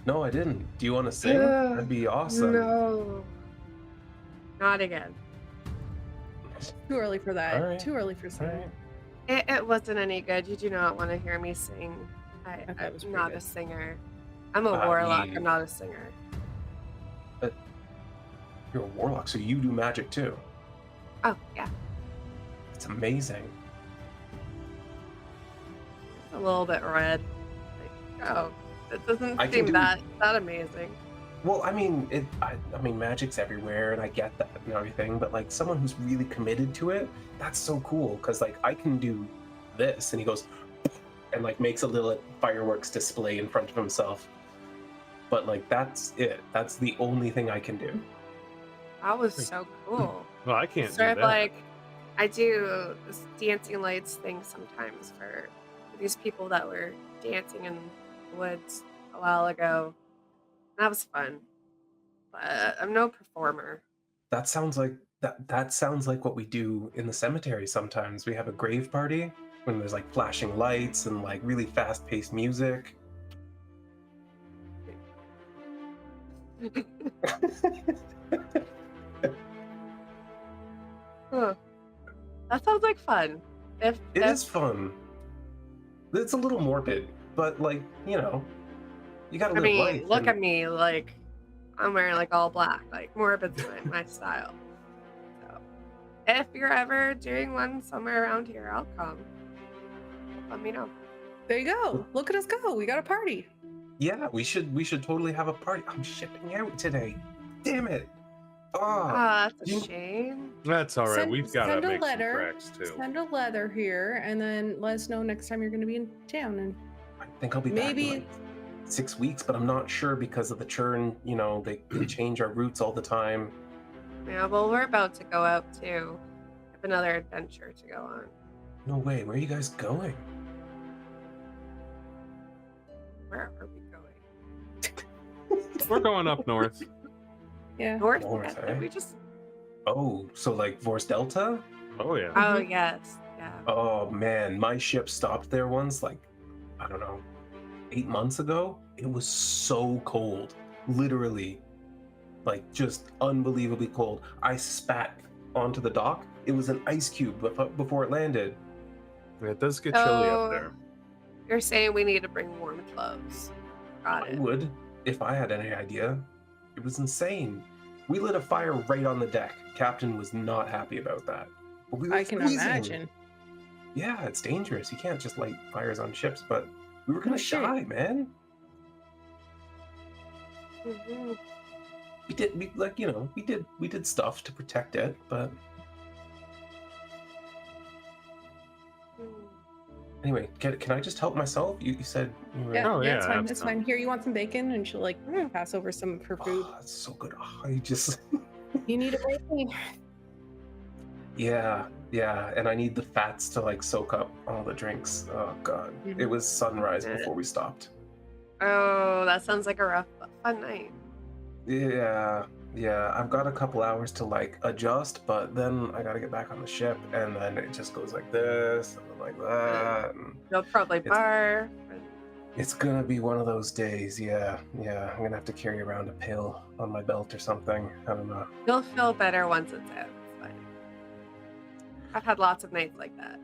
[SPEAKER 1] no, I didn't. Do you want to sing? That'd be awesome.
[SPEAKER 5] No. Not again.
[SPEAKER 3] Too early for that.
[SPEAKER 1] All right.
[SPEAKER 3] Too early for
[SPEAKER 1] All
[SPEAKER 3] singing.
[SPEAKER 1] right.
[SPEAKER 5] It wasn't any good. You do not want to hear me sing.
[SPEAKER 3] thought it was
[SPEAKER 5] I'm
[SPEAKER 3] pretty
[SPEAKER 5] not
[SPEAKER 3] good.
[SPEAKER 5] a singer. I'm a
[SPEAKER 1] I
[SPEAKER 5] warlock.
[SPEAKER 1] mean-
[SPEAKER 5] I'm not a singer.
[SPEAKER 1] You're a warlock, so you do magic too.
[SPEAKER 5] Oh, yeah.
[SPEAKER 1] It's amazing.
[SPEAKER 5] It's a little bit red. Like, oh, it doesn't
[SPEAKER 1] I can
[SPEAKER 5] seem
[SPEAKER 1] do-
[SPEAKER 5] that amazing.
[SPEAKER 1] Well, I mean, I mean, magic's everywhere, and I get that and everything. But like, someone who's really committed to it, that's so cool. Because like, I can do this, and he goes, and like makes a little fireworks display in front of himself. But like, that's it. That's the only thing I can do.
[SPEAKER 5] That was so cool.
[SPEAKER 2] Well, I can't do
[SPEAKER 5] Sort of
[SPEAKER 2] that.
[SPEAKER 5] like, I do this dancing lights thing sometimes for these people that were dancing in the woods a while ago. That was fun. But I'm no performer.
[SPEAKER 1] That sounds like that sounds like what we do in the cemetery sometimes. We have a grave party when there's like flashing lights and like really fast-paced music.
[SPEAKER 5] Huh. That sounds like fun.
[SPEAKER 1] It is fun. It's a little morbid, but like, you gotta
[SPEAKER 5] I
[SPEAKER 1] live
[SPEAKER 5] mean,
[SPEAKER 1] life.
[SPEAKER 5] look
[SPEAKER 1] and-
[SPEAKER 5] at me, like I'm wearing like all black, like morbid's my style. So, if you're ever doing one somewhere around here, I'll come. Let me know.
[SPEAKER 3] There you go. Look at us go. We got a party.
[SPEAKER 1] Yeah, we should totally have a party. I'm shipping out today. Damn it.
[SPEAKER 5] Ah, that's a
[SPEAKER 1] you-
[SPEAKER 5] shame.
[SPEAKER 2] That's all right.
[SPEAKER 3] Send-
[SPEAKER 2] We've got to
[SPEAKER 3] send a
[SPEAKER 2] make
[SPEAKER 3] letter.
[SPEAKER 2] some cracks too.
[SPEAKER 3] Send a letter here and then let us know next time you're going to be in town. And
[SPEAKER 1] I think I'll be
[SPEAKER 3] maybe-
[SPEAKER 1] back. 6 weeks, but I'm not sure because of the churn. You know, they change our routes all the time.
[SPEAKER 5] Yeah, well, we're about to go out too. Have another adventure to go on.
[SPEAKER 1] No way. Where are you guys going?
[SPEAKER 5] Where are we going?
[SPEAKER 2] We're going up north.
[SPEAKER 3] Yeah.
[SPEAKER 5] North?
[SPEAKER 1] North,
[SPEAKER 5] Yeah,
[SPEAKER 1] eh?
[SPEAKER 5] we just.
[SPEAKER 1] Oh, so like Vors Delta?
[SPEAKER 2] Oh yeah.
[SPEAKER 5] Oh yes, yeah.
[SPEAKER 1] Oh man, my ship stopped there once, like, I don't know, 8 months ago. It was so cold. Literally. Like, just unbelievably cold. I spat onto the dock. It was an ice cube before it landed.
[SPEAKER 2] It does get chilly
[SPEAKER 5] Oh.
[SPEAKER 2] up there.
[SPEAKER 5] You're saying we need to bring warm clothes. Got
[SPEAKER 1] I
[SPEAKER 5] it.
[SPEAKER 1] would, if I had any idea. It was insane. We lit a fire right on the deck. Captain was not happy about that. But we were
[SPEAKER 3] I can
[SPEAKER 1] freezing.
[SPEAKER 3] imagine.
[SPEAKER 1] Yeah, it's dangerous. You can't just light fires on ships, but we were gonna
[SPEAKER 3] Oh, shit.
[SPEAKER 1] die, man.
[SPEAKER 5] Mhm.
[SPEAKER 1] We did stuff to protect it, but
[SPEAKER 5] Mm.
[SPEAKER 1] anyway, can I just help myself? You said you were...
[SPEAKER 3] Yeah,
[SPEAKER 2] Oh,
[SPEAKER 3] yeah,
[SPEAKER 2] yeah,
[SPEAKER 3] it's fine. It's
[SPEAKER 2] absolutely.
[SPEAKER 3] fine. Here, you want some bacon? And she'll like pass over some of her food.
[SPEAKER 1] Oh, that's so good. Oh, I just
[SPEAKER 3] You need a bacon?
[SPEAKER 1] yeah, and I need the fats to like soak up all the drinks. Oh god.
[SPEAKER 3] Mhm.
[SPEAKER 1] It was sunrise
[SPEAKER 5] Yeah.
[SPEAKER 1] before we stopped.
[SPEAKER 5] Oh, that sounds like a rough but fun night.
[SPEAKER 1] Yeah, I've got a couple hours to like adjust, but then I gotta get back on the ship, and then it just goes like this and then like that. And
[SPEAKER 5] You'll probably
[SPEAKER 1] It's-
[SPEAKER 5] barf.
[SPEAKER 1] it's gonna be one of those days. Yeah. I'm gonna have to carry around a pill on my belt or something. I don't know.
[SPEAKER 5] You'll feel better once it's out. It's fine. I've had lots of nights like that.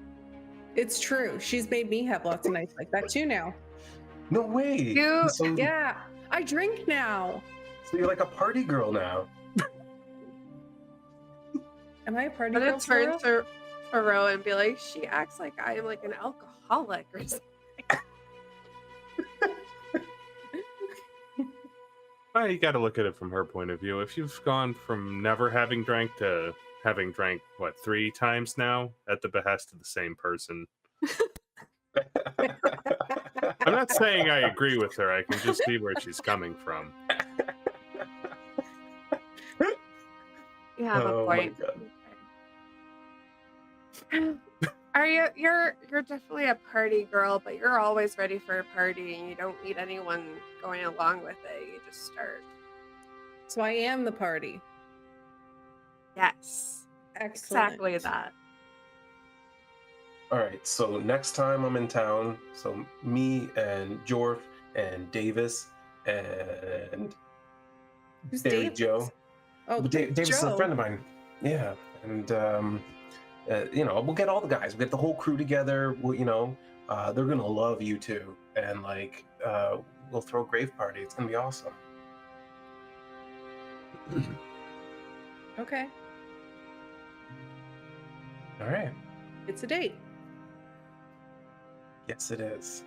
[SPEAKER 3] It's true. She's made me have lots of nights like that too now.
[SPEAKER 1] No way.
[SPEAKER 5] You-
[SPEAKER 1] So,
[SPEAKER 3] Yeah, I drink now.
[SPEAKER 1] so you're like a party girl now.
[SPEAKER 3] Am I a party
[SPEAKER 5] I'm
[SPEAKER 3] girl?
[SPEAKER 5] gonna turn
[SPEAKER 3] Sylra?
[SPEAKER 5] to Rhowan and be like, she acts like I am like an alcoholic or something.
[SPEAKER 2] Well, you got to look at it from her point of view. If you've gone from never having drank to having drank, what, 3 times now at the behest of the same person. I'm not saying I agree with her. I can just see where she's coming from.
[SPEAKER 5] You have
[SPEAKER 1] Oh
[SPEAKER 5] a
[SPEAKER 1] my
[SPEAKER 5] point.
[SPEAKER 1] God.
[SPEAKER 5] Are you're definitely a party girl, but you're always ready for a party and you don't need anyone going along with it. You just start.
[SPEAKER 3] So I am the party.
[SPEAKER 5] Yes.
[SPEAKER 3] Excellent.
[SPEAKER 5] Exactly that.
[SPEAKER 1] All right, so next time I'm in town, so me and Jorff and Davis and
[SPEAKER 3] Who's
[SPEAKER 1] Barry
[SPEAKER 3] Davis?
[SPEAKER 1] Joe.
[SPEAKER 3] Oh,
[SPEAKER 1] Davis is a
[SPEAKER 3] Joe.
[SPEAKER 1] friend of mine. Yeah, and we'll get all the guys. We'll get the whole crew together. They're gonna love you too, and like we'll throw a grave party. It's gonna be awesome.
[SPEAKER 3] Okay,
[SPEAKER 1] All right.
[SPEAKER 3] it's a date.
[SPEAKER 1] Yes, it is.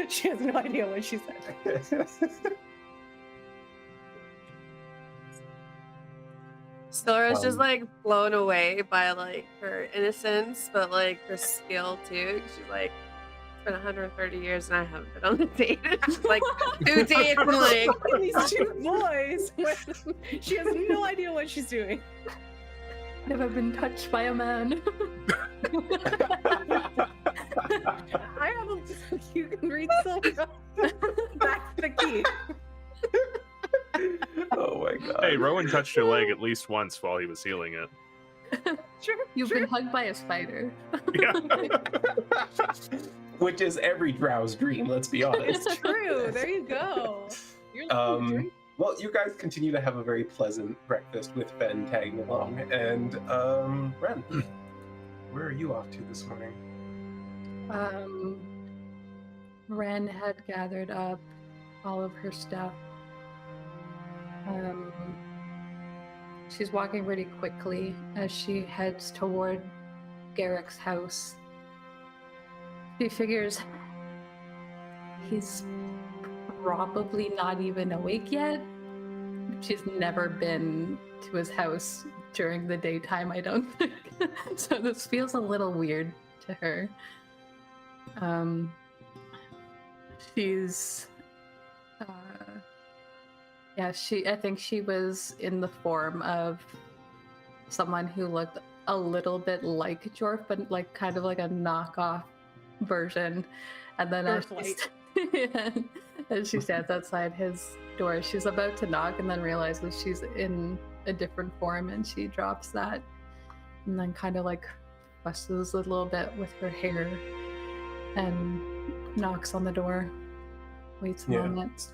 [SPEAKER 3] She has no idea what she said.
[SPEAKER 5] Sylra's just
[SPEAKER 1] Um,
[SPEAKER 5] like blown away by like her innocence, but like her skill too. She's like, it's been 130 years and I haven't been on a date. She's like, 2 dates and like,
[SPEAKER 3] These 2 boys. She has no idea what she's doing.
[SPEAKER 4] Never been touched by a man.
[SPEAKER 3] I have a you can read Sylra. That's the key.
[SPEAKER 1] Oh my god.
[SPEAKER 2] Hey, Rowan touched your leg at least once while he was healing it.
[SPEAKER 3] Sure.
[SPEAKER 4] You've
[SPEAKER 3] sure.
[SPEAKER 4] been hugged by a spider.
[SPEAKER 2] Yeah.
[SPEAKER 1] Which is every drow's dream, let's be honest.
[SPEAKER 3] It's true. There you go. You're the drink.
[SPEAKER 1] Well, you guys continue to have a very pleasant breakfast with Ben tagging along. And Wren, where are you off to this morning?
[SPEAKER 4] Wren had gathered up all of her stuff. She's walking really quickly as she heads toward Garrick's house. She figures he's probably not even awake yet. She's never been to his house during the daytime, I don't think. So this feels a little weird to her. She's, yeah, I think she was in the form of someone who looked a little bit like Jorff, but like kind of like a knockoff version. And then as she stands outside his door, she's about to knock and then realizes she's in a different form, and she drops that and then kind of like fusses a little bit with her hair and knocks on the door, waits a moment.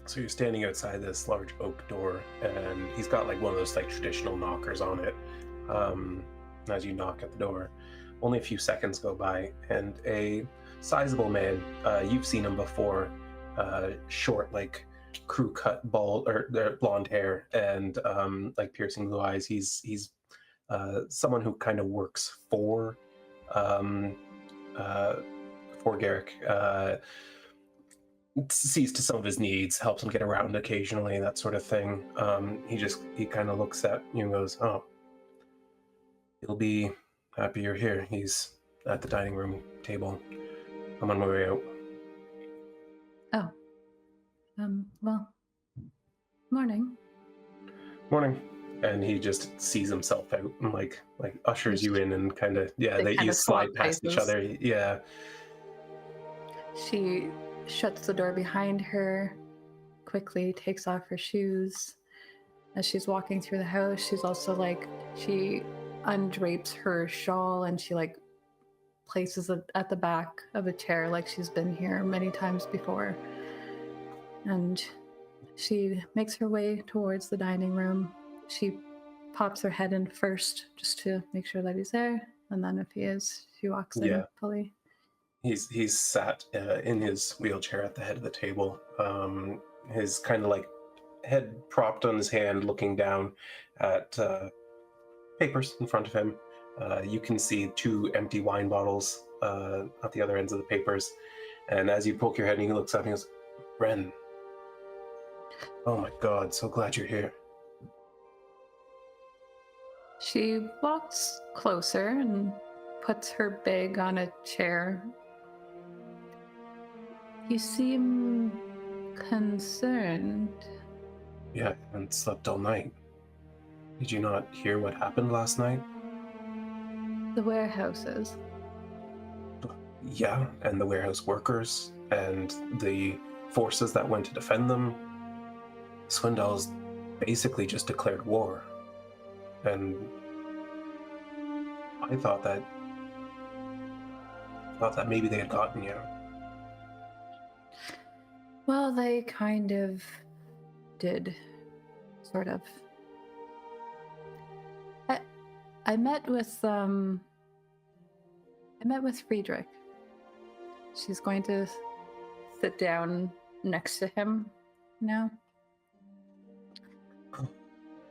[SPEAKER 1] So you're standing outside this large oak door, and he's got like one of those like traditional knockers on it. As you knock at the door, only a few seconds go by, and a sizable man, you've seen him before, short, like crew cut bald or blonde hair, and like piercing blue eyes. He's someone who kind of works for Garrick. Sees to some of his needs, helps him get around occasionally, that sort of thing. He kind of looks at you and goes, "Oh, he'll be happy you're here. He's at the dining room table. I'm on my way out."
[SPEAKER 4] Oh, well, morning.
[SPEAKER 1] Morning. And he just sees himself out and like ushers you in, and kind of you slide past each other. Yeah.
[SPEAKER 4] She shuts the door behind her, quickly takes off her shoes. As she's walking through the house, she's also like, she undrapes her shawl and she like places it at the back of a chair, like she's been here many times before. And she makes her way towards the dining room. She pops her head in first just to make sure that he's there, and then if he is, she walks in fully.
[SPEAKER 1] He's sat in his wheelchair at the head of the table, his kind of like head propped on his hand, looking down at papers in front of him. You can see 2 empty wine bottles at the other ends of the papers, and as you poke your head and he looks up and he goes, "Wren, oh my god, so glad you're here."
[SPEAKER 4] She walks closer and puts her bag on a chair. You seem concerned.
[SPEAKER 1] Yeah, I haven't slept all night. Did you not hear what happened last night?
[SPEAKER 4] The warehouses.
[SPEAKER 1] Yeah, and the warehouse workers, and the forces that went to defend them. Swindall's basically just declared war. And I thought that maybe they had gotten you.
[SPEAKER 4] Well, they kind of did, sort of. I met with Friedrich. She's going to sit down next to him now.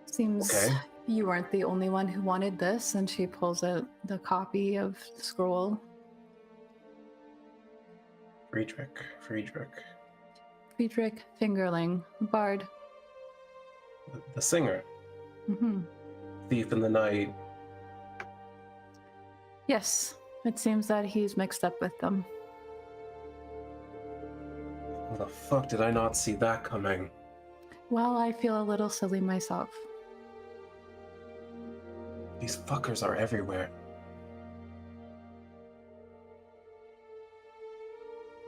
[SPEAKER 4] Seems you weren't the only one who wanted this, and she pulls out the copy of the scroll.
[SPEAKER 1] Friedrich
[SPEAKER 4] Fingerling, bard.
[SPEAKER 1] The singer.
[SPEAKER 4] Mm-hmm.
[SPEAKER 1] Thief in the night.
[SPEAKER 4] Yes, it seems that he's mixed up with them.
[SPEAKER 1] How the fuck did I not see that coming?
[SPEAKER 4] Well, I feel a little silly myself.
[SPEAKER 1] These fuckers are everywhere.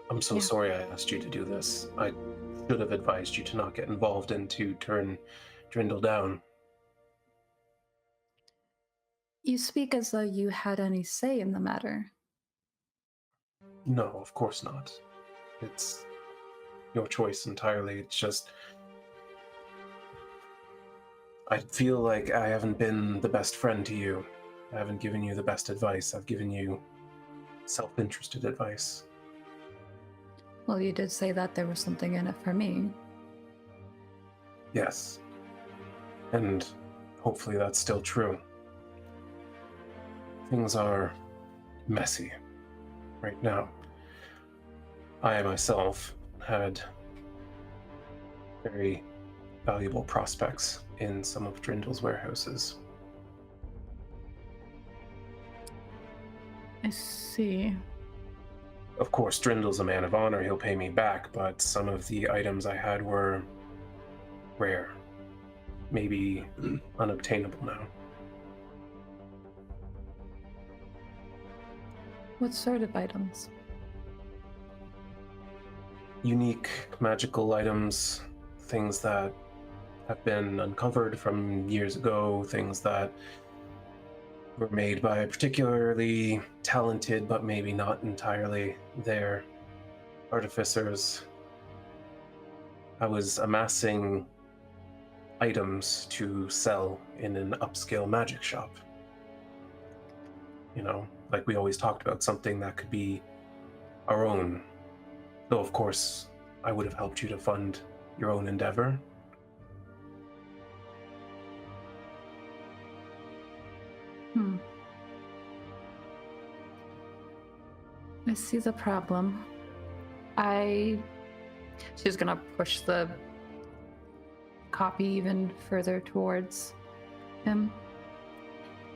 [SPEAKER 1] I'm so sorry I asked you to do this. I should have advised you to not get involved and to turn Drindle down.
[SPEAKER 4] You speak as though you had any say in the matter.
[SPEAKER 1] No, of course not. It's your choice entirely. It's just, I feel like I haven't been the best friend to you. I haven't given you the best advice. I've given you self-interested advice.
[SPEAKER 4] Well, you did say that there was something in it for me.
[SPEAKER 1] Yes. And hopefully that's still true. Things are messy right now. I myself had very valuable prospects in some of Drindle's warehouses.
[SPEAKER 4] I see.
[SPEAKER 1] Of course, Drindle's a man of honor, he'll pay me back, but some of the items I had were rare. Maybe unobtainable now.
[SPEAKER 4] What sort of items?
[SPEAKER 1] Unique magical items, things that have been uncovered from years ago, things that were made by particularly talented, but maybe not entirely their artificers. I was amassing items to sell in an upscale magic shop. You know, like we always talked about, something that could be our own. Though, of course, I would have helped you to fund your own endeavor.
[SPEAKER 4] I see the problem. She's gonna push the copy even further towards him.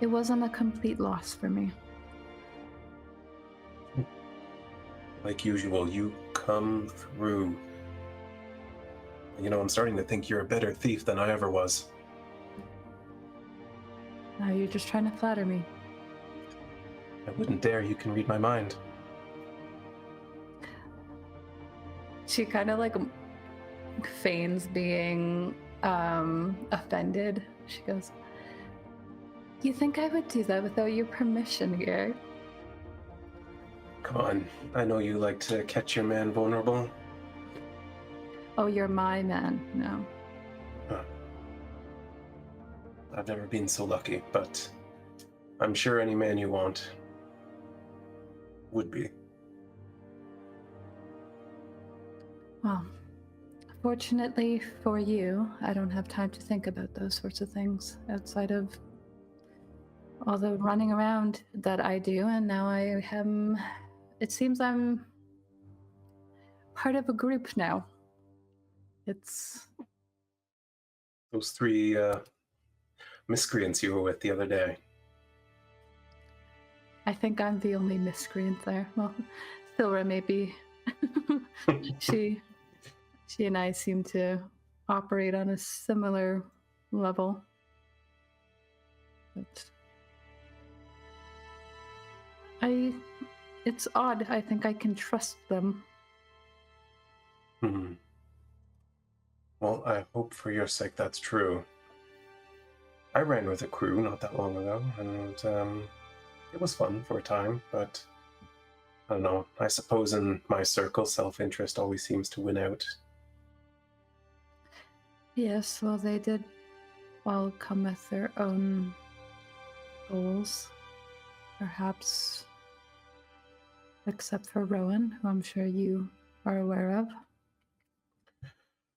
[SPEAKER 4] It wasn't a complete loss for me.
[SPEAKER 1] Like usual, you come through. You know, I'm starting to think you're a better thief than I ever was.
[SPEAKER 4] Now you're just trying to flatter me.
[SPEAKER 1] I wouldn't dare. You can read my mind.
[SPEAKER 4] She kind of like feigns being offended. She goes, "You think I would do that without your permission, Garrick?"
[SPEAKER 1] Come on. I know you like to catch your man vulnerable.
[SPEAKER 4] Oh, you're my man. No.
[SPEAKER 1] Huh. I've never been so lucky, but I'm sure any man you want would be.
[SPEAKER 4] Well, fortunately for you, I don't have time to think about those sorts of things outside of all the running around that I do, and now I am. It seems I'm part of a group now. It's
[SPEAKER 1] Those three miscreants you were with the other day.
[SPEAKER 4] I think I'm the only miscreant there. Well, Sylra maybe. She and I seem to operate on a similar level. But it's odd. I think I can trust them.
[SPEAKER 1] Well, I hope for your sake that's true. I ran with a crew not that long ago, and it was fun for a time, but I don't know. I suppose in my circle, self-interest always seems to win out.
[SPEAKER 4] Yes, well, they did all come with their own goals. Perhaps, except for Rhowan, who I'm sure you are aware of.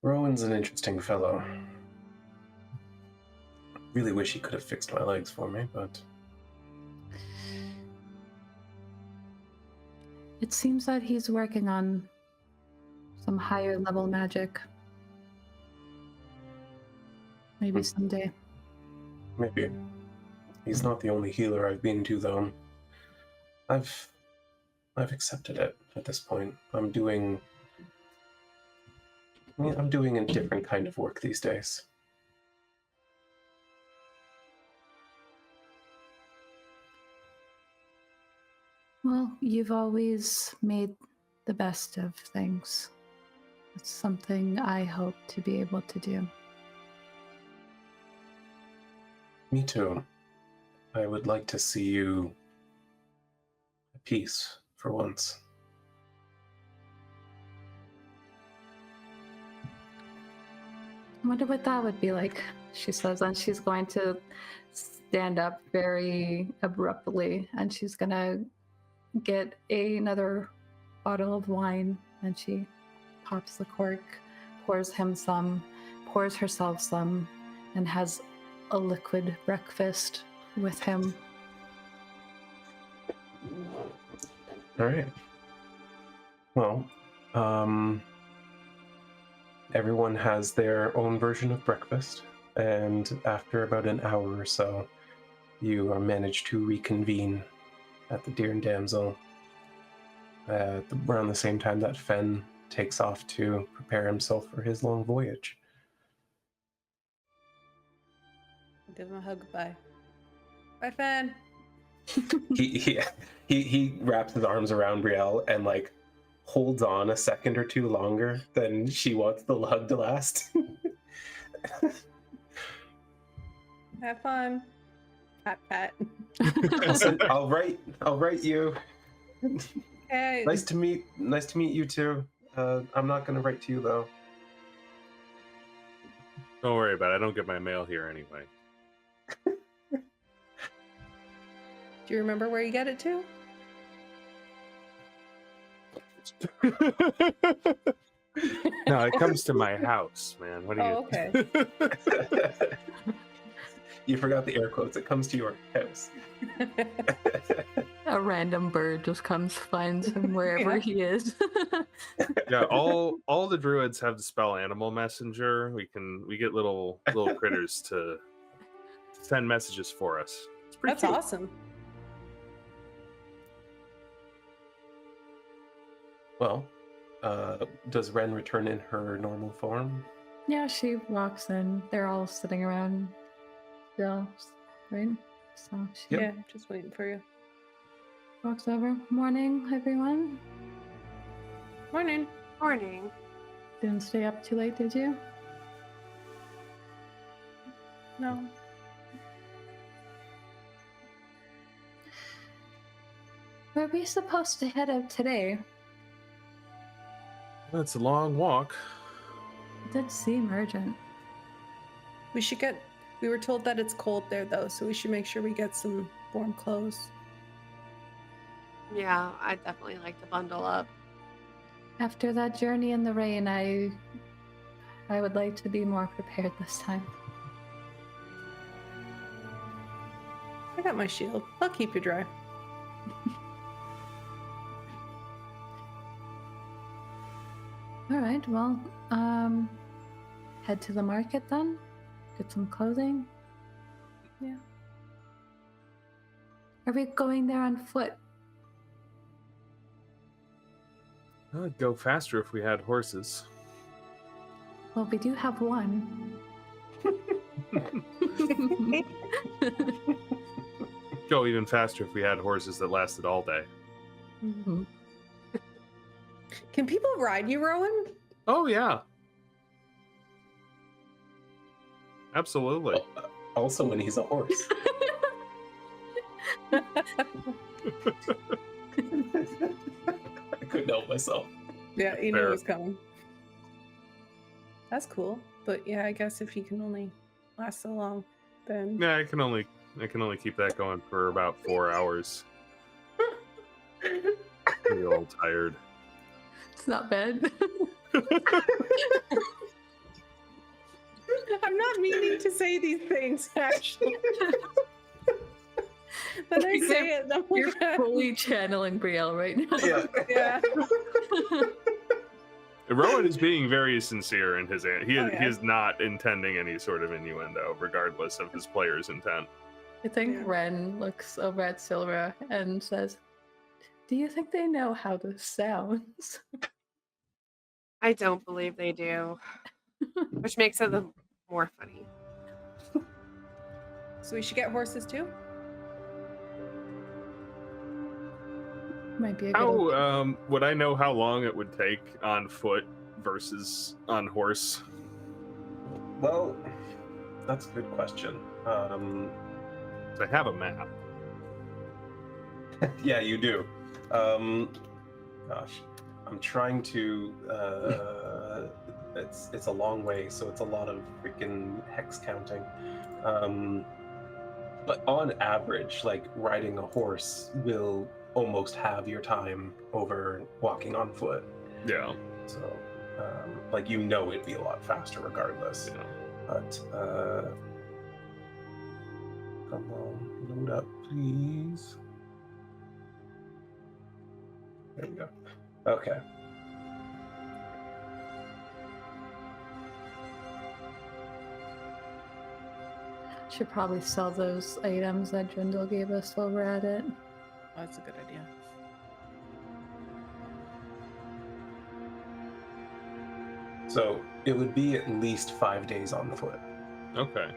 [SPEAKER 1] Rhowan's an interesting fellow. Really wish he could have fixed my legs for me, but...
[SPEAKER 4] It seems that he's working on some higher level magic. Maybe someday.
[SPEAKER 1] Maybe. He's not the only healer I've been to, though. I've accepted it at this point. I'm doing a different kind of work these days.
[SPEAKER 4] Well, you've always made the best of things. It's something I hope to be able to do.
[SPEAKER 1] Me too. I would like to see you at peace for once.
[SPEAKER 4] I wonder what that would be like, she says, and she's going to stand up very abruptly, and she's going to get another bottle of wine, and she pops the cork, pours him some, pours herself some, and has a liquid breakfast with him.
[SPEAKER 1] All right. Well, everyone has their own version of breakfast, and after about an hour or so, you are managed to reconvene at the Deer Damsel. around the same time that Fen takes off to prepare himself for his long voyage.
[SPEAKER 3] Give him a hug. Bye. Bye, Fen.
[SPEAKER 1] He wraps his arms around Brielle and like holds on a second or two longer than she wants the hug to last.
[SPEAKER 3] Have fun. Pat pat.
[SPEAKER 1] Listen, I'll write you.
[SPEAKER 3] Hey.
[SPEAKER 1] Nice to meet you too. I'm not gonna write to you though.
[SPEAKER 2] Don't worry about it. I don't get my mail here anyway.
[SPEAKER 3] Do you remember where you get it to?
[SPEAKER 2] No, it comes to my house, man. What do you?
[SPEAKER 3] Okay.
[SPEAKER 1] You forgot the air quotes. It comes to your house.
[SPEAKER 4] A random bird just comes, finds him wherever
[SPEAKER 3] Yeah.
[SPEAKER 4] he is.
[SPEAKER 2] Yeah, all the druids have the spell Animal Messenger. We get little critters to send messages for us. It's pretty
[SPEAKER 3] That's
[SPEAKER 2] cute.
[SPEAKER 3] awesome.
[SPEAKER 1] Well, does Wren return in her normal form?
[SPEAKER 4] Yeah, she walks in. They're all sitting around still, right? So she
[SPEAKER 1] Yep.
[SPEAKER 3] Yeah, just waiting for you.
[SPEAKER 4] walks over. Morning, everyone.
[SPEAKER 3] Morning.
[SPEAKER 5] Morning.
[SPEAKER 4] Didn't stay up too late, did you?
[SPEAKER 3] No.
[SPEAKER 4] Where are we supposed to head out today?
[SPEAKER 2] That's a long walk.
[SPEAKER 4] It did seem urgent.
[SPEAKER 3] We were told that it's cold there though, so we should make sure we get some warm clothes.
[SPEAKER 5] Yeah, I'd definitely like to bundle up.
[SPEAKER 4] After that journey in the rain, I would like to be more prepared this time.
[SPEAKER 3] I got my shield. I'll keep you dry.
[SPEAKER 4] All right, well, head to the market then. Get some clothing.
[SPEAKER 3] Yeah.
[SPEAKER 4] Are we going there on foot?
[SPEAKER 2] I'd go faster if we had horses.
[SPEAKER 4] Well, we do have one.
[SPEAKER 2] Go even faster if we had horses that lasted all day.
[SPEAKER 4] Mhm.
[SPEAKER 3] Can people ride you, Rhowan?
[SPEAKER 2] Oh yeah. Absolutely.
[SPEAKER 1] Also, when he's a horse. I couldn't help myself.
[SPEAKER 3] Yeah, you knew
[SPEAKER 2] Fair.
[SPEAKER 3] it was coming. That's cool. But yeah, I guess if he can only last so long, then
[SPEAKER 2] Yeah, I can only keep that going for about 4 hours. Pretty old tired.
[SPEAKER 4] It's not bad.
[SPEAKER 3] I'm not meaning to say these things, actually. Then I say it, then
[SPEAKER 4] You're fully channeling Brielle right now.
[SPEAKER 1] Yeah.
[SPEAKER 3] yeah.
[SPEAKER 2] Rhowan is being very sincere in his he
[SPEAKER 3] yeah.
[SPEAKER 2] is not intending any sort of innuendo, regardless of his player's intent.
[SPEAKER 4] I think
[SPEAKER 3] Yeah.
[SPEAKER 4] Wren looks over at Sylra and says, "Do you think they know how this sounds?"
[SPEAKER 5] I don't believe they do, which makes it more funny.
[SPEAKER 3] So we should get horses too?
[SPEAKER 4] Might be a good idea.
[SPEAKER 2] How would I know how long it would take on foot versus on horse?
[SPEAKER 1] Well, that's a good question.
[SPEAKER 2] 'Cause I have a map.
[SPEAKER 1] Yeah, you do. Gosh, I'm trying to. It's a long way, so it's a lot of freaking hex counting. But on average, like riding a horse will almost halve your time over walking on foot.
[SPEAKER 2] Yeah.
[SPEAKER 1] So, like it'd be a lot faster regardless.
[SPEAKER 2] Yeah.
[SPEAKER 1] But come on, load up, please. There we go. Okay.
[SPEAKER 4] Should probably sell those items that Drindle gave us while we're at it.
[SPEAKER 3] Oh, that's a good idea.
[SPEAKER 1] So it would be at least 5 days on foot.
[SPEAKER 2] Okay.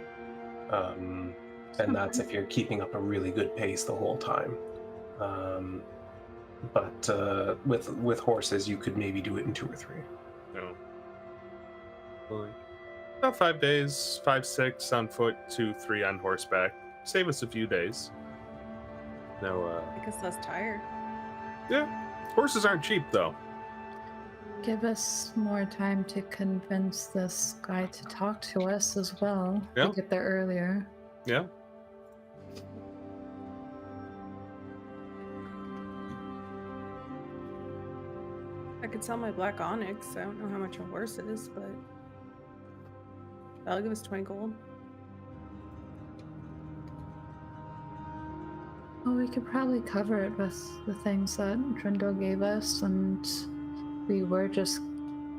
[SPEAKER 1] And that's if you're keeping up a really good pace the whole time. But with horses, you could maybe do it in 2 or 3.
[SPEAKER 2] No. Well, about 5 days, 5, 6 on foot, 2, 3 on horseback. Save us a few days. No,
[SPEAKER 3] Make us less tired.
[SPEAKER 2] yeah. Horses aren't cheap, though.
[SPEAKER 4] Give us more time to convince this guy to talk to us as well.
[SPEAKER 2] Yeah.
[SPEAKER 4] To get there earlier.
[SPEAKER 2] Yeah.
[SPEAKER 3] I could sell my black onyx. I don't know how much a horse is, but that'll give us 20 gold.
[SPEAKER 4] Well, we could probably cover it with the things that Drindle gave us, and we were just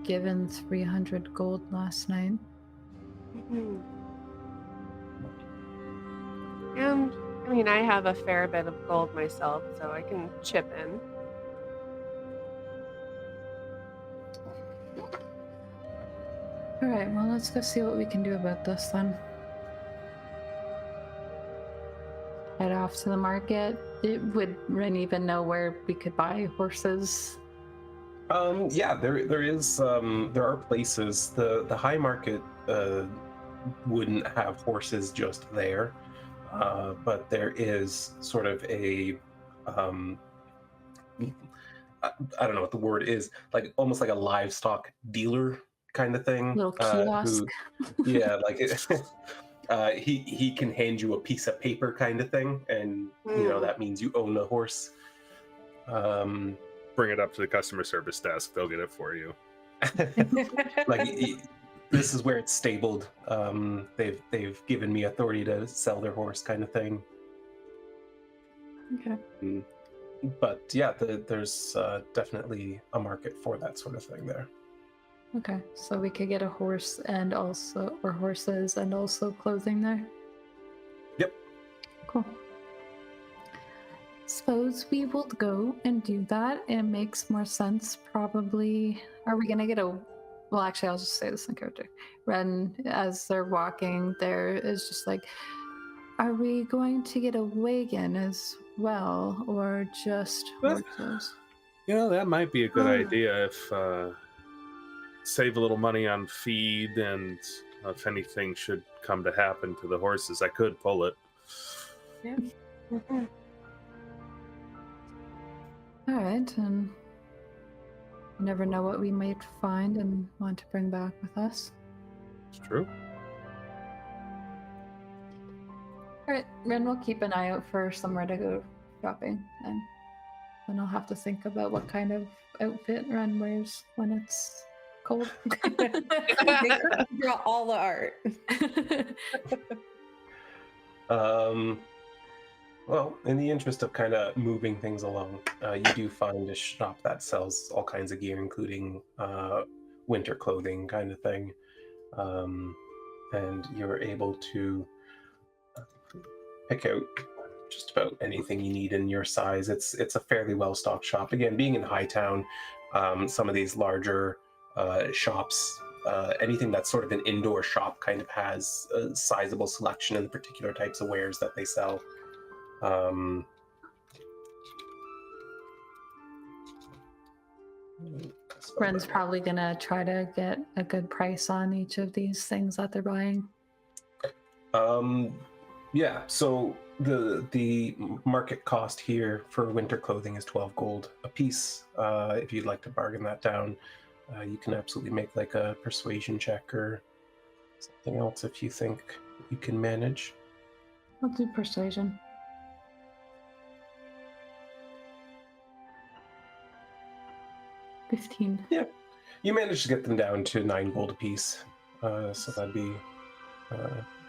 [SPEAKER 4] given 300 gold last night.
[SPEAKER 5] Mhm. And I mean, I have a fair bit of gold myself, so I can chip in.
[SPEAKER 4] All right, well, let's go see what we can do about this then. Head off to the market. Would Ren even know where we could buy horses?
[SPEAKER 1] Yeah, there are places. The high market wouldn't have horses just there, but there is sort of a I don't know what the word is, like almost like a livestock dealer kind of thing.
[SPEAKER 4] Little kiosk.
[SPEAKER 1] Yeah, like he can hand you a piece of paper kind of thing, and that means you own a horse.
[SPEAKER 2] Bring it up to the customer service desk. They'll get it for you.
[SPEAKER 1] Like this is where it's stabled. They've given me authority to sell their horse, kind of thing.
[SPEAKER 4] Okay.
[SPEAKER 1] But yeah, there's definitely a market for that sort of thing there.
[SPEAKER 4] Okay, so we could get a horse and also, or horses and also clothing there?
[SPEAKER 1] Yep.
[SPEAKER 4] Cool. Suppose we will go and do that. It makes more sense, probably. Are we gonna get a... Well, actually, I'll just say this in character. Ren, as they're walking, there is just like, are we going to get a wagon as well, or just horses?
[SPEAKER 2] That might be a good idea if save a little money on feed, and if anything should come to happen to the horses, I could pull it.
[SPEAKER 3] Yeah.
[SPEAKER 5] Mhm.
[SPEAKER 4] All right, and you never know what we might find and want to bring back with us.
[SPEAKER 2] It's true.
[SPEAKER 4] All right, Ren will keep an eye out for somewhere to go shopping, and then I'll have to think about what kind of outfit Ren wears when it's cold.
[SPEAKER 3] They could draw all the art.
[SPEAKER 1] Well, in the interest of kind of moving things along, you do find a shop that sells all kinds of gear, including winter clothing kind of thing. And you're able to pick out just about anything you need in your size. It's a fairly well-stocked shop. Again, being in Hightown, some of these larger shops, anything that's sort of an indoor shop kind of has a sizable selection in the particular types of wares that they sell.
[SPEAKER 4] Ren's probably gonna try to get a good price on each of these things that they're buying.
[SPEAKER 1] Yeah, so the market cost here for winter clothing is 12 gold a piece. If you'd like to bargain that down, you can absolutely make like a persuasion check or something else if you think you can manage.
[SPEAKER 4] I'll do persuasion. 15.
[SPEAKER 1] Yeah, you managed to get them down to 9 gold a piece. So that'd be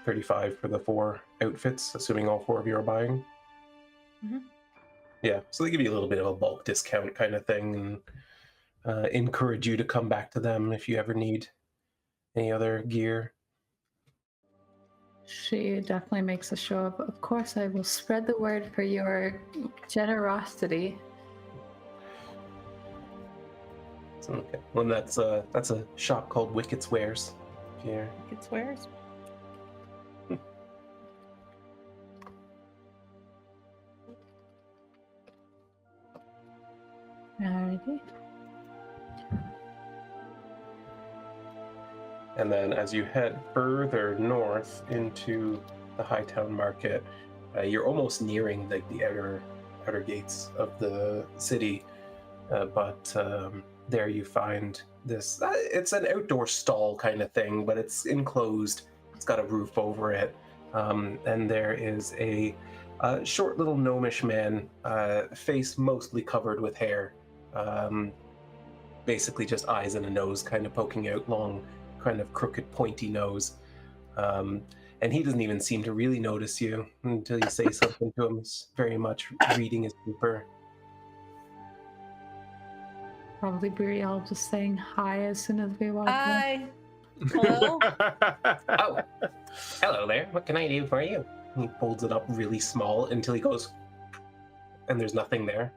[SPEAKER 1] 35 for the 4 outfits, assuming all 4 of you are buying.
[SPEAKER 3] Mm-hmm.
[SPEAKER 1] Yeah, so they give you a little bit of a bulk discount kind of thing, and encourage you to come back to them if you ever need any other gear.
[SPEAKER 4] She definitely makes a show of course, I will spread the word for your generosity.
[SPEAKER 1] So, okay. Well, that's a shop called Wicket's Wares. Here.
[SPEAKER 3] It swears.
[SPEAKER 4] Alrighty.
[SPEAKER 1] And then as you head further north into the Hightown Market, you're almost nearing like the outer gates of the city. But there you find this, it's an outdoor stall kind of thing, but it's enclosed. It's got a roof over it. And there is a short little gnomish man, face mostly covered with hair. Basically just eyes and a nose kind of poking out, long, kind of crooked, pointy nose. And he doesn't even seem to really notice you until you say something to him. He's very much reading his paper.
[SPEAKER 4] Probably Brielle just saying hi as soon as we walk in.
[SPEAKER 3] Hi. Hello.
[SPEAKER 1] Oh, hello there. What can I do for you? He folds it up really small until he goes, and there's nothing there.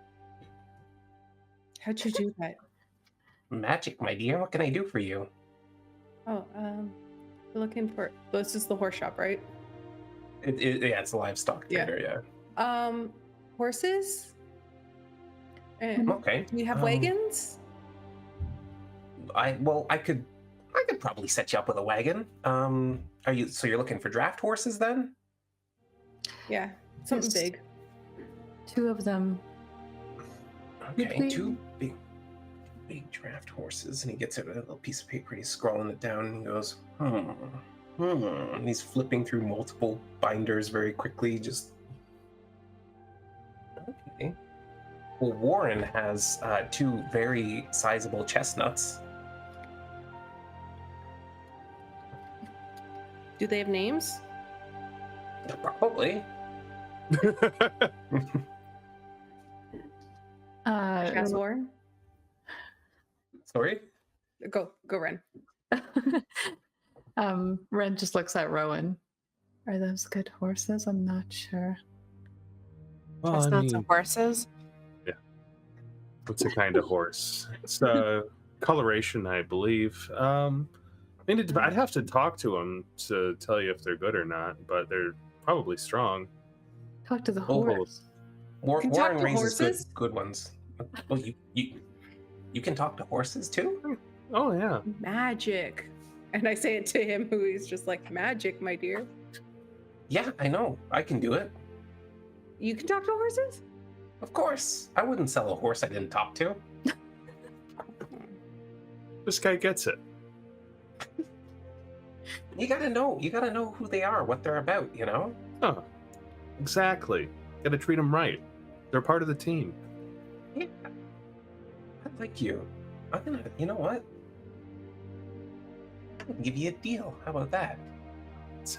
[SPEAKER 3] How'd you do that?
[SPEAKER 1] Magic, my dear. What can I do for you?
[SPEAKER 3] Oh, you're looking for. This is the horse shop, right?
[SPEAKER 1] Yeah, it's a livestock
[SPEAKER 3] Yeah.
[SPEAKER 1] trader. Yeah.
[SPEAKER 3] Horses. And
[SPEAKER 1] Okay.
[SPEAKER 3] do you have wagons?
[SPEAKER 1] I could probably set you up with a wagon. You're looking for draft horses then?
[SPEAKER 3] Yeah, something
[SPEAKER 4] Yes.
[SPEAKER 3] big.
[SPEAKER 4] 2 of them.
[SPEAKER 1] Okay,
[SPEAKER 4] we-
[SPEAKER 1] 2 big draft horses, and he gets out a little piece of paper and he's scrawling it down and he goes, And he's flipping through multiple binders very quickly, just okay. Well, Warren has 2 very sizable chestnuts.
[SPEAKER 3] Do they have names?
[SPEAKER 1] Probably.
[SPEAKER 3] Yes, Warren.
[SPEAKER 1] Sorry?
[SPEAKER 3] Go, Ren.
[SPEAKER 4] Ren just looks at Rhowan. Are those good horses? I'm not sure.
[SPEAKER 2] Well, I
[SPEAKER 5] Chestnuts
[SPEAKER 2] mean,
[SPEAKER 5] and horses.
[SPEAKER 2] what's a kind of horse? It's coloration, I believe. I'd have to talk to them to tell you if they're good or not, but they're probably strong.
[SPEAKER 4] Talk to the
[SPEAKER 1] Oh,
[SPEAKER 4] horse.
[SPEAKER 3] Can talk
[SPEAKER 1] Warren
[SPEAKER 3] to
[SPEAKER 1] raises
[SPEAKER 3] horses?
[SPEAKER 1] good ones. Well, you can talk to horses too?
[SPEAKER 2] Oh yeah.
[SPEAKER 3] Magic. And I say it to him, who is just like, magic, my dear.
[SPEAKER 1] Yeah, I know. I can do it.
[SPEAKER 3] You can talk to horses?
[SPEAKER 1] Of course. I wouldn't sell a horse I didn't talk to.
[SPEAKER 2] This guy gets it.
[SPEAKER 1] You gotta know who they are, what they're about, you know?
[SPEAKER 2] Oh, exactly. Gotta treat them right. They're part of the team.
[SPEAKER 1] Yeah. I like you. You know what? I'm gonna give you a deal. How about that?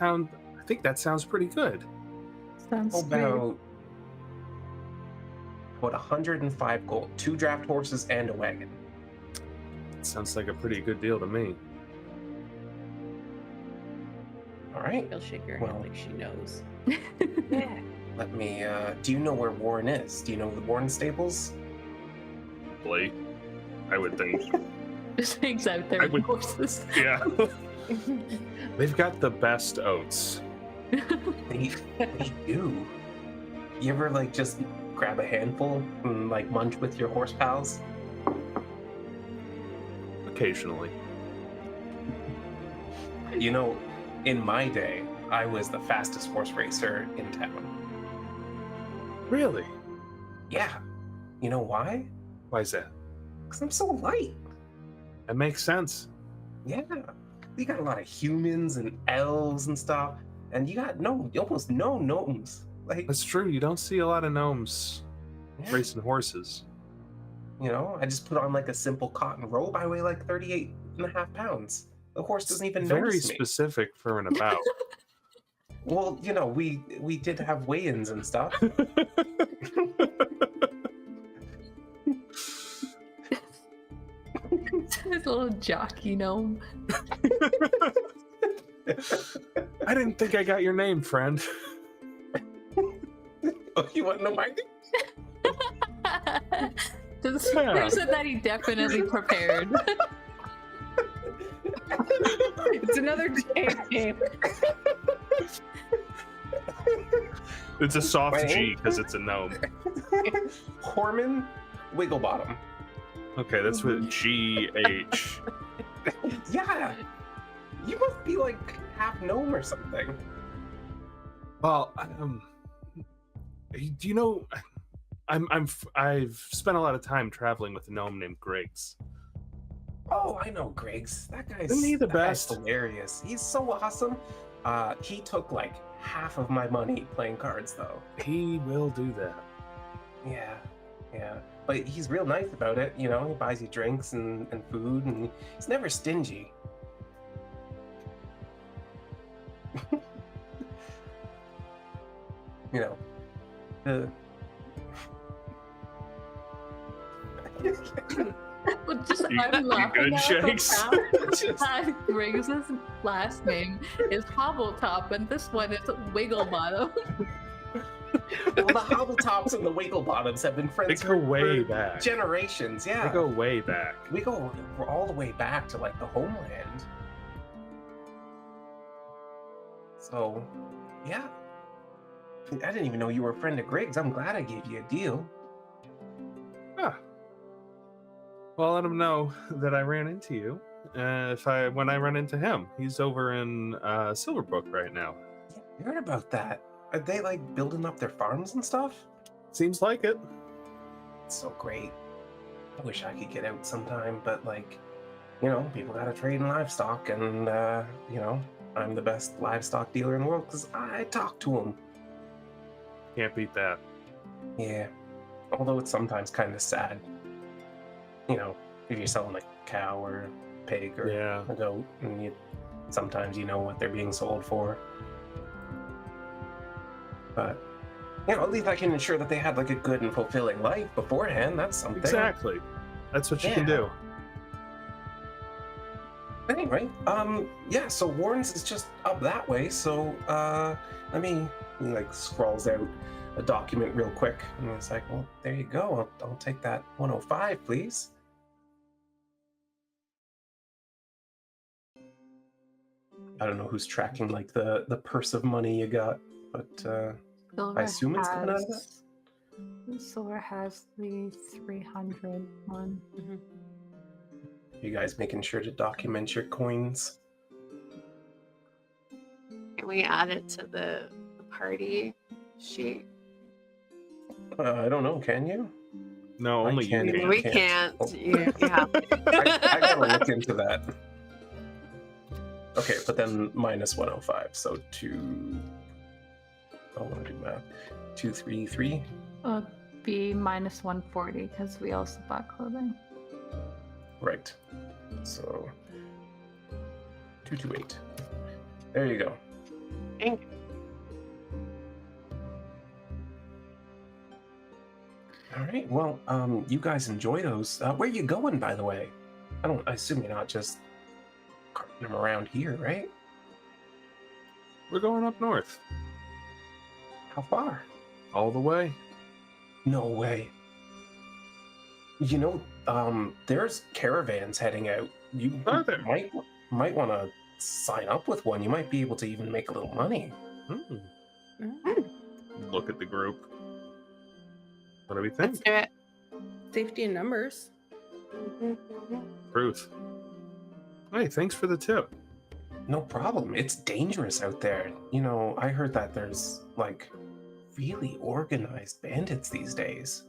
[SPEAKER 2] I think that sounds pretty good.
[SPEAKER 4] Sounds
[SPEAKER 1] How
[SPEAKER 4] great.
[SPEAKER 1] about 105 gold, 2 draft horses and a wagon.
[SPEAKER 2] Sounds like a pretty good deal to me.
[SPEAKER 1] All right.
[SPEAKER 3] He'll shake your hand
[SPEAKER 1] Well.
[SPEAKER 3] like she knows.
[SPEAKER 1] Yeah. Let me, do you know where Warren is? Do you know the Warren stables?
[SPEAKER 2] Probably. I would think.
[SPEAKER 4] Just hangs out there
[SPEAKER 2] I
[SPEAKER 4] with
[SPEAKER 2] would-
[SPEAKER 4] horses.
[SPEAKER 2] Yeah. They've got the best oats.
[SPEAKER 1] They do. You ever, like, just grab a handful and, like, munch with your horse pals?
[SPEAKER 2] Occasionally.
[SPEAKER 1] You know, in my day, I was the fastest horse racer in town.
[SPEAKER 2] Really?
[SPEAKER 1] Yeah. You know why?
[SPEAKER 2] Why is that?
[SPEAKER 1] Because I'm so light.
[SPEAKER 2] That makes sense.
[SPEAKER 1] Yeah. You got a lot of humans and elves and stuff, and you got almost no gnomes. Like,
[SPEAKER 2] That's true. You don't see a lot of gnomes
[SPEAKER 1] yeah,
[SPEAKER 2] racing horses.
[SPEAKER 1] you know, I just put on like a simple cotton robe. I weigh like 38.5 pounds. The horse doesn't even
[SPEAKER 2] Very
[SPEAKER 1] notice me.
[SPEAKER 2] specific for an about.
[SPEAKER 1] Well, you know, we did have weigh-ins and stuff.
[SPEAKER 4] His little jockey gnome.
[SPEAKER 2] I didn't think I got your name, friend.
[SPEAKER 1] Oh, you want to know mine?
[SPEAKER 4] This
[SPEAKER 2] Yeah.
[SPEAKER 4] person that he definitely prepared.
[SPEAKER 3] It's another J name.
[SPEAKER 2] It's a soft
[SPEAKER 1] Wait.
[SPEAKER 2] G because it's a gnome.
[SPEAKER 1] Horman Wigglebottom.
[SPEAKER 2] Okay, that's with GH.
[SPEAKER 1] Yeah. You must be like half gnome or something.
[SPEAKER 2] Well, do you know? I've spent a lot of time traveling with a gnome named Griggs.
[SPEAKER 1] Oh, I know Griggs. That guy's,
[SPEAKER 2] Isn't he the
[SPEAKER 1] that guy's
[SPEAKER 2] best?
[SPEAKER 1] hilarious. He's so awesome. He took like half of my money playing cards though.
[SPEAKER 2] He will do that.
[SPEAKER 1] Yeah. But he's real nice about it, you know, he buys you drinks and food and he's never stingy. You know, the
[SPEAKER 4] But just
[SPEAKER 2] You-
[SPEAKER 4] I'm
[SPEAKER 2] you
[SPEAKER 4] laughing
[SPEAKER 2] good,
[SPEAKER 4] at
[SPEAKER 2] Shakes?
[SPEAKER 4] the fact that Griggs' last name is Hobbletop and this one is Wigglebottom.
[SPEAKER 1] well, the Hobbletops and the Wigglebottoms have been
[SPEAKER 2] They
[SPEAKER 1] friends
[SPEAKER 2] go
[SPEAKER 1] for
[SPEAKER 2] way back.
[SPEAKER 1] generations. Yeah,
[SPEAKER 2] They go way back.
[SPEAKER 1] we're all the way back to like the homeland. So, yeah. I didn't even know you were a friend of Griggs. I'm glad I gave you a deal.
[SPEAKER 2] Well, let him know that I ran into you. When I run into him, he's over in Silverbrook right now.
[SPEAKER 1] Yeah, I heard about that. Are they like building up their farms and stuff?
[SPEAKER 2] Seems like it.
[SPEAKER 1] It's so great. I wish I could get out sometime, but like, you know, people gotta trade in livestock, and you know, I'm the best livestock dealer in the world because I talk to them.
[SPEAKER 2] Can't beat that.
[SPEAKER 1] Yeah. Although it's sometimes kind of sad. You know, if you're selling a cow or a pig or
[SPEAKER 2] Yeah.
[SPEAKER 1] a goat, and sometimes you know what they're being sold for. But, you know, at least I can ensure that they had like a good and fulfilling life beforehand. That's something.
[SPEAKER 2] Exactly. That's what you can
[SPEAKER 1] Yeah.
[SPEAKER 2] do.
[SPEAKER 1] Anyway, yeah, so Warren's is just up that way, so, he like scrawls out a document real quick, and it's like, well, there you go, I'll take that 105, please. I don't know who's tracking, like, the purse of money you got, but, I assume it's coming out of that?
[SPEAKER 4] Sylra has the 300 one.
[SPEAKER 1] You guys making sure to document your coins?
[SPEAKER 5] Can we add it to the party sheet?
[SPEAKER 1] I don't know, can you?
[SPEAKER 2] No,
[SPEAKER 1] I
[SPEAKER 2] only you
[SPEAKER 1] can't
[SPEAKER 2] can.
[SPEAKER 1] even-
[SPEAKER 5] We
[SPEAKER 1] can't.
[SPEAKER 5] can't.
[SPEAKER 1] Oh.
[SPEAKER 5] You have
[SPEAKER 1] I gotta look into that. Okay, but then minus 105, so I want to do math. 233.
[SPEAKER 4] Be minus 140 because we also bought clothing.
[SPEAKER 1] Right. So 228. There you go.
[SPEAKER 5] Thank you.
[SPEAKER 1] All right. Well, you guys enjoy those. Where you going, by the way? I assume you're not just carting them around here, right?
[SPEAKER 2] We're going up north.
[SPEAKER 1] How far?
[SPEAKER 2] All the way.
[SPEAKER 1] No way. You know, there's caravans heading out. You
[SPEAKER 2] Are there?
[SPEAKER 1] might want to sign up with one. You might be able to even make a little money.
[SPEAKER 2] Look at the group. What do we
[SPEAKER 5] Let's
[SPEAKER 2] think?
[SPEAKER 5] do it.
[SPEAKER 3] Safety in numbers.
[SPEAKER 2] Truth. Hey, thanks for the tip.
[SPEAKER 1] No problem. It's dangerous out there. You know, I heard that there's like really organized bandits these days.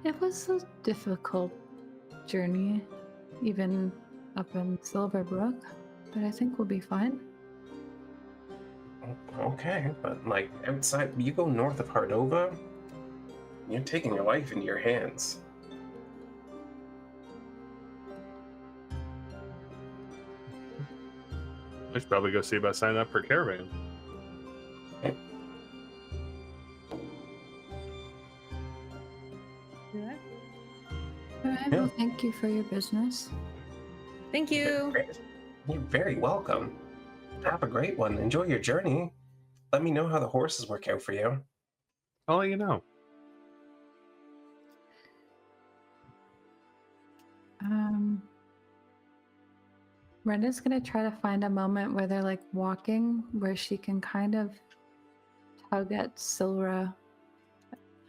[SPEAKER 4] It was a difficult journey, even up in Silverbrook, but I think we'll be fine.
[SPEAKER 1] Okay, but like outside, you go north of Hardova, you're taking your life into your hands.
[SPEAKER 2] I should probably go see about signing up for caravan.
[SPEAKER 3] Yeah.
[SPEAKER 4] All right,
[SPEAKER 1] Yeah.
[SPEAKER 4] well, thank you for your business.
[SPEAKER 3] Thank you.
[SPEAKER 1] Great. You're very welcome. Have a great one. Enjoy your journey. Let me know how the horses work out for you.
[SPEAKER 2] I'll let you know.
[SPEAKER 4] Renda's gonna try to find a moment where they're like walking, where she can kind of tug at Sylra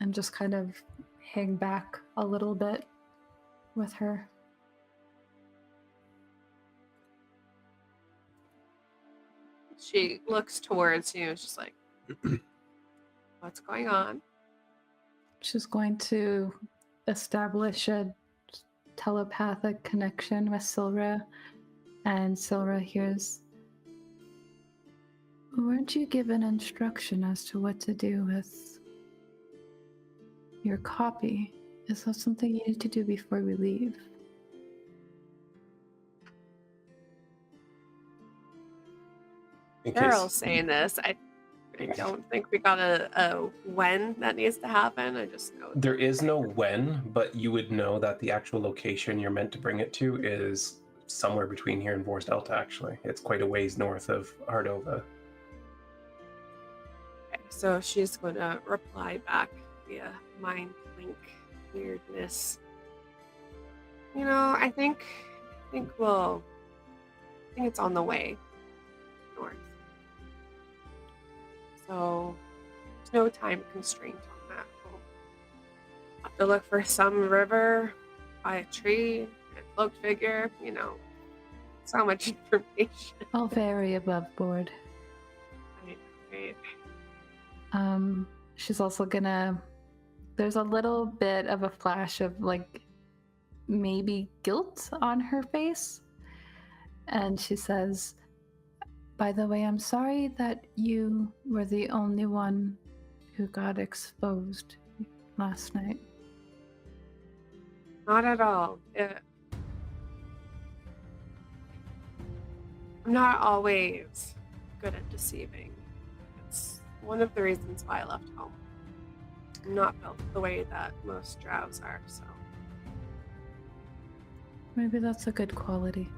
[SPEAKER 4] and just kind of hang back a little bit with her.
[SPEAKER 5] She looks towards you. She's like, what's going on?
[SPEAKER 4] She's going to establish a telepathic connection with Sylra, and Sylra hears, weren't you given instruction as to what to do with your copy? Is that something you need to do before we leave?
[SPEAKER 5] Carol's saying this. I don't think we got a when that needs to happen. I just know
[SPEAKER 1] There is no when, but you would know that the actual location you're meant to bring it to is somewhere between here and Vors Delta, actually. It's quite a ways north of Ardova.
[SPEAKER 5] Okay, so she's going to reply back via mind link weirdness. You know, I think it's on the way north. So there's no time constraint on that. We'll have to look for some river, by a tree, a cloaked figure, you know. So much information.
[SPEAKER 4] All very above board.
[SPEAKER 5] Right.
[SPEAKER 4] She's also gonna, there's a little bit of a flash of like maybe guilt on her face, and she says, by the way, I'm sorry that you were the only one who got exposed last night.
[SPEAKER 5] Not at all. I'm not always good at deceiving. It's one of the reasons why I left home. I'm not built the way that most drows are, so.
[SPEAKER 4] Maybe that's a good quality.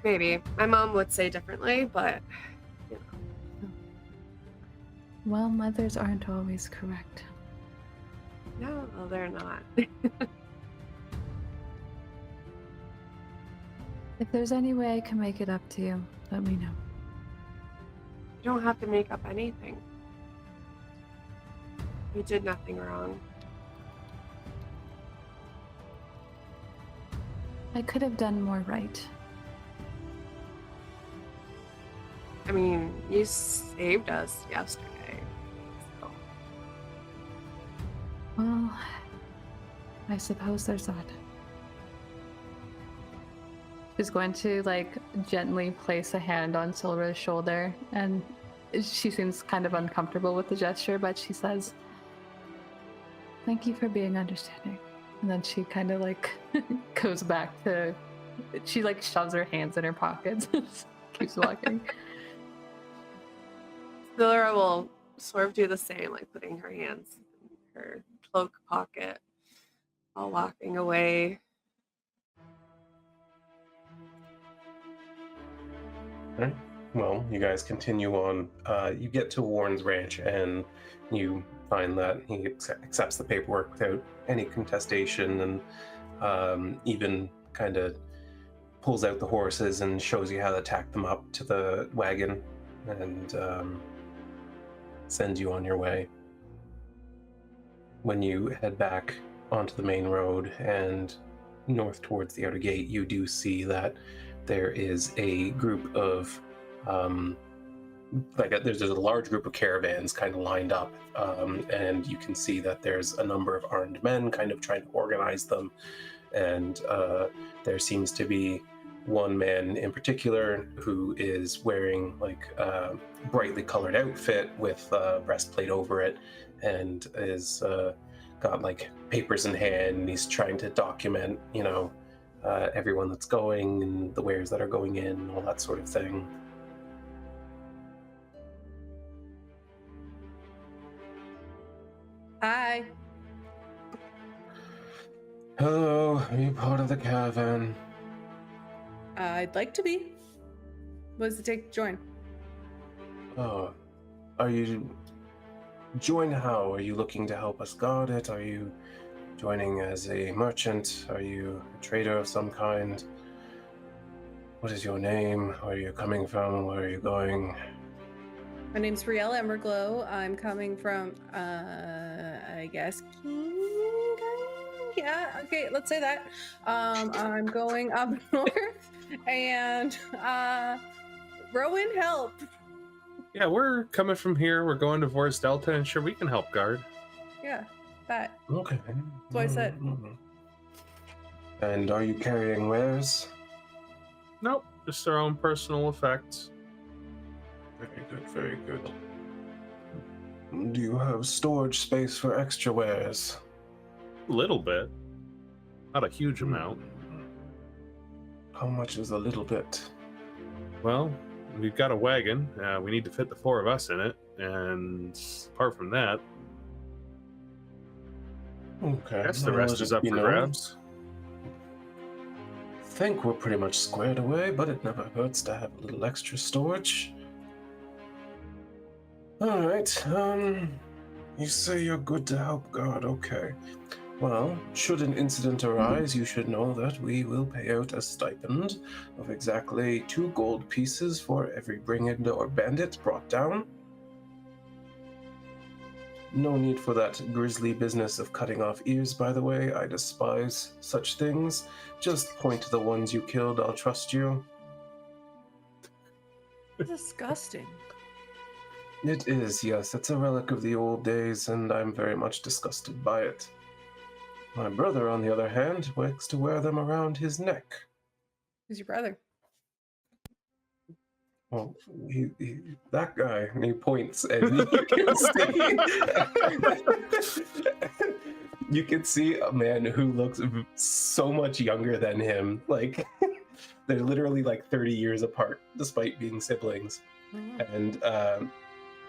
[SPEAKER 5] Maybe. My mom would say differently, but, you know.
[SPEAKER 4] Well, mothers aren't always correct.
[SPEAKER 5] No, they're not.
[SPEAKER 4] If there's any way I can make it up to you, let me know.
[SPEAKER 5] You don't have to make up anything. You did nothing wrong.
[SPEAKER 4] I could have done more right.
[SPEAKER 5] I mean, you saved us yesterday. So.
[SPEAKER 4] Well, I suppose there's that. She's going to like gently place a hand on Sylra's shoulder, and she seems kind of uncomfortable with the gesture, but she says, thank you for being understanding. And then she kind of like goes back to, she like shoves her hands in her pockets and keeps walking.
[SPEAKER 5] Sylra will sort of do the same, like putting her hands in her cloak pocket while walking away.
[SPEAKER 1] Right. Well, you guys continue on. You get to Warren's ranch, and you find that he accepts the paperwork without any contestation, and even kind of pulls out the horses and shows you how to tack them up to the wagon, and sends you on your way. When you head back onto the main road and north towards the outer gate, you do see that there is a group of there's a large group of caravans kind of lined up, and you can see that there's a number of armed men kind of trying to organize them, and there seems to be one man in particular who is wearing like a brightly colored outfit with a breastplate over it, and is got like papers in hand, and he's trying to document, everyone that's going and the wares that are going in and all that sort of thing.
[SPEAKER 3] Hi.
[SPEAKER 1] Hello, are you part of the caravan?
[SPEAKER 3] I'd like to be. What does it take to join?
[SPEAKER 1] Oh, are you... Join how? Are you looking to help us guard it? Are you joining as a merchant? Are you a trader of some kind? What is your name? Where are you coming from? Where are you going?
[SPEAKER 3] My name's Brielle Emberglow. I'm coming from, I guess, King. Yeah, okay, let's say that. I'm going up north, and Rhowan, help.
[SPEAKER 2] Yeah, we're coming from here. We're going to Vors Delta, and sure, we can help guard.
[SPEAKER 3] Yeah, that.
[SPEAKER 1] Okay.
[SPEAKER 3] That's what I said.
[SPEAKER 1] And are you carrying wares?
[SPEAKER 2] Nope, just our own personal effects.
[SPEAKER 1] Very good, very good. Do you have storage space for extra wares?
[SPEAKER 2] A little bit. Not a huge amount.
[SPEAKER 1] How much is a little bit?
[SPEAKER 2] Well, we've got a wagon. We need to fit the 4 of us in it. And apart from that,
[SPEAKER 1] Okay.
[SPEAKER 2] I guess the rest is up for grabs.
[SPEAKER 1] I think we're pretty much squared away, but it never hurts to have a little extra storage. Alright, you say you're good to help guard, okay. Well, should an incident arise, you should know that we will pay out a stipend of exactly 2 gold pieces for every brigand or bandit brought down. No need for that grisly business of cutting off ears, by the way. I despise such things. Just point to the ones you killed, I'll trust you.
[SPEAKER 3] Disgusting.
[SPEAKER 1] It is, yes. It's a relic of the old days, and I'm very much disgusted by it. My brother, on the other hand, likes to wear them around his neck.
[SPEAKER 3] Who's your brother?
[SPEAKER 1] Well, that guy, and he points, and you can see, you can see a man who looks so much younger than him. Like, they're literally like 30 years apart, despite being siblings. And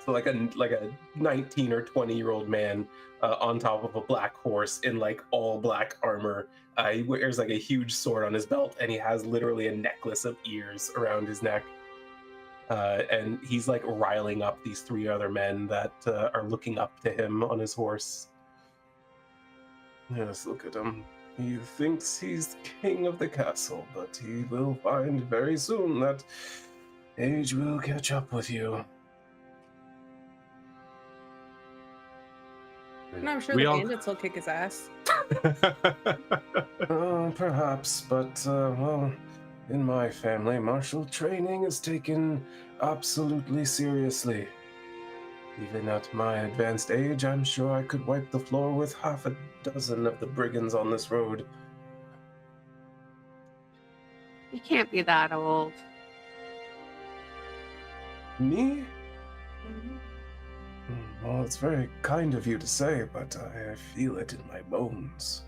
[SPEAKER 1] so like a 19 or 20-year-old man on top of a black horse in like all black armor. He wears like a huge sword on his belt, and he has literally a necklace of ears around his neck. And he's like riling up these 3 other men that are looking up to him on his horse. Yes, look at him. He thinks he's king of the castle, but he will find very soon that age will catch up with you.
[SPEAKER 3] And I'm sure
[SPEAKER 2] We
[SPEAKER 3] the
[SPEAKER 2] all-
[SPEAKER 3] bandits will kick his ass.
[SPEAKER 1] Perhaps, but, well, in my family, martial training is taken absolutely seriously. Even at my advanced age, I'm sure I could wipe the floor with half a dozen of the brigands on this road.
[SPEAKER 5] You can't be that old.
[SPEAKER 1] Me? Well, it's very kind of you to say, but I feel it in my bones.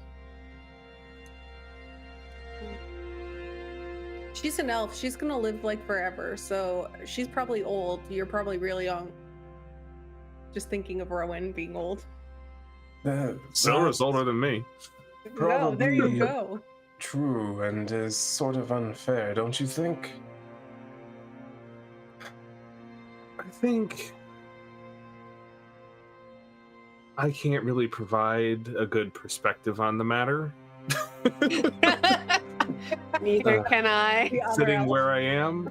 [SPEAKER 3] She's an elf. She's gonna live like forever, so she's probably old. You're probably really young. Just thinking of Rhowan being old.
[SPEAKER 2] Sylra's older than me.
[SPEAKER 3] No, there you
[SPEAKER 1] Probably.
[SPEAKER 3] go.
[SPEAKER 1] True, and is sort of unfair, don't you think?
[SPEAKER 2] I think I can't really provide a good perspective on the matter.
[SPEAKER 5] Neither can I.
[SPEAKER 3] The other
[SPEAKER 2] Sitting
[SPEAKER 3] elf.
[SPEAKER 2] where I am,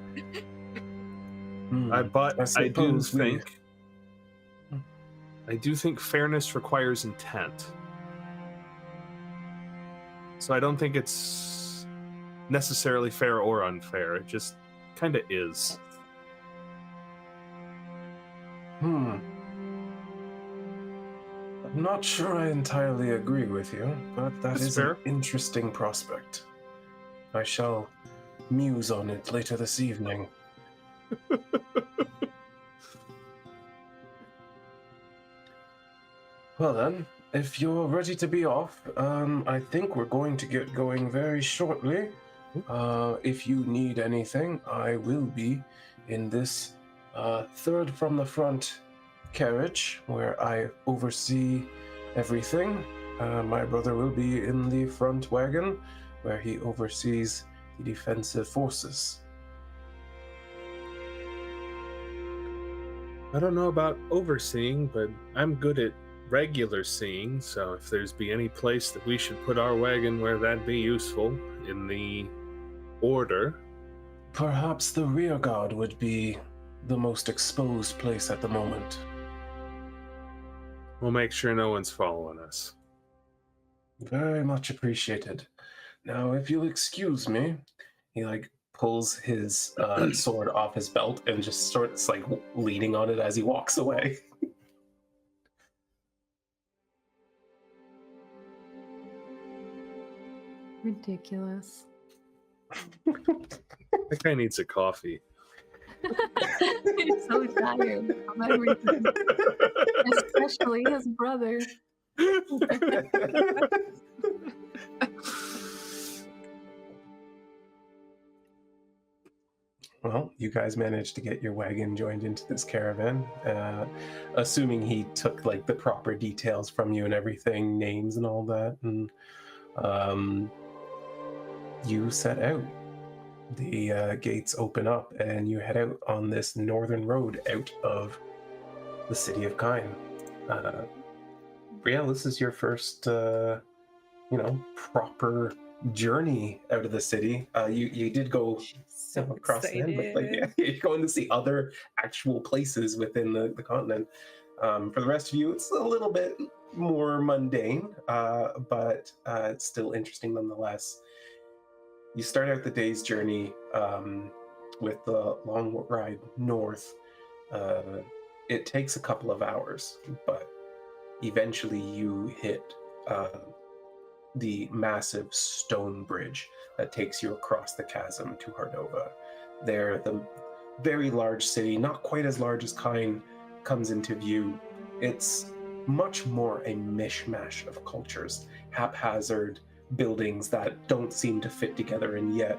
[SPEAKER 2] but I do
[SPEAKER 1] suppose we-
[SPEAKER 2] think fairness requires intent. So I don't think it's necessarily fair or unfair. It just kind of is.
[SPEAKER 1] I'm not sure I entirely agree with you, but that
[SPEAKER 2] That's
[SPEAKER 1] is
[SPEAKER 2] fair.
[SPEAKER 1] an interesting prospect. I shall muse on it later this evening. Well then, if you're ready to be off, I think we're going to get going very shortly. If you need anything, I will be in this third from the front carriage where I oversee everything. My brother will be in the front wagon where he oversees the defensive forces.
[SPEAKER 2] I don't know about overseeing, but I'm good at regular seeing, so if there's be any place that we should put our wagon where that'd be useful in the order.
[SPEAKER 1] Perhaps the rear guard would be the most exposed place at the moment.
[SPEAKER 2] We'll make sure no one's following us.
[SPEAKER 1] Very much appreciated. Now, if you'll excuse me, he pulls his sword off his belt and just starts leaning on it as he walks away.
[SPEAKER 4] Ridiculous.
[SPEAKER 2] That guy needs a coffee.
[SPEAKER 4] He's so tired from everything, especially his brother.
[SPEAKER 1] Well, you guys managed to get your wagon joined into this caravan, assuming he took the proper details from you and everything, names and all that, and you set out. The gates open up and you head out on this northern road out of the city of Kyne. Brielle, this is your first, proper journey out of the city. You did go across the end, but you're going to see other actual places within the continent. For the rest of you, it's a little bit more mundane, but it's still interesting nonetheless. You start out the day's journey with the long ride north. It takes a couple of hours, but eventually you hit the massive stone bridge that takes you across the chasm to Hardova. There, the very large city, not quite as large as Kyne, comes into view. It's much more a mishmash of cultures, haphazard buildings that don't seem to fit together, and yet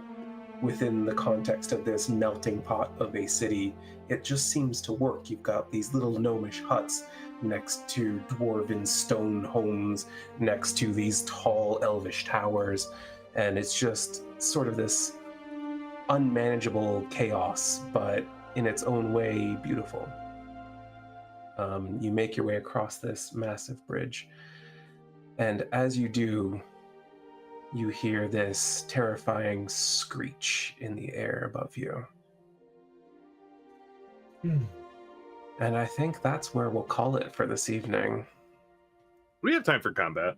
[SPEAKER 1] within the context of this melting pot of a city, it just seems to work. You've got these little gnomish huts next to dwarven stone homes, next to these tall elvish towers, and it's just sort of this unmanageable chaos, but in its own way beautiful. You make your way across this massive bridge, and as you do, you hear this terrifying screech in the air above you. And I think that's where we'll call it for this evening.
[SPEAKER 2] We have time for combat.